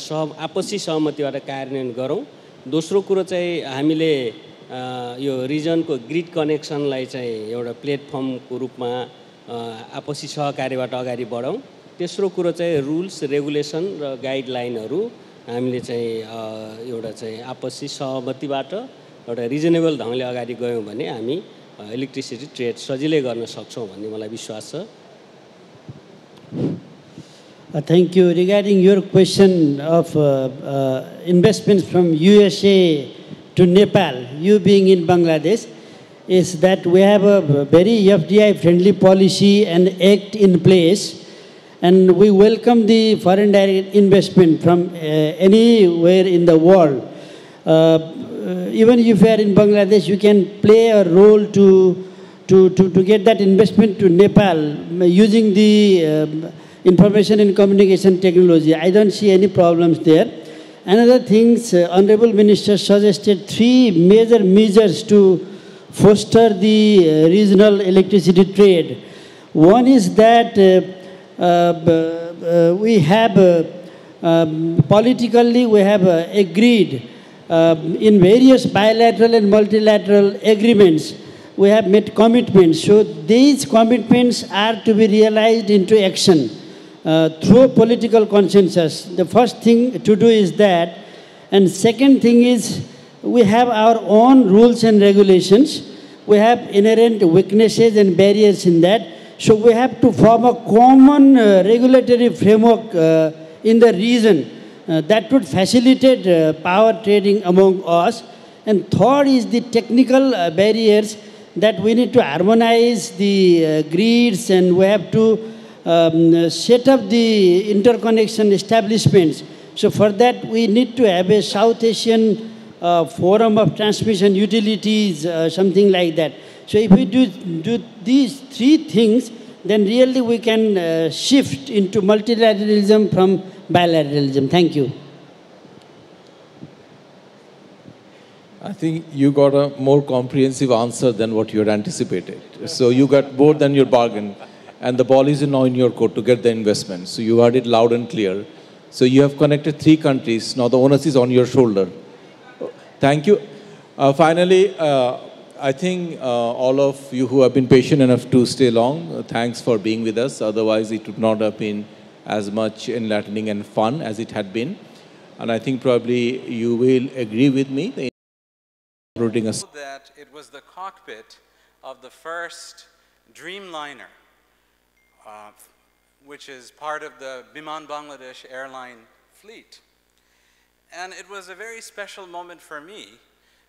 आपसी सहमतिबाट कार्यान्वयन गरौं दोस्रो कुरो चाहिँ हामीले यो रिजनको ग्रिड कनेक्सनलाई चाहिँ एउटा प्लेटफर्मको रूपमा आपसी सहकार्यबाट अगाडि बढाउँ तेस्रो कुरो चाहिँ रुल्स रेगुलेसन र गाइडलाइनहरु हामीले चाहिँ एउटा चाहिँ आपसी सहमतिबाट एउटा रिजनेबल ढंगले अगाडि गयौं भने हामी इलेक्ट्रिसिटी ट्रेड सजिलै गर्न सक्छौं भन्ने मलाई विश्वास छ Thank you. Regarding your question of investments from USA to Nepal, you being in Bangladesh, is that we have a very FDI-friendly policy and act in place, and we welcome the foreign direct investment from anywhere in the world. even if you are in Bangladesh, you can play a role to get that investment to Nepal using the information and communication technology. I don't see any problems there. Another thing, Honorable Minister suggested 3 major measures to foster the regional electricity trade. One is that we have, politically we have agreed in various bilateral and multilateral agreements, we have made commitments. So these commitments are to be realized into action through political consensus. The first thing to do is that. And second thing is, we have our own rules and regulations. We have inherent weaknesses and barriers in that. So we have to form a common regulatory framework in the region that would facilitate power trading among us. And third is the technical barriers, that we need to harmonize the grids, and we have to set up the interconnection establishments. So for that, we need to have a South Asian forum of transmission utilities, something like that. So if we do these 3 things, then really we can shift into multilateralism from bilateralism. Thank you. I think you got a more comprehensive answer than what you had anticipated. So you got more than your bargain. And the ball is now in your court to get the investment. So you heard it loud and clear. So you have connected 3 countries. Now the onus is on your shoulder. Thank you. Finally, I think all of you who have been patient enough to stay long, thanks for being with us. Otherwise, it would not have been as much enlightening and fun as it had been. And I think probably you will agree with me. That it was the cockpit of the first Dreamliner, which is part of the Biman Bangladesh airline fleet. And it was a very special moment for me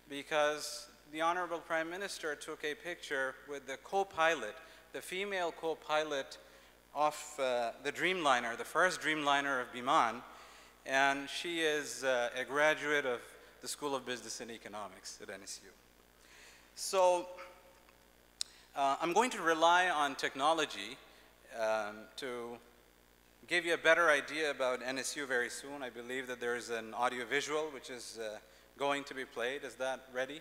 because the Honorable Prime Minister took a picture with the co-pilot, the female co-pilot of the Dreamliner, the first Dreamliner of Biman, and she is a graduate of the School of Business and Economics at NSU. So I'm going to rely on technology to give you a better idea about NSU very soon. I believe that there is an audio-visual which is going to be played. Is that ready?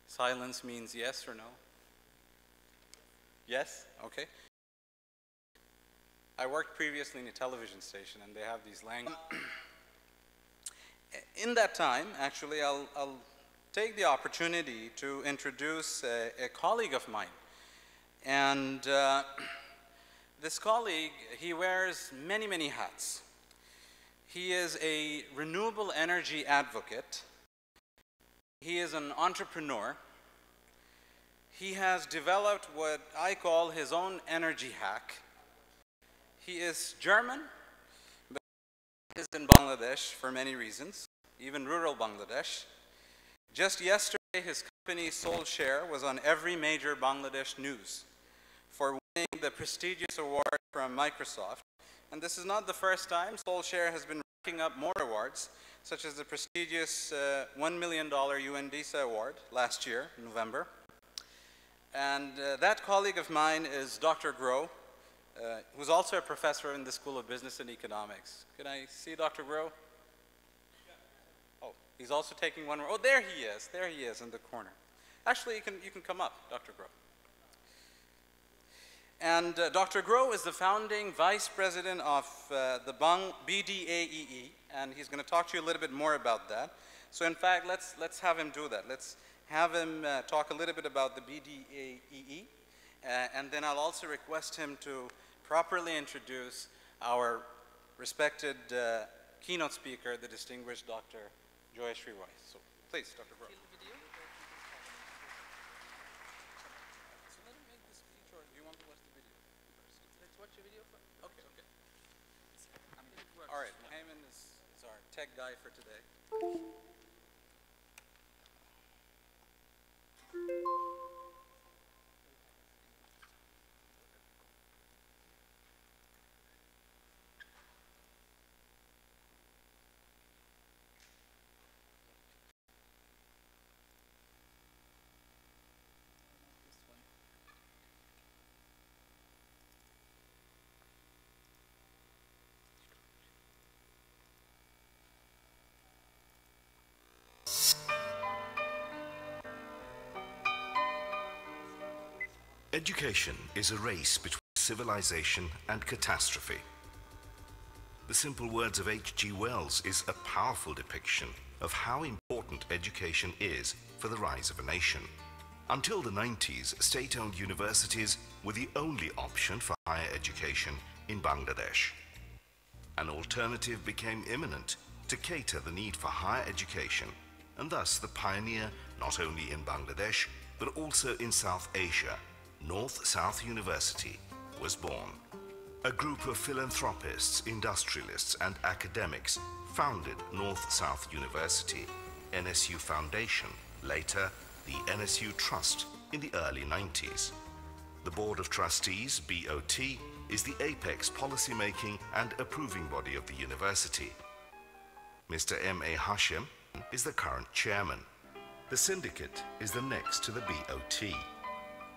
Silence means yes or no? Yes? Okay. I worked previously in a television station and they have these languages. In that time, actually, I'll take the opportunity to introduce a colleague of mine. And this colleague, he wears many, many hats. He is a renewable energy advocate. He is an entrepreneur. He has developed what I call his own energy hack. He is German, but he is in Bangladesh for many reasons, even rural Bangladesh. Just yesterday, his company SoulShare was on every major Bangladesh news for winning the prestigious award from Microsoft. And this is not the first time. SoulShare has been racking up more awards, such as the prestigious $1 million UNDISA award last year, in November. And that colleague of mine is Dr. Groh, who's also a professor in the School of Business and Economics. Can I see Dr. Groh? Oh, he's also taking one more. Oh, there he is in the corner. Actually, you can come up, Dr. Groh. And Dr. Groh is the founding vice president of the BDAEE, and he's going to talk to you a little bit more about that. So in fact, let's have him do that. Let's have him talk a little bit about the BDAEE, and then I'll also request him to properly introduce our respected keynote speaker, the distinguished Dr. Joyashree Roy. So please, Dr. Groh. All right, Mohammed is our tech guy for today. Education is a race between civilization and catastrophe. The simple words of H.G. Wells is a powerful depiction of how important education is for the rise of a nation. Until the 90s, state-owned universities were the only option for higher education in Bangladesh. An alternative became imminent to cater the need for higher education, and thus the pioneer, not only in Bangladesh, but also in South Asia, North-South University, was born. A group of philanthropists, industrialists and academics founded North-South University, NSU Foundation, later the NSU Trust, in the early 90s. The Board of Trustees, BOT, is the apex policy-making and approving body of the university. Mr. M.A. Hashim is the current chairman. The syndicate is the next to the BOT.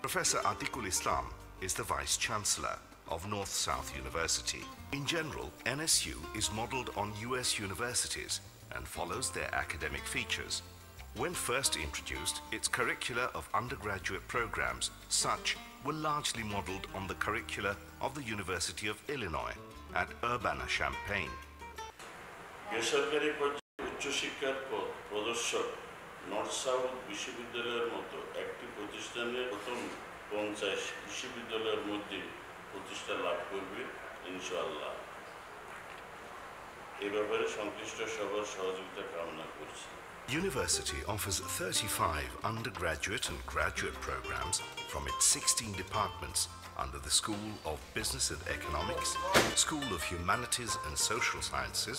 Professor Atikul Islam is the Vice-Chancellor of North-South University. In general, NSU is modeled on US universities and follows their academic features. When first introduced, its curricula of undergraduate programs, such, were largely modeled on the curricula of the University of Illinois at Urbana-Champaign. বেসরকারি পর্যায়ে উচ্চশিক্ষার পথ প্রদর্শক north south বিশ্ববিদ্যালয়ের মতো একটি প্রতিষ্ঠানের প্রথম 50 বিশ্ববিদ্যালয়ের মধ্যে প্রতিষ্ঠা লাভ করবে ইনশাআল্লাহ। এই ব্যাপারে সংশ্লিষ্ট সবার সহযোগিতা কামনা করছি। University offers 35 undergraduate and graduate programs from its 16 departments under the School of Business and Economics, School of Humanities and Social Sciences,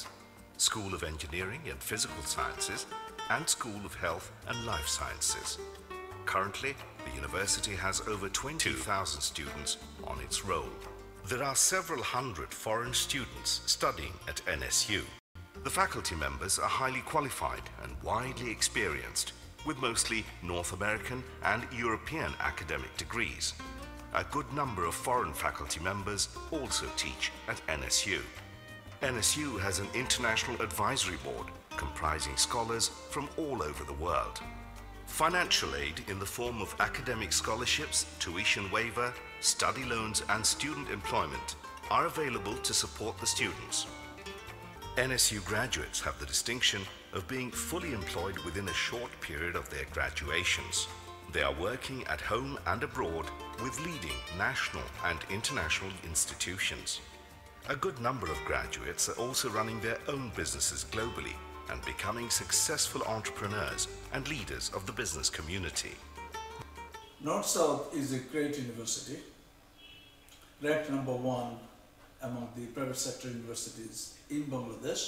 School of Engineering and Physical Sciences, and School of Health and Life Sciences. Currently, the university has over 20,000 students on its roll. There are several hundred foreign students studying at NSU. The faculty members are highly qualified and widely experienced, with mostly North American and European academic degrees. A good number of foreign faculty members also teach at NSU. NSU has an international advisory board comprising scholars from all over the world. Financial aid in the form of academic scholarships, tuition waiver, study loans and student employment are available to support the students. NSU graduates have the distinction of being fully employed within a short period of their graduations. They are working at home and abroad with leading national and international institutions. A good number of graduates are also running their own businesses globally and becoming successful entrepreneurs and leaders of the business community. North-South is a great university, ranked #1 among the private sector universities in Bangladesh.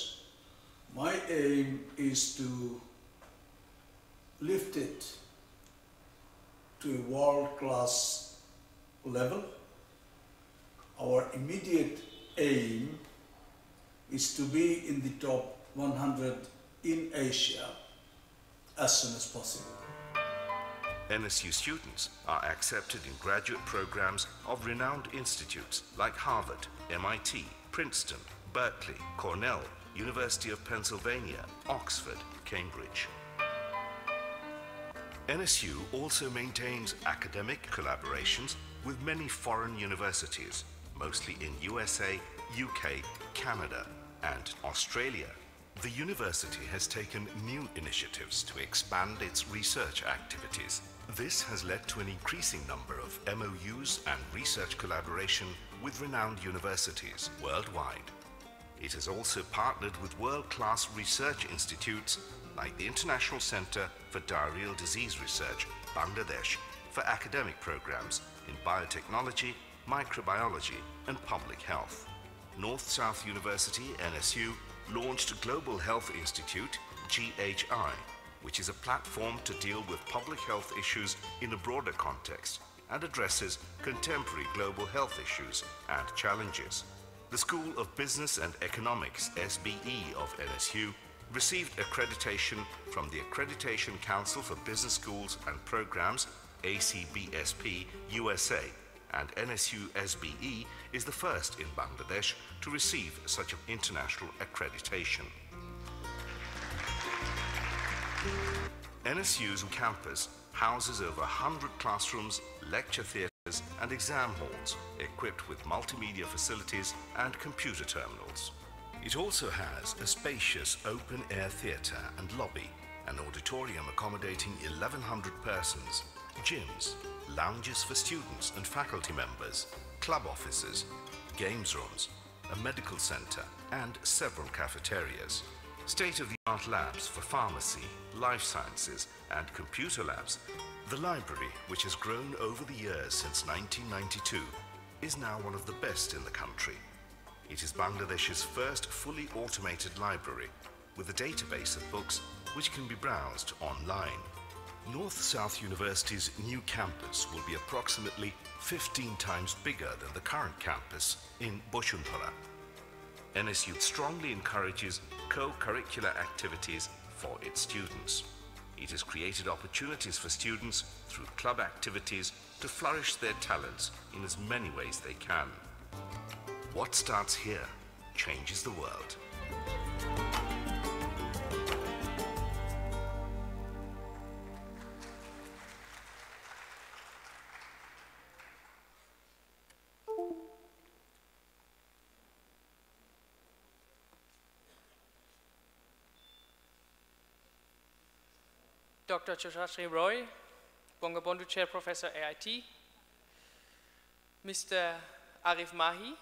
My aim is to lift it to a world-class level. Our immediate aim is to be in the top 100 in Asia as soon as possible. NSU students are accepted in graduate programs of renowned institutes like Harvard, MIT, Princeton, Berkeley, Cornell, University of Pennsylvania, Oxford, Cambridge. NSU also maintains academic collaborations with many foreign universities, mostly in USA, UK, Canada, and Australia. The university has taken new initiatives to expand its research activities. This has led to an increasing number of MOUs and research collaboration with renowned universities worldwide. It has also partnered with world-class research institutes like the International Center for Diarrheal Disease Research, Bangladesh, for academic programs in biotechnology, microbiology, and public health. North-South University, NSU, launched Global Health Institute, GHI, which is a platform to deal with public health issues in a broader context and addresses contemporary global health issues and challenges. The School of Business and Economics, SBE, of NSU received accreditation from the Accreditation Council for Business Schools and Programs, ACBSP, USA, and NSU SBE is the first in Bangladesh to receive such an international accreditation. NSU's campus houses over 100 classrooms, lecture theatres, and exam halls equipped with multimedia facilities and computer terminals. It also has a spacious open-air theatre and lobby, an auditorium accommodating 1,100 persons, gyms, lounges for students and faculty members, club offices, games rooms, a medical centre and several cafeterias. State-of-the-art labs for pharmacy, life sciences and computer labs. The library, which has grown over the years since 1992, is now one of the best in the country. It is Bangladesh's first fully automated library with a database of books which can be browsed online. North-South University's new campus will be approximately 15 times bigger than the current campus in Boshunthala. NSU strongly encourages co-curricular activities for its students. It has created opportunities for students through club activities to flourish their talents in as many ways they can. What starts here changes the world. Dr. Choshashri Roy, Bangabandhu Chair Professor AIT, Mr. Arif Mahi,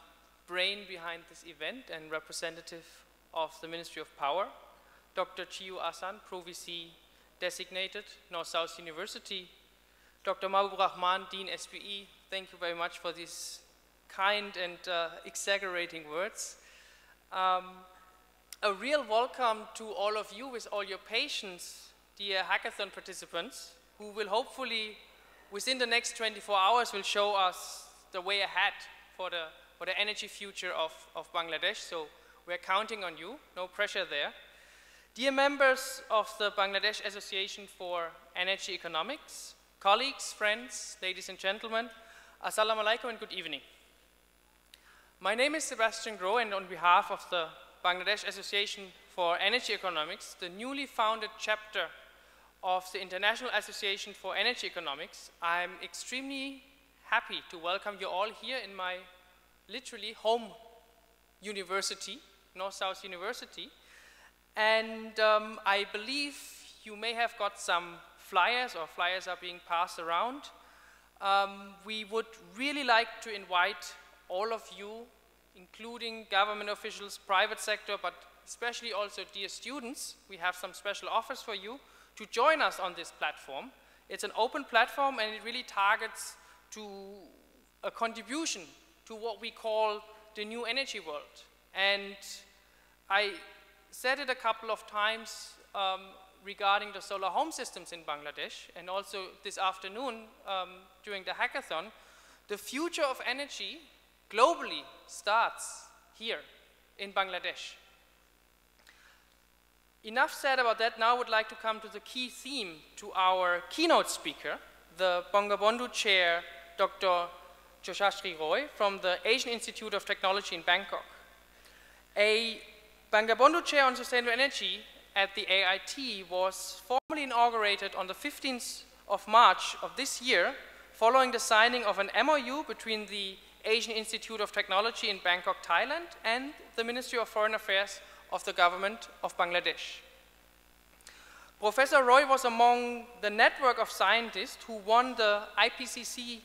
brain behind this event and representative of the Ministry of Power, Dr. Chiu Asan, Pro-VC designated, North-South University, Dr. Mahbub Rahman, Dean SPE, thank you very much for these kind and exaggerating words. A real welcome to all of you with all your patience, dear hackathon participants, who will hopefully, within the next 24 hours, will show us the way ahead for the energy future of Bangladesh. So we're counting on you, no pressure there. Dear members of the Bangladesh Association for Energy Economics, colleagues, friends, ladies and gentlemen, Assalamu alaikum and good evening. My name is Sebastian Groh, and on behalf of the Bangladesh Association for Energy Economics, the newly founded chapter of the International Association for Energy Economics, I'm extremely happy to welcome you all here in my literally home university, North-South University. And I believe you may have got some flyers, or flyers are being passed around. We would really like to invite all of you, including government officials, private sector, but especially also dear students. We have some special offers for you to join us on this platform. It's an open platform, and it really targets to a contribution to what we call the new energy world. And I said it a couple of times regarding the solar home systems in Bangladesh, and also this afternoon during the hackathon, the future of energy globally starts here in Bangladesh. Enough said about that. Now I would like to come to the key theme, to our keynote speaker, the Bangabandhu Chair, Dr. Choshashri Roy from the Asian Institute of Technology in Bangkok. A Bangabandhu Chair on Sustainable Energy at the AIT was formally inaugurated on the 15th of March of this year, following the signing of an MOU between the Asian Institute of Technology in Bangkok, Thailand, and the Ministry of Foreign Affairs of the government of Bangladesh. Professor Roy was among the network of scientists who won the IPCC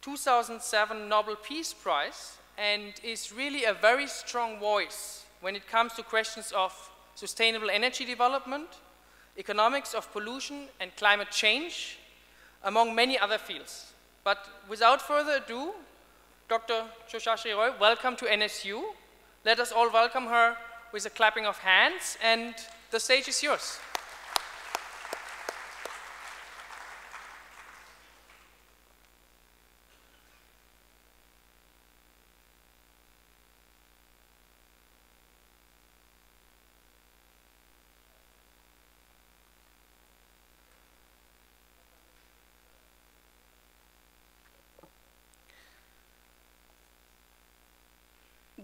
2007 Nobel Peace Prize, and is really a very strong voice when it comes to questions of sustainable energy development, economics of pollution and climate change, among many other fields. But without further ado, Dr. Choshashri Roy, welcome to NSU. Let us all welcome her with a clapping of hands, and the stage is yours.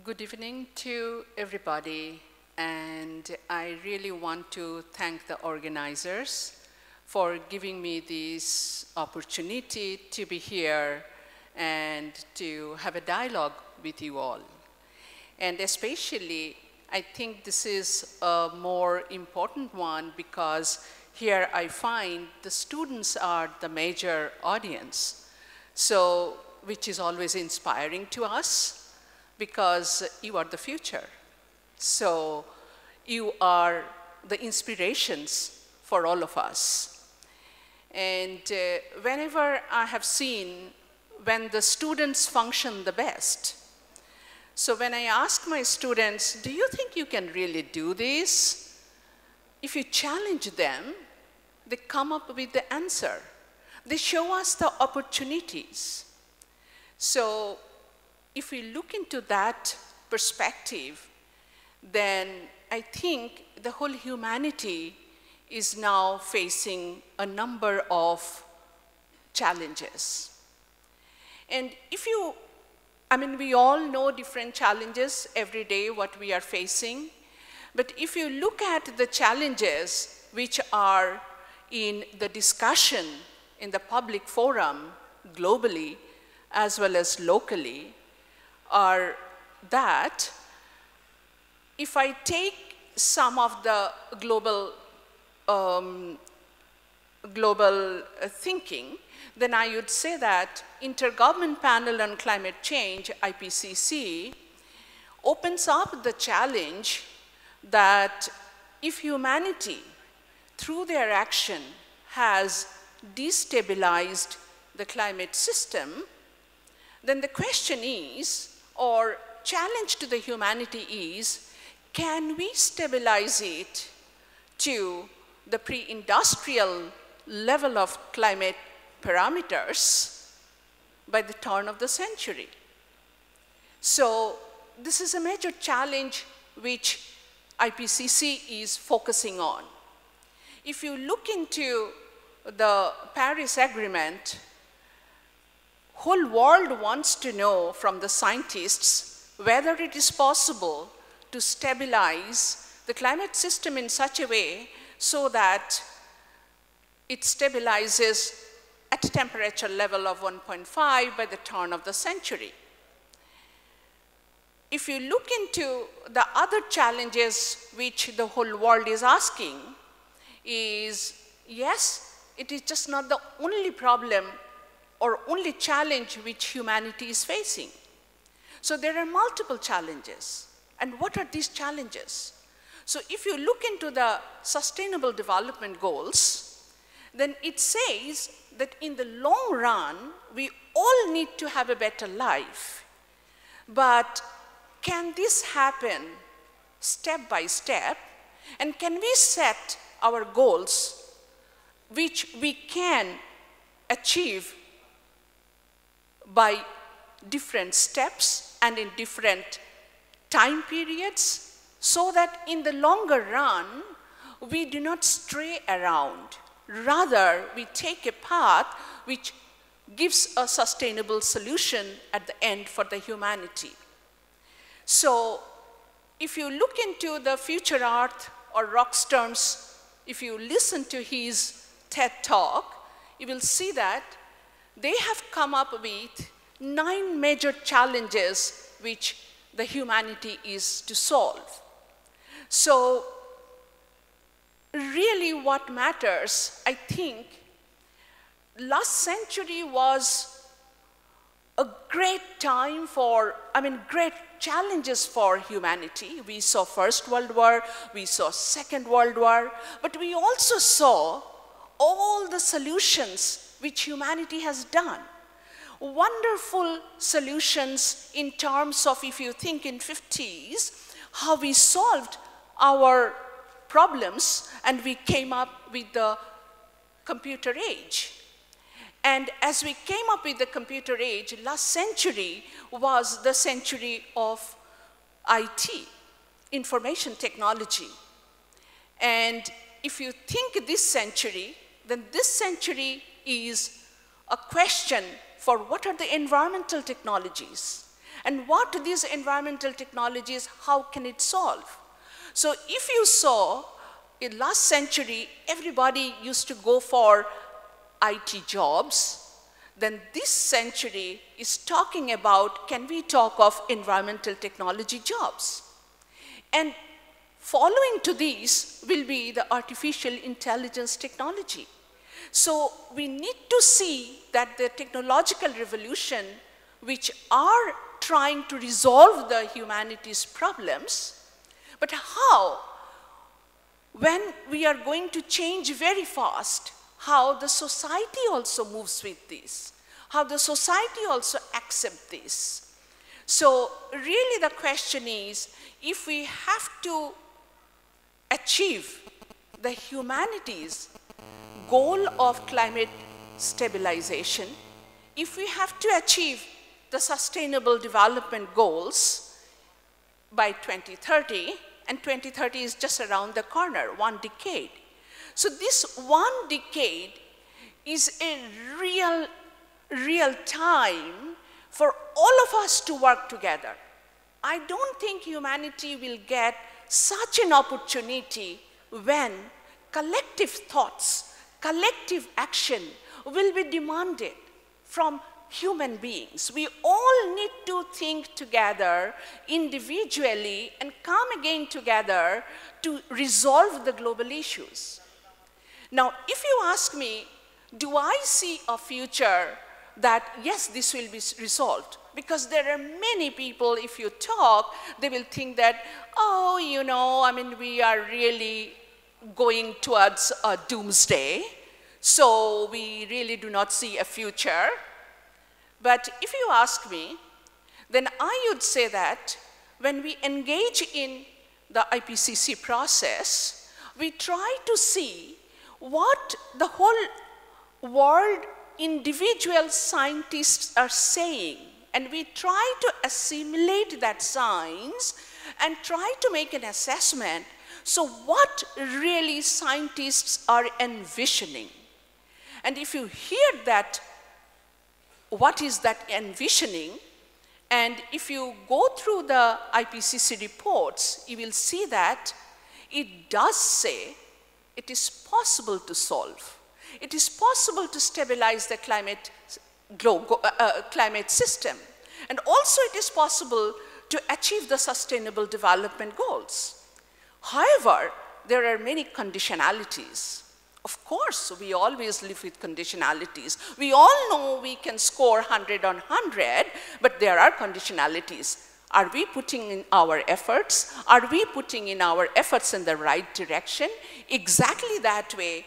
Good evening to everybody, and I really want to thank the organizers for giving me this opportunity to be here and to have a dialogue with you all. And especially, I think this is a more important one because here I find the students are the major audience, so which is always inspiring to us because you are the future. So you are the inspirations for all of us. And whenever I have seen when the students function the best, so when I ask my students, do you think you can really do this? If you challenge them, they come up with the answer. They show us the opportunities. So if we look into that perspective, then I think the whole humanity is now facing a number of challenges. And if you, I mean, we all know different challenges every day, what we are facing. But if you look at the challenges which are in the discussion in the public forum globally as well as locally, are that if I take some of the global thinking, then I would say that Intergovernmental Panel on Climate Change, IPCC, opens up the challenge that if humanity, through their action, has destabilized the climate system, then the question is, or challenge to the humanity is, can we stabilize it to the pre-industrial level of climate parameters by the turn of the century? So this is a major challenge which IPCC is focusing on. If you look into the Paris Agreement, whole world wants to know from the scientists whether it is possible to stabilize the climate system in such a way so that it stabilizes at a temperature level of 1.5 by the turn of the century. If you look into the other challenges which the whole world is asking is, yes, it is just not the only problem or only challenge which humanity is facing. So there are multiple challenges. And what are these challenges? So if you look into the Sustainable Development Goals, then it says that in the long run, we all need to have a better life. But can this happen step by step? And can we set our goals which we can achieve by different steps and in different time periods so that in the longer run, we do not stray around. Rather, we take a path which gives a sustainable solution at the end for the humanity. So if you look into the Future Earth or Rockstern's, if you listen to his TED Talk, you will see that they have come up with 9 major challenges which the humanity is to solve. So really what matters, I think, last century was a great time for, great challenges for humanity. We saw First World War, we saw Second World War, but we also saw all the solutions which humanity has done. Wonderful solutions in terms of, if you think in 50s, how we solved our problems and we came up with the computer age. And as we came up with the computer age, last century was the century of IT, information technology. And if you think this century, then this century is a question for what are the environmental technologies? And what are these environmental technologies, how can it solve? So if you saw, in last century, everybody used to go for IT jobs. then this century is talking about, can we talk of environmental technology jobs? And following to these will be the artificial intelligence technology. So we need to see that the technological revolution, which are trying to resolve the humanity's problems, but how, when we are going to change very fast, how the society also moves with this, how the society also accepts this. So really the question is, if we have to achieve the humanity's goal of climate stabilization, if we have to achieve the sustainable development goals by 2030, and 2030 is just around the corner, 1 decade. So this 1 decade is a real time for all of us to work together. I don't think humanity will get such an opportunity when collective thoughts, collective action will be demanded from human beings. We all need to think together individually and come again together to resolve the global issues. Now, if you ask me, do I see a future that, yes, this will be resolved? Because there are many people, if you talk, they will think that, oh, you know, I mean, we are really going towards a doomsday, so we really do not see a future. But if you ask me, then I would say that when we engage in the IPCC process, we try to see what the whole world individual scientists are saying, and we try to assimilate that science and try to make an assessment. So what really scientists are envisioning? And if you hear that, what is that envisioning? And if you go through the IPCC reports, you will see that it does say it is possible to solve. It is possible to stabilize the climate system. And also it is possible to achieve the sustainable development goals. However, there are many conditionalities. Of course, we always live with conditionalities. We all know we can score 100 on 100, but there are conditionalities. Are we putting in our efforts? Are we putting in our efforts in the right direction? Exactly that way,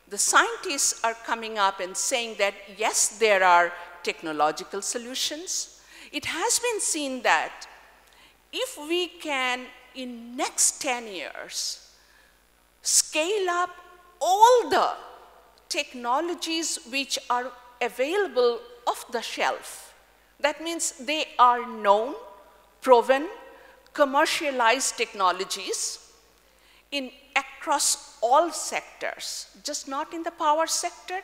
the scientists are coming up and saying that, yes, there are technological solutions. It has been seen that if we can, in next 10 years, scale up all the technologies which are available off the shelf. That means they are known, proven, commercialized technologies across all sectors, just not in the power sector,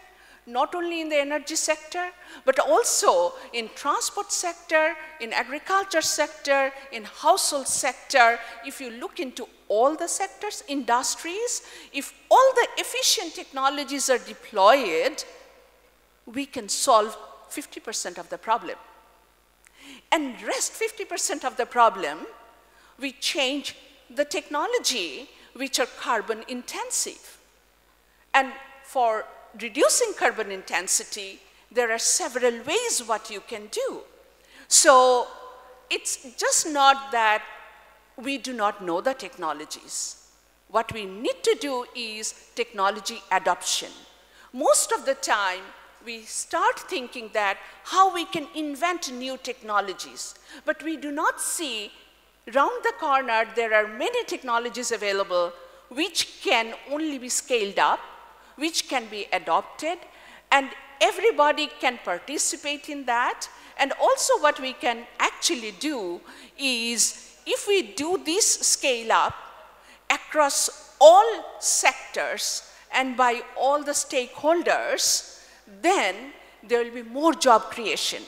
not only in the energy sector, but also in transport sector, in agriculture sector, in household sector. If you look into all the sectors, industries, if all the efficient technologies are deployed, we can solve 50% of the problem. And rest 50% of the problem, we change the technology which are carbon intensive. And for reducing carbon intensity, there are several ways what you can do. So it's just not that we do not know the technologies. What we need to do is technology adoption. Most of the time, we start thinking that how we can invent new technologies, but we do not see round the corner there are many technologies available which can only be scaled up, which can be adopted, and everybody can participate in that. And also what we can actually do is, if we do this scale up across all sectors and by all the stakeholders, then there will be more job creation,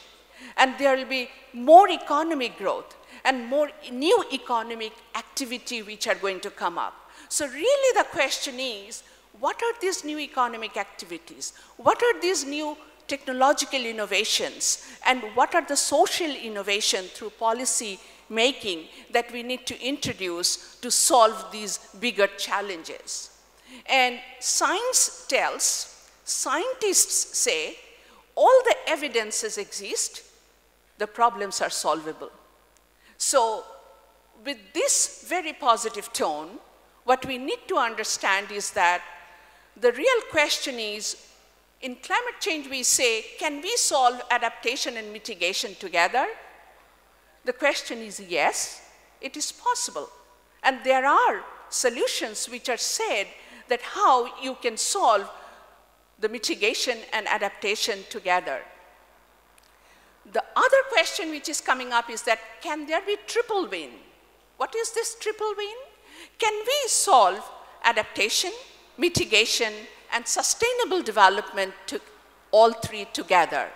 and there will be more economic growth and more new economic activity which are going to come up. So really the question is, what are these new economic activities? What are these new technological innovations and what are the social innovation through policy making that we need to introduce to solve these bigger challenges. And science tells, scientists say, all the evidences exist, the problems are solvable. So with this very positive tone, what we need to understand is that the real question is, in climate change we say, can we solve adaptation and mitigation together? The question is yes, it is possible. And there are solutions which are said that how you can solve the mitigation and adaptation together. The other question which is coming up is that, can there be triple win? What is this triple win? Can we solve adaptation, mitigation, and sustainable development to all three together?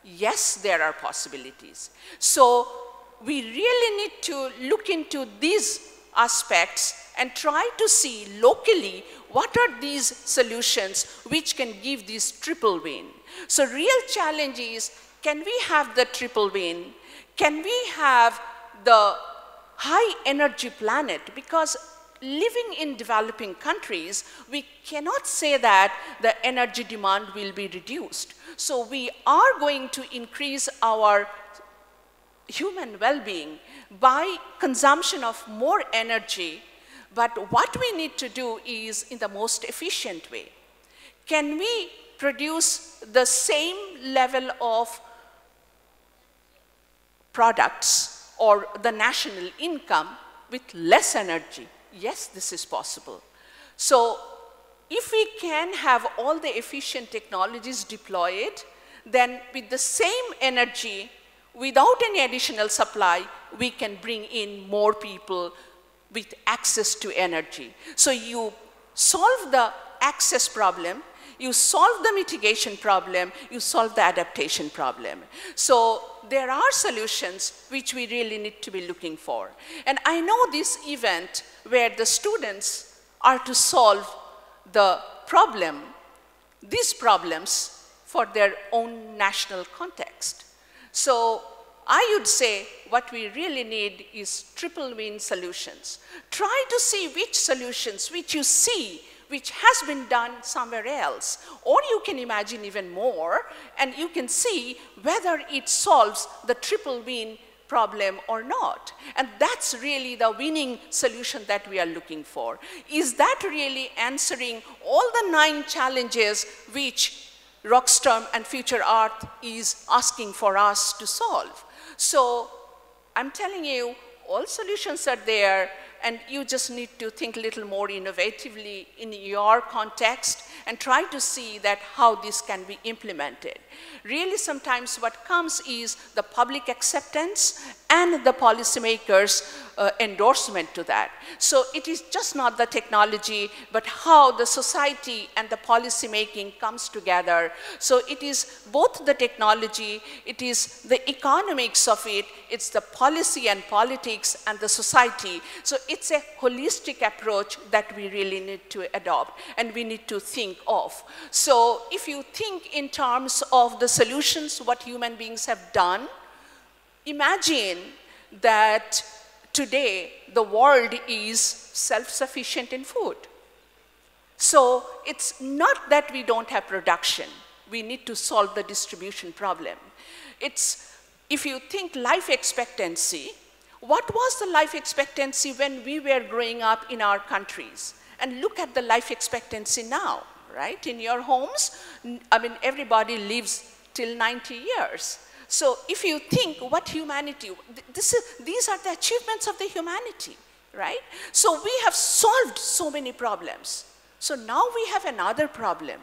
Yes, there are possibilities. So we really need to look into these aspects and try to see locally what are these solutions which can give this triple win. So real challenge is, can we have the triple win? Can we have the high energy planet? Because living in developing countries, we cannot say that the energy demand will be reduced. So we are going to increase our human well-being by consumption of more energy, but what we need to do is in the most efficient way. Can we produce the same level of products or the national income with less energy? Yes, this is possible. So if we can have all the efficient technologies deployed, then with the same energy, without any additional supply, we can bring in more people with access to energy. So you solve the access problem, you solve the mitigation problem, you solve the adaptation problem. So there are solutions which we really need to be looking for. And I know this event where the students are to solve the problem, these problems for their own national context. So I would say what we really need is triple win solutions. Try to see which solutions which you see which has been done somewhere else, or you can imagine even more, and you can see whether it solves the triple win problem or not. And that's really the winning solution that we are looking for. Is that really answering all the 9 challenges which Rockstorm and Future Earth is asking for us to solve? So I'm telling you, all solutions are there, and you just need to think a little more innovatively in your context and try to see that how this can be implemented. Really, sometimes what comes is the public acceptance and the policymakers' endorsement to that. So it is just not the technology, but how the society and the policy making comes together. So it is both the technology, it is the economics of it, it's the policy and politics and the society. So it's a holistic approach that we really need to adopt and we need to think of. So if you think in terms of the solutions, what human beings have done, imagine that today the world is self-sufficient in food. So it's not that we don't have production. We need to solve the distribution problem. It's, if you think life expectancy, what was the life expectancy when we were growing up in our countries? And look at the life expectancy now, right? In your homes, I mean, everybody lives till 90 years. So if you think what humanity, these are the achievements of the humanity, right? So we have solved so many problems. So now we have another problem.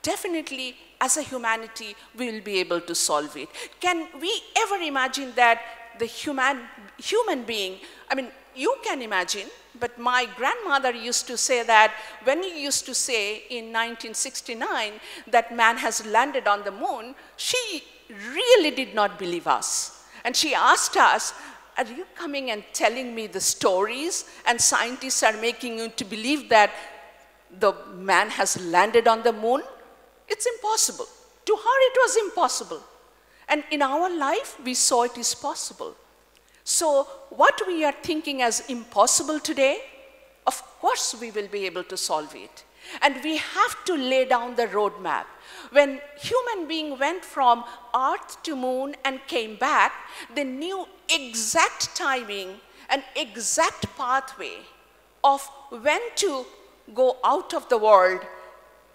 Definitely, as a humanity, we will be able to solve it. Can we ever imagine that the human being, I mean, you can imagine, but my grandmother used to say that when you used to say in 1969 that man has landed on the moon, she really did not believe us. And she asked us, are you coming and telling me the stories and scientists are making you to believe that the man has landed on the moon? It's impossible. To her, it was impossible. And in our life, we saw it is possible. So what we are thinking as impossible today, of course we will be able to solve it. And we have to lay down the roadmap. When human being went from Earth to Moon and came back, they knew exact timing and exact pathway of when to go out of the world,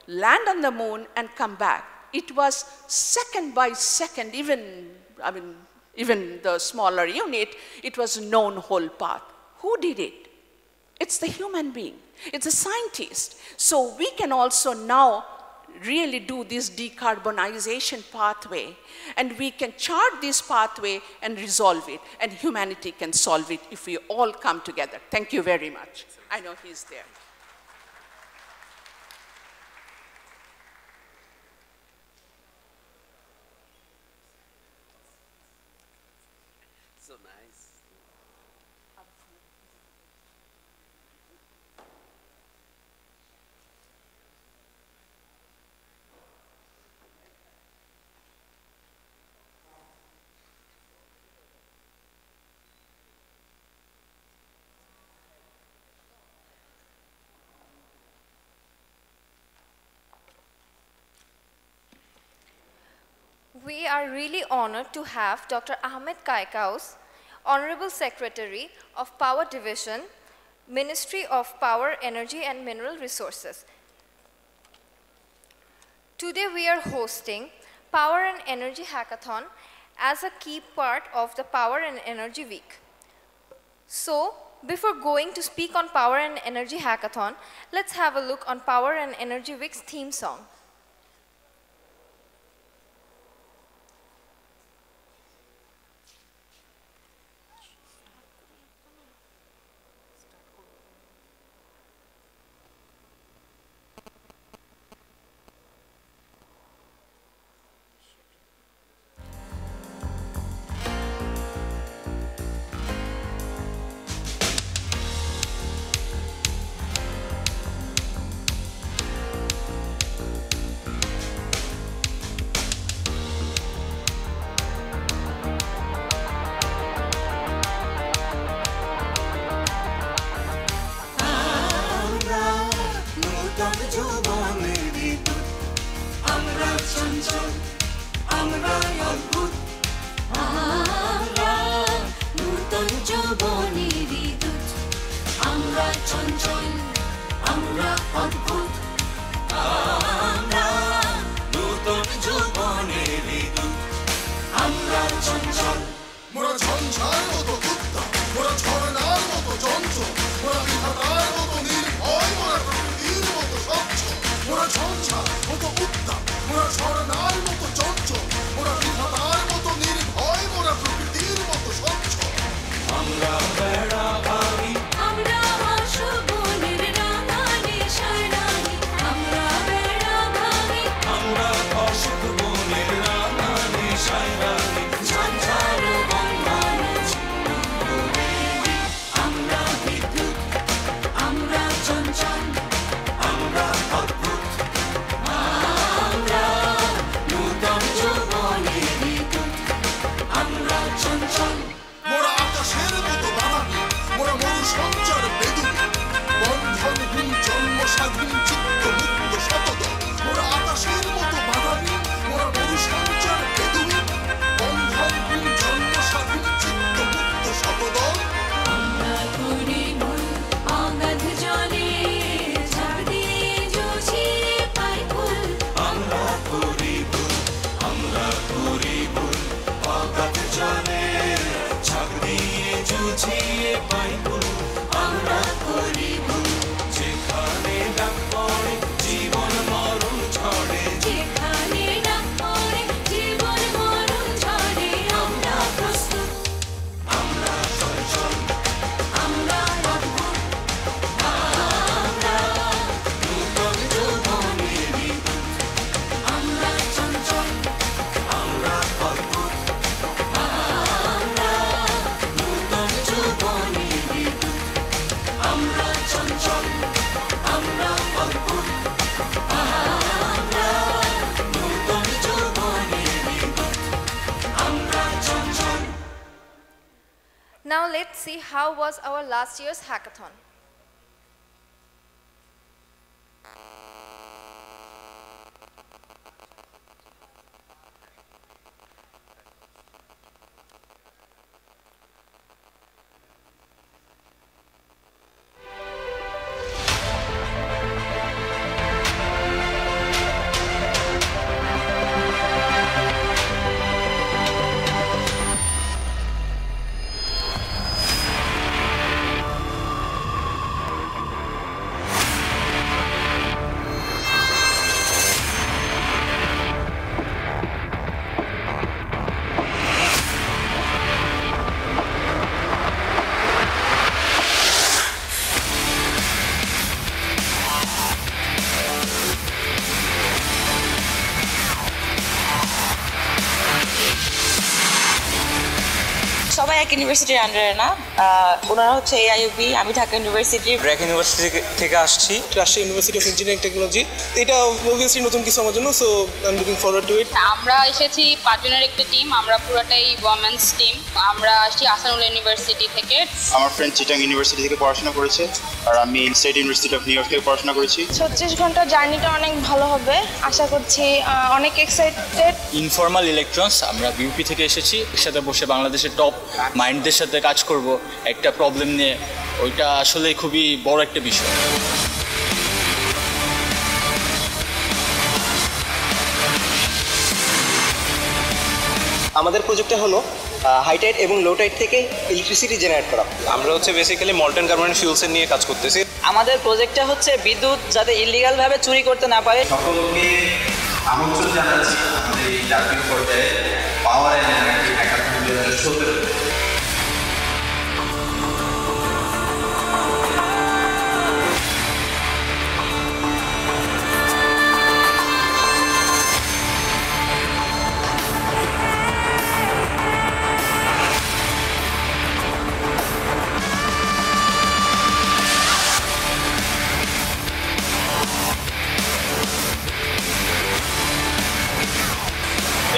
land on the Moon, and come back. It was second by second, even the smaller unit, it was known whole path. Who did it? It's the human being. It's a scientist. So we can also now really do this decarbonization pathway, and we can chart this pathway and resolve it, and humanity can solve it if we all come together. Thank you very much. I know he's there. So nice. We are really honored to have Dr. Ahmed Kaikaus, Honorable Secretary of Power Division, Ministry of Power, Energy and Mineral Resources. Today we are hosting Power and Energy Hackathon as a key part of the Power and Energy Week. So, before going to speak on Power and Energy Hackathon, let's have a look on Power and Energy Week's theme song. Now let's see how was our last year's hackathon. সবাই এক ইউনিভার্সিটির আন্ডারে না, ওনারা হচ্ছে AIUB, আমি Dhaka university, BRAC university থেকে আসছি, Rajshahi university of engineering technology. এটা অবভিয়াসলি নতুন কিছু আমার জন্য, so I am looking forward to it. আমরা এসেছি 5 জনের একটা টিম, আমরা পুরোটাই ওমেন্স টিম। আমরা আসছি আসানুল্লাহ ইউনিভার্সিটি থেকে। আমার ফ্রেন্ড চিটাং ইউনিভার্সিটি থেকে পড়াশোনা করেছে, আর আমি state university of new York থেকে পড়াশোনা করেছি। 36 ঘন্টা জার্নিটা অনেক ভালো হবে আশা করছি, অনেক এক্সাইটেড। ইনফর্মাল ইলেকট্রনস, আমরা বিউপি থেকে এসেছি, একসাথে বসে বাংলাদেশের টপ মাইন্ডদের সাথে কাজ করব একটা প্রবলেম নিয়ে, ওইটা আসলে খুবই বড় একটা বিষয়। আমাদের প্রজেক্টটা হলো হাই টাইড এবং লো টাইড থেকে ইলেকট্রিসিটি জেনারেট করা। আমরা হচ্ছে বেসিক্যালি মল্টেন কার্বন ফিউলসের নিয়ে কাজ করতেছি। আমাদের প্রজেক্টটা হচ্ছে বিদ্যুৎ যাতে ইলিগালভাবে চুরি করতে না পারে। সকলকে আমন্ত্রণ জানাচ্ছি আমাদের এই জাতীয় পর্যায়ে পাওয়ার অ্যান্ড এনার্জি হ্যাকাথন 2017।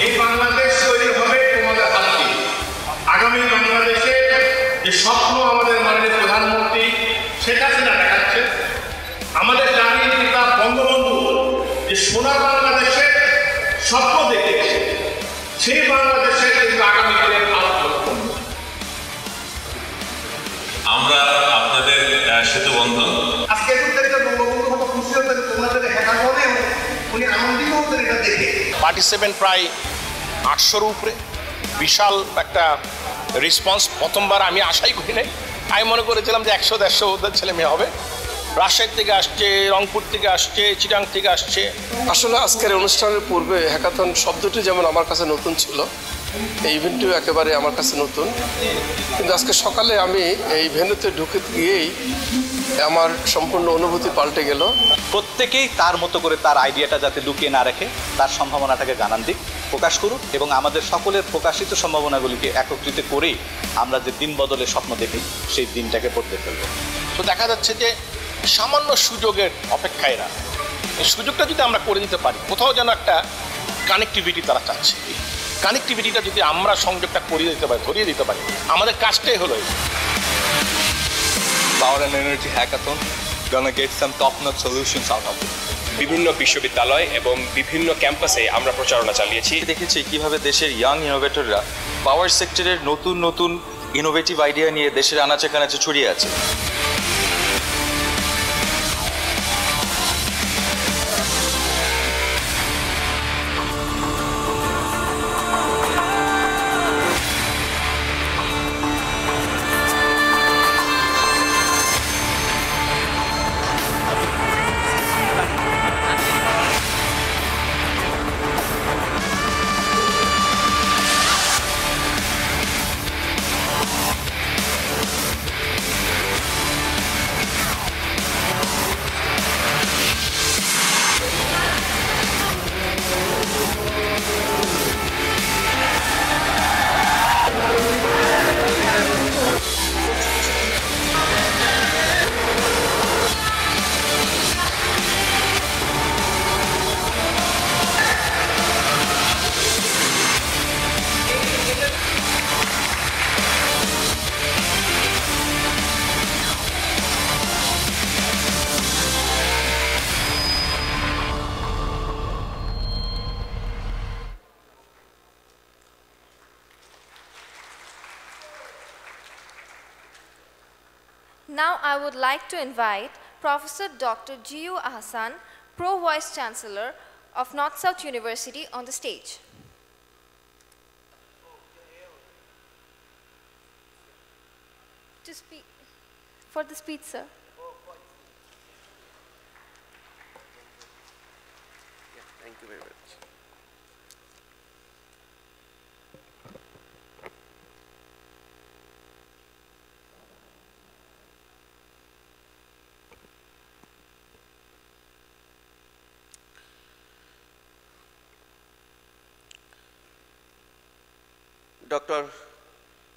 এই বাংলাদেশ তৈরি হবে তোমাদের হাতে। আগামী বাংলাদেশে যে স্বপ্ন আমাদের মাননীয় প্রধানমন্ত্রী শেখ হাসিনা দেখাচ্ছে, আমাদের জাতির পিতা বঙ্গবন্ধু যে সোনার বাংলাদেশের স্বপ্ন দেখেছে, সেই বাংলাদেশে কিন্তু আগামী দিনে ভারত লক্ষ্য। আমরা আপনাদের সেতু বন্ধন। আজকে বঙ্গবন্ধু কত খুশি হতেন তোমাদের হ্যাকাথনে, উনি আনন্দিত হতেন এটা দেখে। পার্টিসিপেন্ট প্রায় 800-র উপরে, বিশাল একটা রেসপন্স। প্রথমবার আমি আশাই করি নাই, আমি মনে করেছিলাম যে 100-150 ওদের ছেলে মেয়ে হবে। রাজশাহী থেকে আসছে, রংপুর থেকে আসছে, চিটাং থেকে আসছে। আসলে আজকের অনুষ্ঠানের পূর্বে হ্যাকাথন শব্দটি যেমন আমার কাছে নতুন ছিল, এই ইভেন্টটিও একেবারে আমার কাছে নতুন। কিন্তু আজকে সকালে আমি এই ভেন্যুতে ঢুকে গিয়েই আমার সম্পূর্ণ অনুভূতি পাল্টে গেল। প্রত্যেকেই তার মতো করে তার আইডিয়াটা যাতে লুকিয়ে না রাখে, তার সম্ভাবনাটাকে জানান দিক, প্রকাশ করুক, এবং আমাদের সকলের প্রকাশিত সম্ভাবনাগুলিকে একত্রিত করেই আমরা যে দিন বদলের স্বপ্ন দেখি সেই দিনটাকে বদলে ফেলব। তো দেখা যাচ্ছে যে সামান্য সুযোগের অপেক্ষায় এরা, এই সুযোগটা যদি আমরা করে দিতে পারি, কোথাও যেন একটা কানেক্টিভিটি তারা চাচ্ছে, কানেক্টিভিটিটা যদি আমরা সংযোগটা করিয়ে দিতে পারি, ধরিয়ে দিতে পারি, আমাদের কাজটাই হলো power and energy hackathon gonna get some top-notch solutions out of it. বিভিন্ন বিশ্ববিদ্যালয় এবং বিভিন্ন ক্যাম্পাসে আমরা প্রচারণা চালিয়েছি। দেখেছি কিভাবে দেশের ইয়াং ইনোভেটররা পাওয়ার সেক্টরের নতুন নতুন ইনোভেটিভ আইডিয়া নিয়ে দেশের আনাচে কানাচে ছড়িয়ে আছে। Now I would like to invite Professor Dr. G.U. Ahsan, Pro Vice Chancellor of North-South University on the stage. To speak for the speech, sir. Thank you very much. Dr.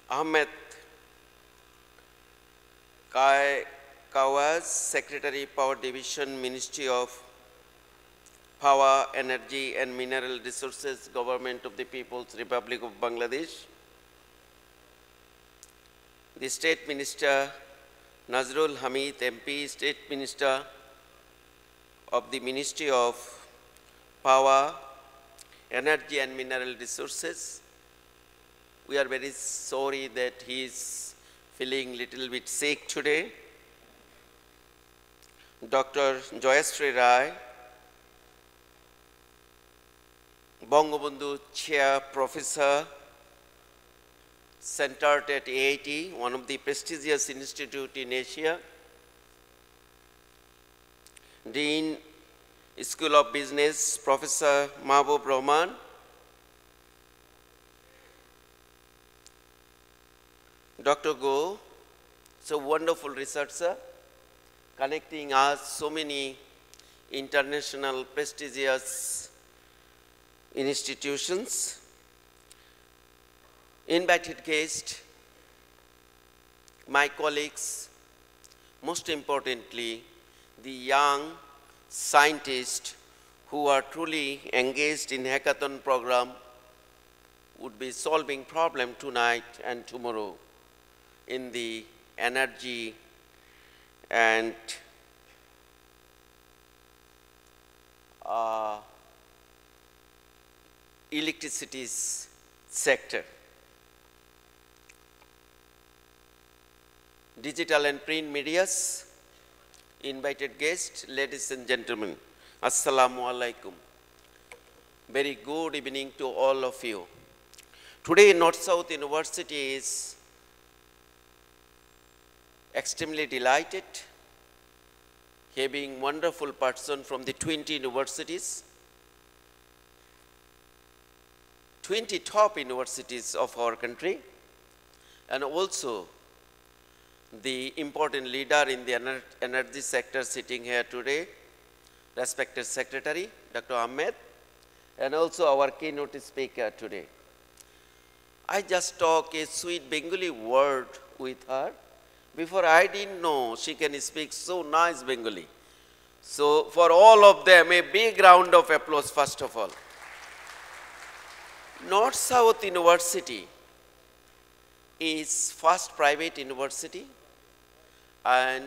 Ahmed Kawaz, Secretary, Power Division, Ministry of Power, Energy and Mineral Resources, Government of the People's Republic of Bangladesh. The State Minister Nazrul Hamid, MP, State Minister of the Ministry of Power, Energy and Mineral Resources. We are very sorry that he is feeling little bit sick today. Dr. Joyashree Rai, Bangabandhu Chair Professor, centered at AIT, one of the prestigious institutes in Asia. Dean, School of Business, Professor Mahbub Rahman. Dr. Go, so wonderful researcher, connecting us so many international prestigious institutions. Invited guest, my colleagues, most importantly, the young scientists who are truly engaged in hackathon program would be solving problem tonight and tomorrow in the energy and electricity sector. Digital and print medias, invited guests, ladies and gentlemen, Assalamu alaikum. Very good evening to all of you. Today North-South University is extremely delighted having wonderful person from the 20 universities, 20 top universities of our country, and also the important leader in the energy sector sitting here today, respected Secretary, Dr. Ahmed, and also our keynote speaker today. I just talk a sweet Bengali word with her. Before I didn't know she can speak so nice Bengali. So for all of them, a big round of applause first of all. North-South University is first private university and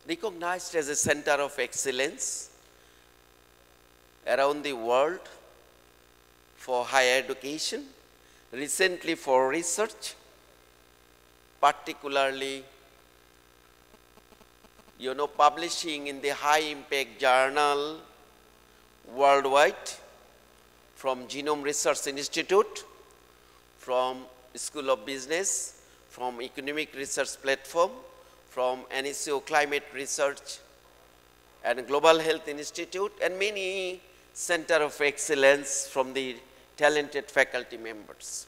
recognized as a center of excellence around the world for higher education, recently for research, particularly publishing in the high impact journal worldwide, from Genome Research Institute, from School of Business, from Economic Research Platform, from NSO Climate Research and Global Health Institute, and many center of excellence from the talented faculty members.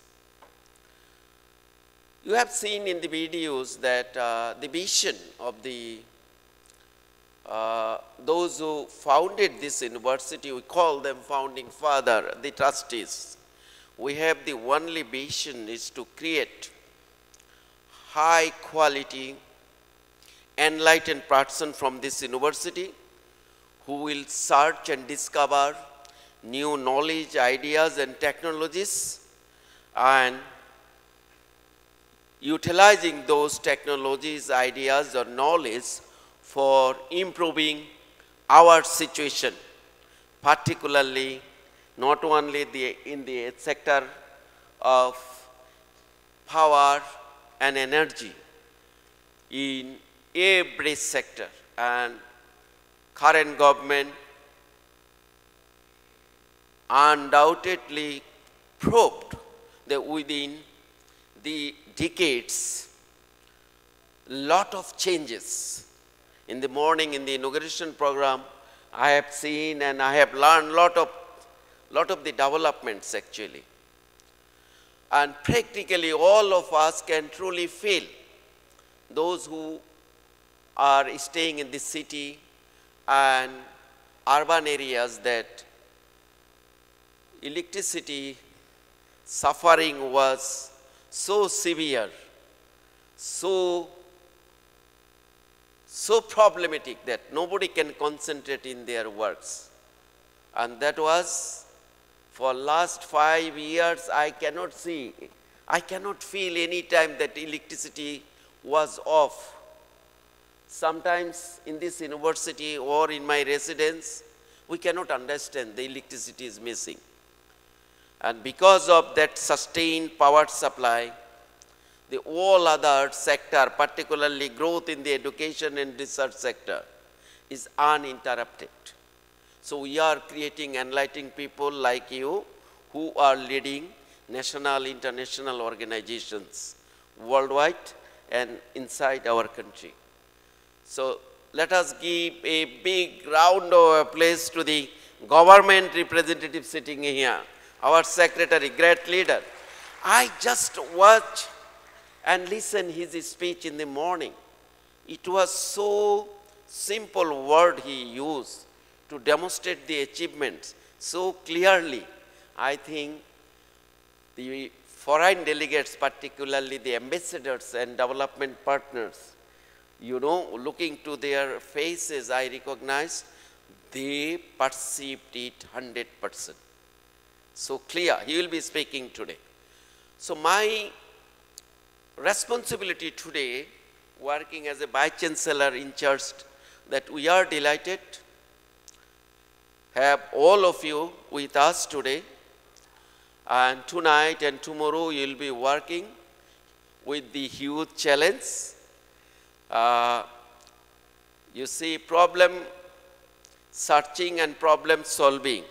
You have seen in the videos that the vision of the those who founded this university, we call them founding father, the trustees. We have the only vision is to create high quality, enlightened person from this university who will search and discover new knowledge, ideas and technologies, and utilizing those technologies, ideas or knowledge for improving our situation, particularly not only in the sector of power and energy, in every sector, and current government undoubtedly proved that within the decades, lot of changes. In the morning, in the inauguration program, I have seen and I have learned lot of the developments actually. And practically all of us can truly feel, those who are staying in the city and urban areas, that electricity suffering was so severe, so problematic that nobody can concentrate in their works. And that was for last 5 years. I cannot feel any time that electricity was off. Sometimes in this university or in my residence, we cannot understand the electricity is missing. And because of that sustained power supply, the all other sector, particularly growth in the education and research sector, is uninterrupted. So we are creating enlightening people like you who are leading national, international organizations worldwide and inside our country. So let us give a big round of applause to the government representative sitting here, our secretary, great leader. I just watched and listened his speech in the morning. It was so simple word he used to demonstrate the achievements so clearly. I think the foreign delegates, particularly the ambassadors and development partners, you know, looking to their faces, I recognized they perceived it 100%. So clear. He will be speaking today. So my responsibility today, working as a Vice Chancellor in charge, that we are delighted have all of you with us today. And tonight and tomorrow you will be working with the huge challenge. You see, problem searching and problem solving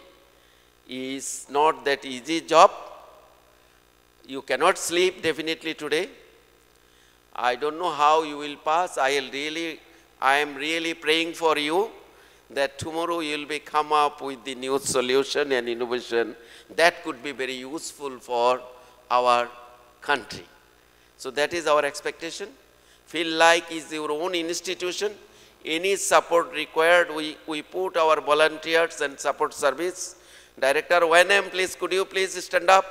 is not that easy job. You cannot sleep definitely today. I don't know how you will pass. I am really praying for you that tomorrow you will be come up with the new solution and innovation that could be very useful for our country. So that is our expectation. Feel like is your own institution. Any support required, we put our volunteers and support service. Director YNM, please, could you please stand up?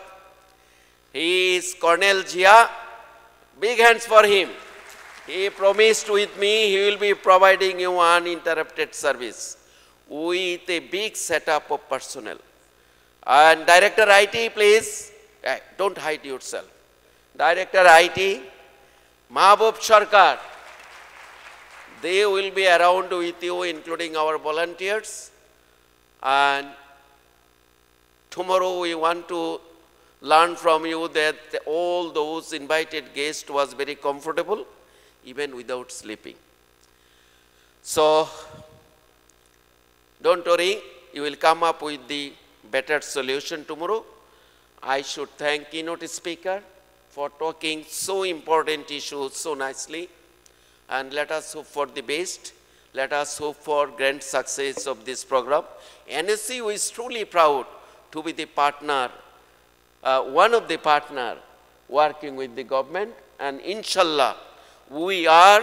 He is Colonel Jia. Big hands for him. He promised with me he will be providing you uninterrupted service with a big setup of personnel. And Director IT, please, don't hide yourself. Director IT, Mahbub Sarkar, they will be around with you, including our volunteers. And tomorrow we want to learn from you that all those invited guests was very comfortable, even without sleeping. So don't worry, you will come up with the better solution tomorrow. I should thank keynote speaker for talking so important issues so nicely. And let us hope for the best. Let us hope for grand success of this program. NSCU is truly proud to be the partner, one of the partner working with the government. And inshallah, we are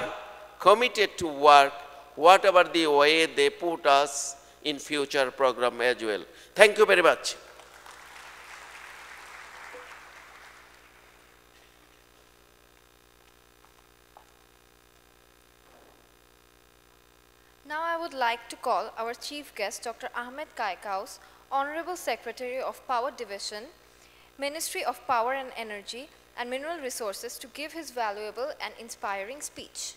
committed to work whatever the way they put us in future program as well. Thank you very much. Now I would like to call our chief guest, Dr. Ahmed Kaikaus, Honorable Secretary of Power Division, Ministry of Power and Energy and Mineral Resources, to give his valuable and inspiring speech.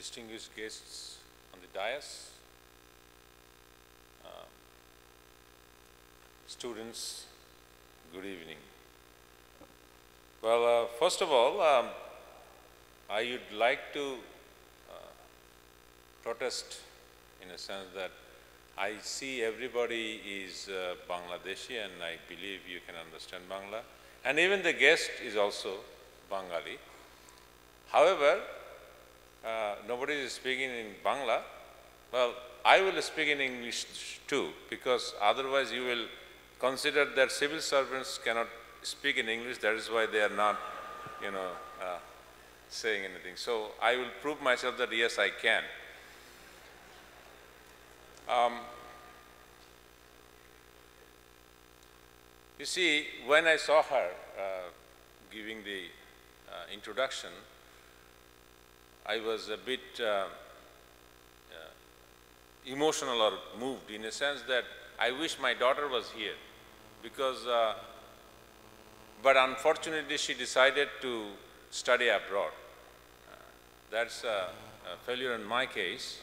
distinguished guests on the dais, students, good evening. Well, first of all, I would like to protest in a sense that I see everybody is Bangladeshi and I believe you can understand Bangla. And even the guest is also Bengali. However, nobody is speaking in Bangla. Well, I will speak in English too, because otherwise you will consider that civil servants cannot speak in English. That is why they are not, saying anything. So I will prove myself that yes, I can. You see, when I saw her giving the introduction, I was a bit emotional or moved in a sense that I wish my daughter was here because, but unfortunately she decided to study abroad. That's a failure in my case,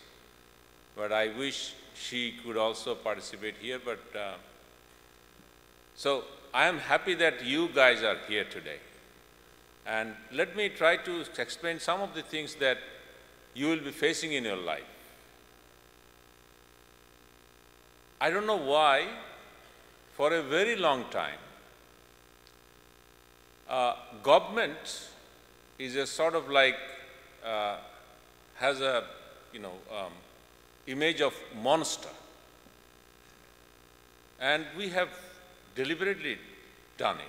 but I wish she could also participate here. But so I am happy that you guys are here today. And let me try to explain some of the things that you will be facing in your life. I don't know why, for a very long time, government is a sort of like, has a, image of monster. And we have deliberately done it.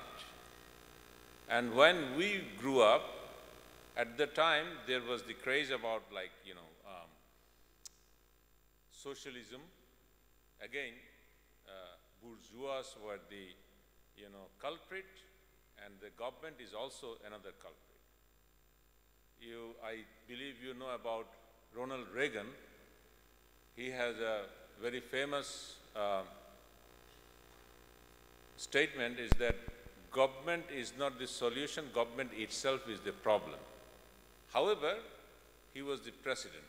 And when we grew up, at the time, there was the craze about like, socialism. Again, bourgeois were the, culprit, and the government is also another culprit. I believe you know about Ronald Reagan. He has a very famous statement is that government is not the solution, government itself is the problem. However, he was the president.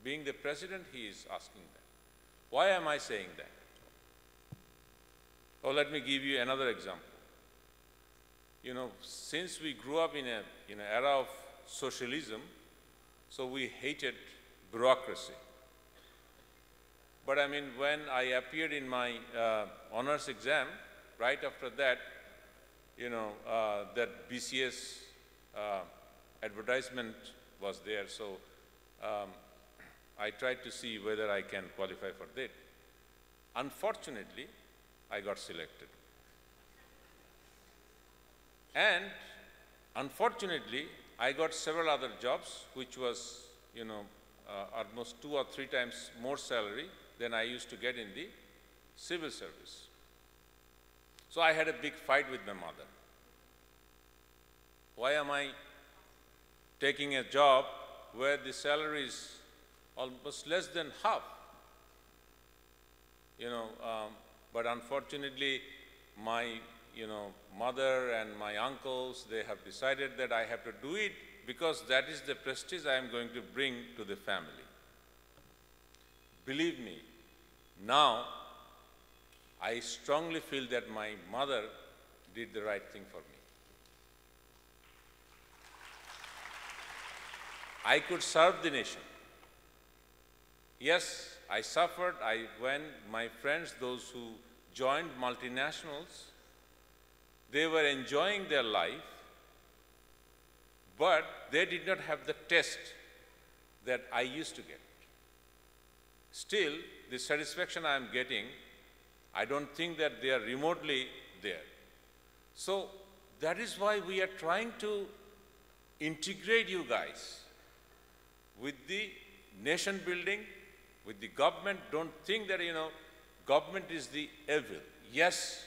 Being the president, he is asking that. Why am I saying that? Oh, let me give you another example. Since we grew up in an era of socialism, so we hated bureaucracy. But I mean, when I appeared in my honors exam, right after that, that BCS advertisement was there, so I tried to see whether I can qualify for that. Unfortunately, I got selected. And unfortunately, I got several other jobs, which was, almost 2 or 3 times more salary than I used to get in the civil service. So I had a big fight with my mother. Why am I taking a job where the salary is almost less than half? But unfortunately, my, mother and my uncles, they have decided that I have to do it because that is the prestige I am going to bring to the family. Believe me, now I strongly feel that my mother did the right thing for me. I could serve the nation. Yes, I suffered. When my friends, those who joined multinationals, they were enjoying their life, but they did not have the taste that I used to get. Still, the satisfaction I am getting, I don't think that they are remotely there. So that is why we are trying to integrate you guys with the nation building, with the government. Don't think that, government is the evil. Yes,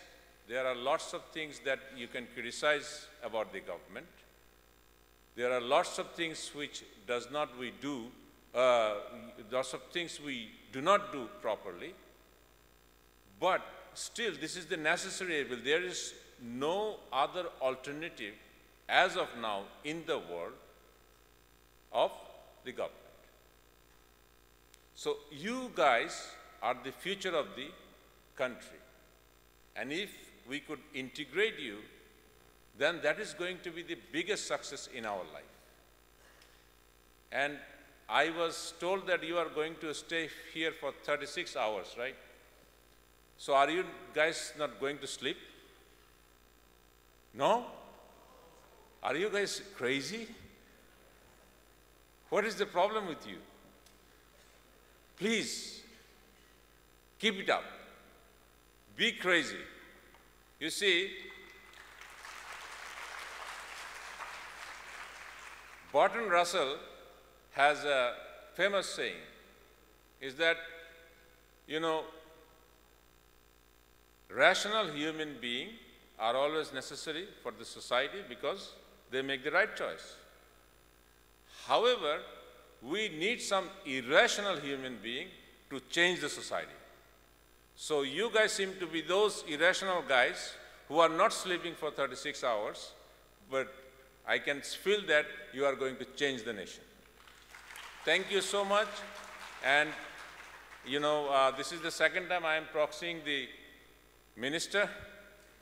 there are lots of things that you can criticize about the government. There are lots of things which lots of things we do not do properly. But still, this is the necessary evil. There is no other alternative as of now in the world of the government. So you guys are the future of the country. And if we could integrate you, then that is going to be the biggest success in our life. And I was told that you are going to stay here for 36 hours, right? So are you guys not going to sleep? No? Are you guys crazy? What is the problem with you? Please, keep it up. Be crazy. You see, Bertrand Russell has a famous saying, is that, you know, rational human beings are always necessary for the society because they make the right choice. However, we need some irrational human being to change the society. So you guys seem to be those irrational guys who are not sleeping for 36 hours, but I can feel that you are going to change the nation. Thank you so much. And, you know, this is the second time I am proxying the minister.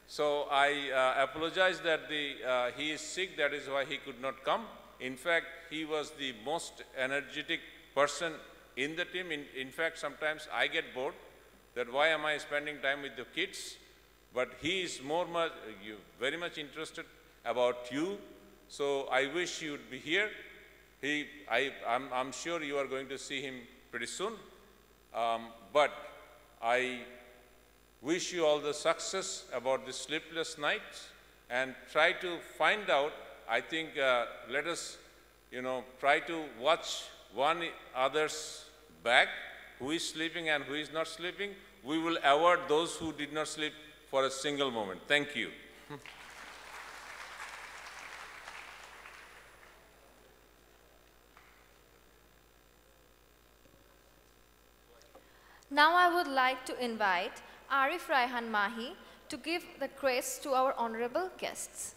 So I apologize that he is sick, that is why he could not come. In fact, he was the most energetic person in the team. In fact, sometimes I get bored that why am I spending time with the kids? But he is very much interested about you. So I wish you would be here. I'm sure you are going to see him pretty soon. But I wish you all the success about the sleepless nights and try to find out. I think let us, you know, try to watch one other's back, who is sleeping and who is not sleeping. We will award those who did not sleep for a single moment. Thank you. Now I would like to invite Arif Raihan Mahi to give the crest to our honorable guests.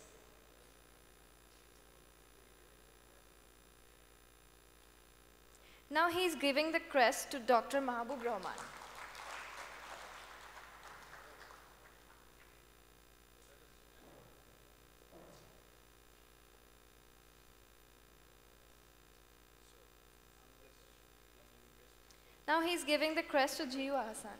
Now he is giving the crest to Dr. Mahbub Rahman. Now he is giving the crest to Jiu Ahsan.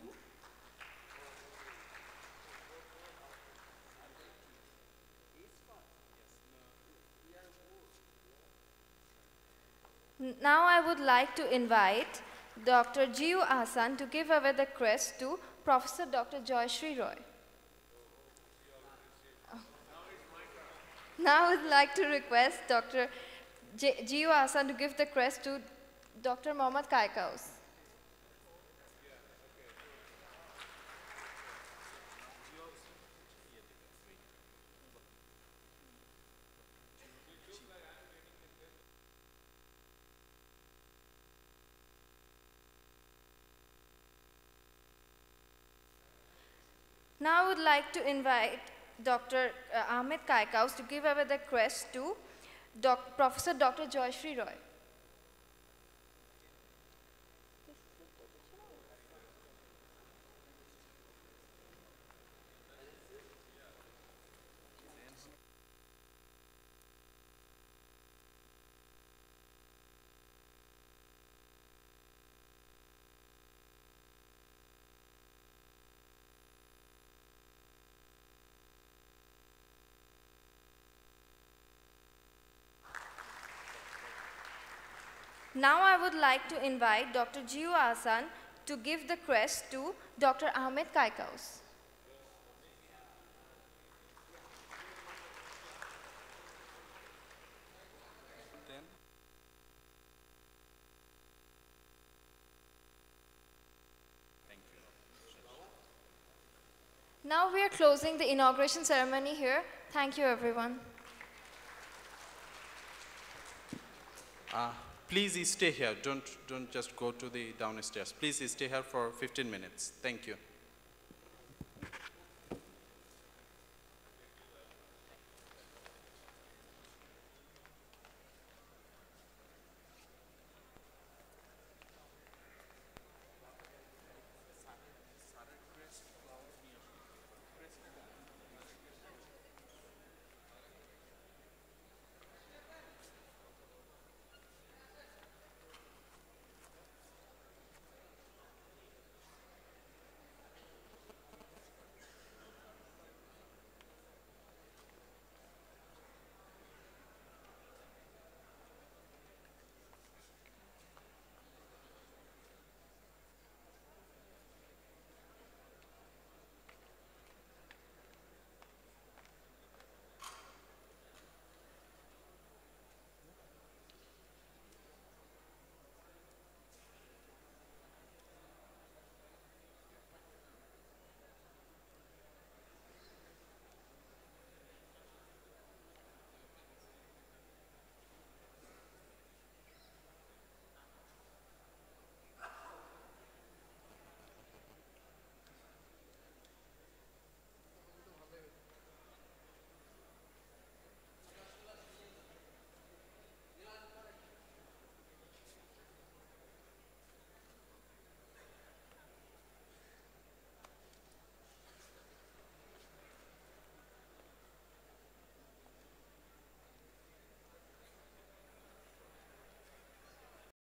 Now I would like to invite Dr. Jiu Ahsan to give away the crest to Professor Dr. Joyshri Roy. Now I would like to request Dr. Jiu Ahsan to give the crest to Dr. Mohammad Kaikaus. Now I would like to invite Dr. Ahmed Kaikaus to give away the crest to Professor Dr. Joyshri Roy. Now I would like to invite Dr. Jiu Ahsan to give the crest to Dr. Ahmed Kaikaus. Now we are closing the inauguration ceremony here. Thank you, everyone. Please stay here. Don't just go to the downstairs. Please stay here for 15 minutes. Thank you.